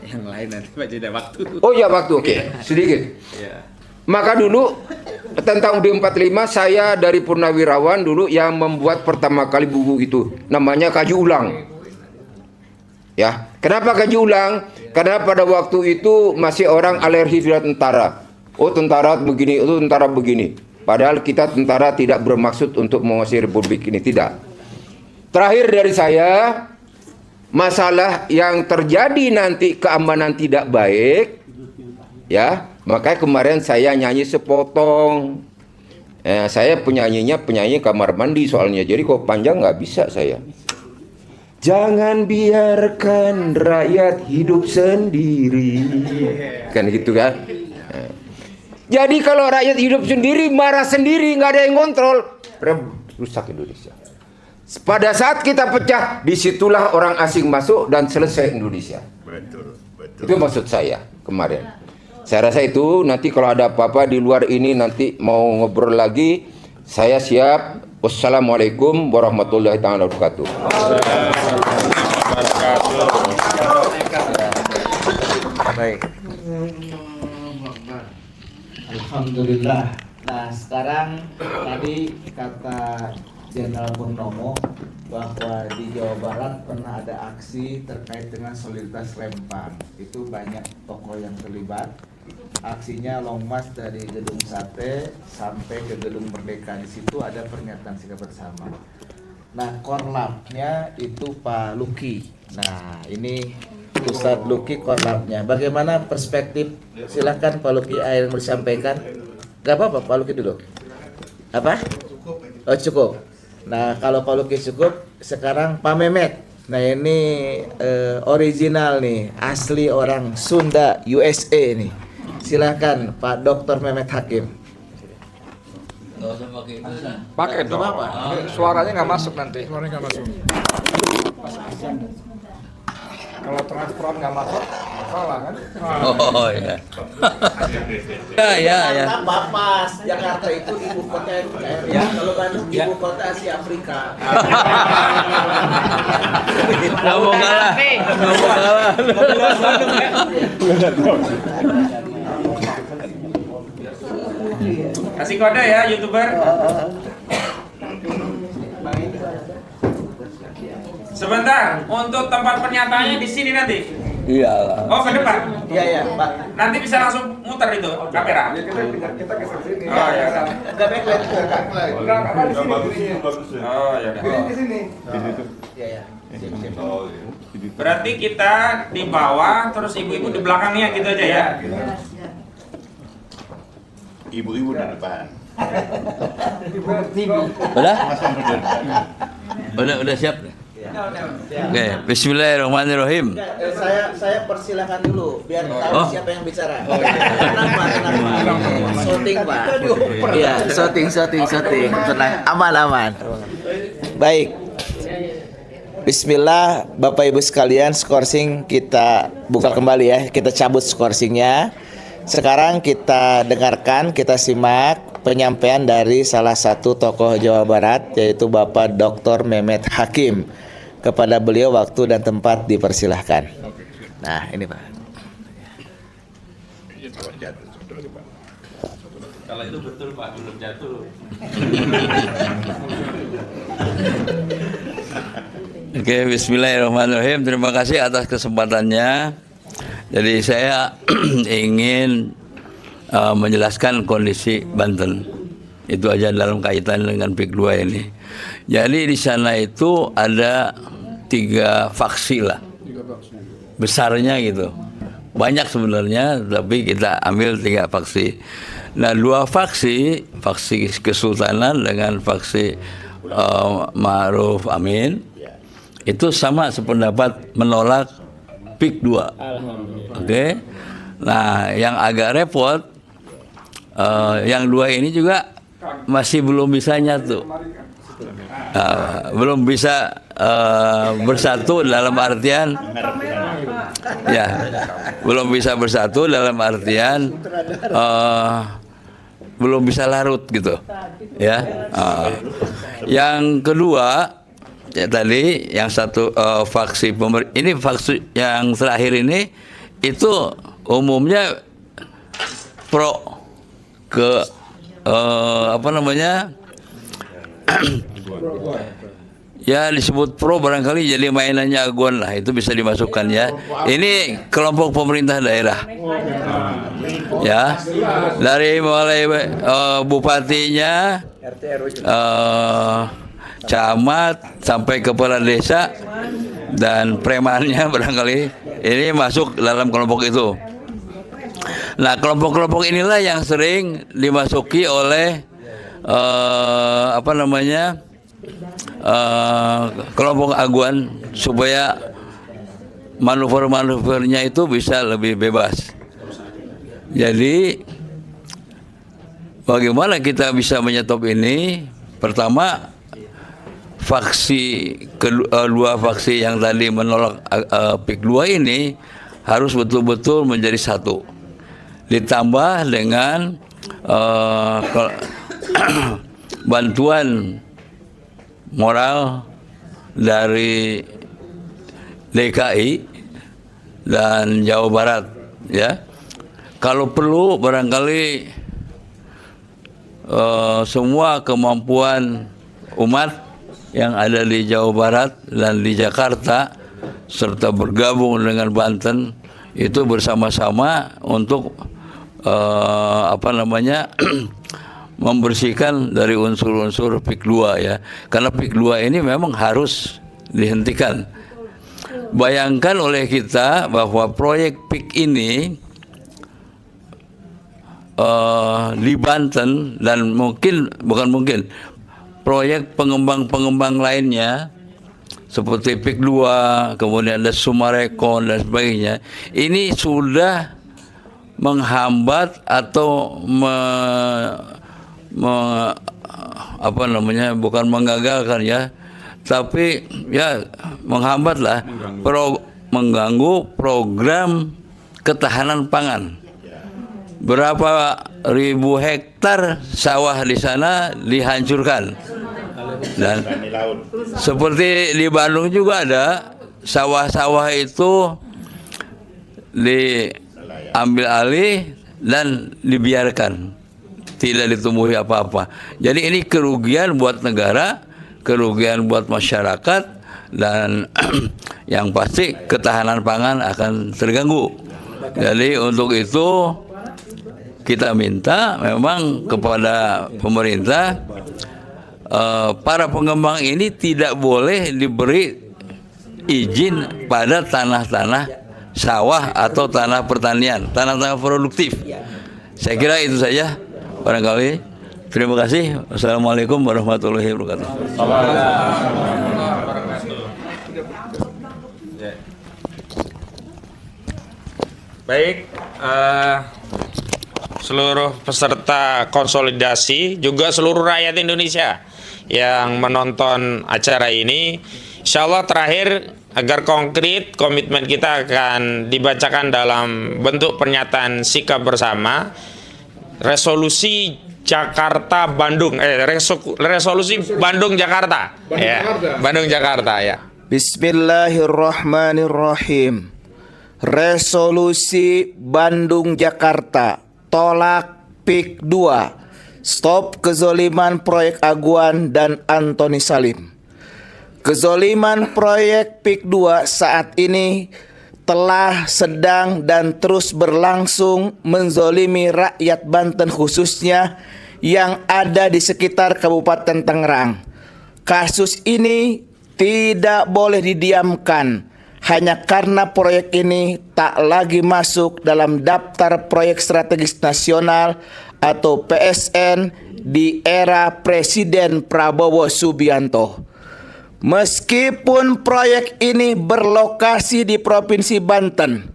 yang lain nanti Pak jeda waktu. Oh ya waktu, oke. Sedikit. Maka dulu tentang UUD 45 saya dari Purnawirawan dulu yang membuat pertama kali buku itu, namanya kaji ulang. Ya, kenapa kaji ulang? Karena pada waktu itu masih orang alergi terhadap tentara. Oh, tentara begini, itu tentara begini. Padahal kita tentara tidak bermaksud untuk menguasai republik ini, tidak. Terakhir dari saya, masalah yang terjadi nanti keamanan tidak baik, ya. Makanya kemarin saya nyanyi sepotong. Saya penyanyi kamar mandi soalnya. Jadi kok panjang nggak bisa saya. Jangan biarkan rakyat hidup sendiri. Kan gitu kan. Jadi kalau rakyat hidup sendiri, marah sendiri, nggak ada yang kontrol, rusak Indonesia. Pada saat kita pecah, disitulah orang asing masuk dan selesai Indonesia. Betul. Itu maksud saya kemarin. Saya rasa itu nanti kalau ada apa-apa di luar ini nanti mau ngobrol lagi, saya siap. Wassalamualaikum warahmatullahi wabarakatuh. Baik. Alhamdulillah. Nah, sekarang tadi kata Jenderal Purnomo bahwa di Jawa Barat pernah ada aksi terkait dengan solidaritas Lempang. Itu banyak tokoh yang terlibat. Aksinya long march dari Gedung Sate sampai ke Gedung Merdeka. Di situ ada pernyataan sikap bersama. Nah, korlapnya itu Pak Luki. Nah, ini Ustadz Luki korlapnya. Bagaimana perspektif? Silahkan Pak Luki yang mau disampaikan. Gak apa-apa Pak Luki dulu. Apa? Oh cukup. Nah kalau Pak Luki cukup, sekarang Pak Mehmet. Nah ini original nih, asli orang Sunda USA nih. Silahkan Pak Dr. Mehmet Hakim. Pakai dong. Suaranya nggak masuk nanti. Suaranya nggak masuk. Kalau transparan nggak masuk, salah kan? Oh ya. Ya. Pas Jakarta itu ibu kota NKRI. Ya, kalau Bandung ibu kota Asia Afrika. Nggak mau kalah. Kasih kode ya YouTuber. Sebentar, untuk tempat pernyataannya di sini nanti. Iya. Oh, ke depan. Iya, Pak. Nanti bisa langsung muter itu kamera. Kita ke sini. Oh ya. Enggak backlight. Oh ya. Di sini. Iya. Berarti kita di bawah, terus ibu-ibu di belakangnya gitu aja ya. Ibu-ibu di depan. Udah siap. Oke, bismillahirrahmanirrahim. Saya persilahkan dulu biar tahu siapa yang bicara. Shooting Pak. Iya, shooting. Tenang, aman. Baik. Bismillah, Bapak Ibu sekalian, skorsing kita buka kembali ya. Kita cabut skorsingnya. Sekarang kita dengarkan, kita simak penyampaian dari salah satu tokoh Jawa Barat, yaitu Bapak Dr. Mehmet Hakim. Kepada beliau waktu dan tempat dipersilahkan. Nah, ini Pak. Kalau itu betul Pak, belum jatuh. Oke, bismillahirrahmanirrahim. Terima kasih atas kesempatannya. Jadi saya ingin menjelaskan kondisi Banten. Itu aja dalam kaitan dengan PIK 2 ini. Jadi di sana itu ada 3 faksi lah, besarnya gitu. Banyak sebenarnya, tapi kita ambil 3 faksi. Nah, 2 faksi Kesultanan dengan faksi Ma'ruf Amin, itu sama sependapat menolak PIK 2. Oke. Nah, yang agak repot, yang 2 ini juga masih belum bisa nyatu. Belum bisa bersatu dalam artian belum bisa bersatu dalam artian belum bisa larut gitu ya. Yang kedua ya, tadi yang satu faksi ini faksi yang terakhir ini itu umumnya pro ke ya disebut pro barangkali jadi mainannya Aguan lah, itu bisa dimasukkan ya. Ini kelompok pemerintah daerah ya, dari mulai bupatinya, camat sampai kepala desa dan premannya barangkali ini masuk dalam kelompok itu. Nah, kelompok-kelompok inilah yang sering dimasuki oleh kelompok Aguan supaya manuver-manuvernya itu bisa lebih bebas. Jadi bagaimana kita bisa menyetop ini? Pertama, dua faksi yang tadi menolak PIK 2 ini harus betul-betul menjadi satu. Ditambah dengan bantuan moral dari DKI dan Jawa Barat ya. Kalau perlu barangkali semua kemampuan umat yang ada di Jawa Barat dan di Jakarta serta bergabung dengan Banten itu bersama-sama untuk membersihkan dari unsur-unsur PIK 2 ya. Karena PIK 2 ini memang harus dihentikan. bayangkan oleh kita bahwa proyek PIK ini di Banten dan bukan mungkin proyek pengembang lainnya seperti PIK 2, kemudian ada Sumarekon dan sebagainya, ini sudah menghambat atau bukan menggagalkan ya, tapi ya menghambatlah, mengganggu program ketahanan pangan. Berapa ribu hektar sawah di sana dihancurkan. Dan seperti di Bandung juga ada sawah-sawah itu diambil alih dan dibiarkan, tidak ditumbuhi apa-apa. Jadi ini kerugian buat negara, kerugian buat masyarakat, dan yang pasti ketahanan pangan akan terganggu. Jadi untuk itu kita minta memang kepada pemerintah, para pengembang ini tidak boleh diberi izin pada tanah-tanah sawah atau tanah pertanian, tanah-tanah produktif. Saya kira itu saja barangkali. Terima kasih. Wassalamualaikum warahmatullahi wabarakatuh. Baik, seluruh peserta konsolidasi, juga seluruh rakyat Indonesia yang menonton acara ini, insya Allah terakhir agar konkret, komitmen kita akan dibacakan dalam bentuk pernyataan sikap bersama resolusi Jakarta Bandung, resolusi Bandung Jakarta, Bandung Jakarta ya. Bismillahirrahmanirrahim. Resolusi Bandung Jakarta, tolak PIK 2, stop kezoliman proyek Aguan dan Antoni Salim. Kezoliman proyek PIK 2 saat ini telah, sedang, dan terus berlangsung menzolimi rakyat Banten, khususnya yang ada di sekitar Kabupaten Tangerang. Kasus ini tidak boleh didiamkan hanya karena proyek ini tak lagi masuk dalam daftar proyek strategis nasional atau PSN di era Presiden Prabowo Subianto. Meskipun proyek ini berlokasi di Provinsi Banten,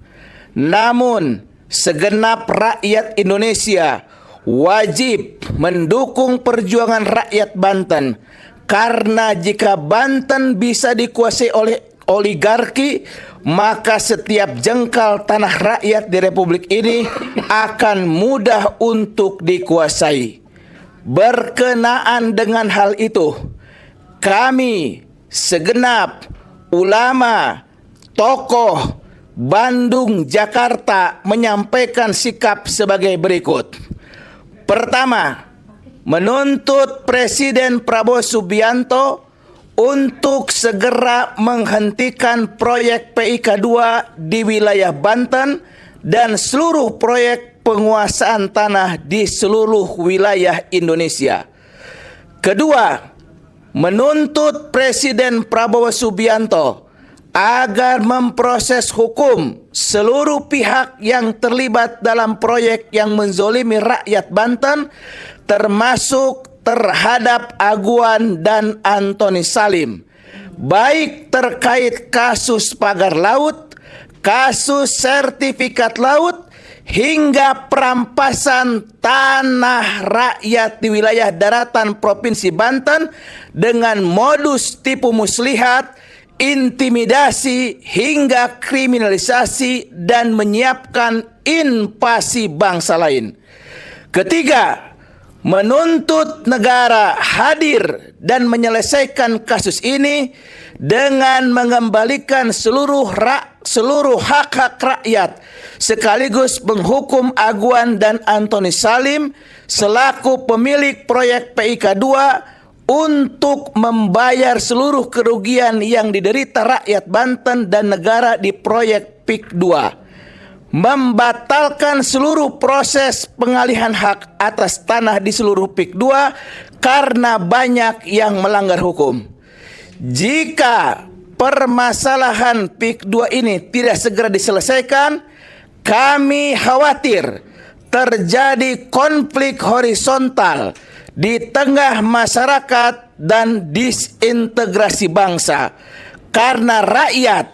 namun segenap rakyat Indonesia wajib mendukung perjuangan rakyat Banten, karena jika Banten bisa dikuasai oleh oligarki, maka setiap jengkal tanah rakyat di Republik ini akan mudah untuk dikuasai. Berkenaan dengan hal itu, kami segenap ulama, tokoh Bandung Jakarta menyampaikan sikap sebagai berikut. Pertama, menuntut Presiden Prabowo Subianto untuk segera menghentikan proyek PIK 2 di wilayah Banten dan seluruh proyek penguasaan tanah di seluruh wilayah Indonesia. Kedua, menuntut Presiden Prabowo Subianto agar memproses hukum seluruh pihak yang terlibat dalam proyek yang menzolimi rakyat Banten, termasuk terhadap Aguan dan Antoni Salim, baik terkait kasus pagar laut, kasus sertifikat laut, hingga perampasan tanah rakyat di wilayah daratan Provinsi Banten dengan modus tipu muslihat, intimidasi, hingga kriminalisasi dan menyiapkan invasi bangsa lain. Ketiga, menuntut negara hadir dan menyelesaikan kasus ini dengan mengembalikan seluruh hak-hak rakyat, sekaligus menghukum Aguan dan Antoni Salim selaku pemilik proyek PIK 2 untuk membayar seluruh kerugian yang diderita rakyat Banten dan negara di proyek PIK 2. Membatalkan seluruh proses pengalihan hak atas tanah di seluruh PIK 2 karena banyak yang melanggar hukum. Jika permasalahan PIK 2 ini tidak segera diselesaikan, kami khawatir terjadi konflik horizontal di tengah masyarakat dan disintegrasi bangsa karena rakyat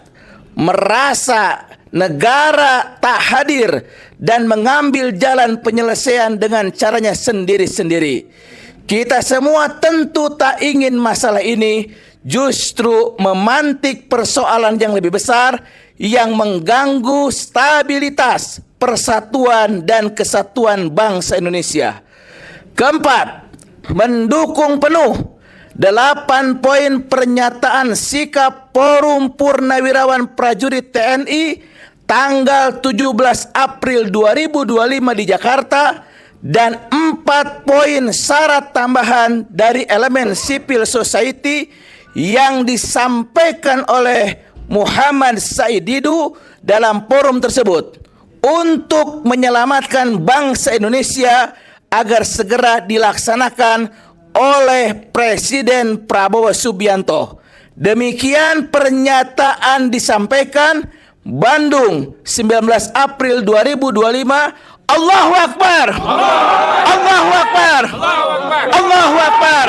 merasa negara tak hadir dan mengambil jalan penyelesaian dengan caranya sendiri-sendiri. Kita semua tentu tak ingin masalah ini justru memantik persoalan yang lebih besar yang mengganggu stabilitas, persatuan dan kesatuan bangsa Indonesia. Keempat, mendukung penuh 8 poin pernyataan sikap Forum Purnawirawan Prajurit TNI tanggal 17 April 2025 di Jakarta dan 4 poin syarat tambahan dari elemen civil society yang disampaikan oleh Muhammad Said Didu dalam forum tersebut untuk menyelamatkan bangsa Indonesia agar segera dilaksanakan oleh Presiden Prabowo Subianto. Demikian pernyataan disampaikan Bandung 19 April 2025. Allahu Akbar. Allahu Akbar. Allahu Akbar.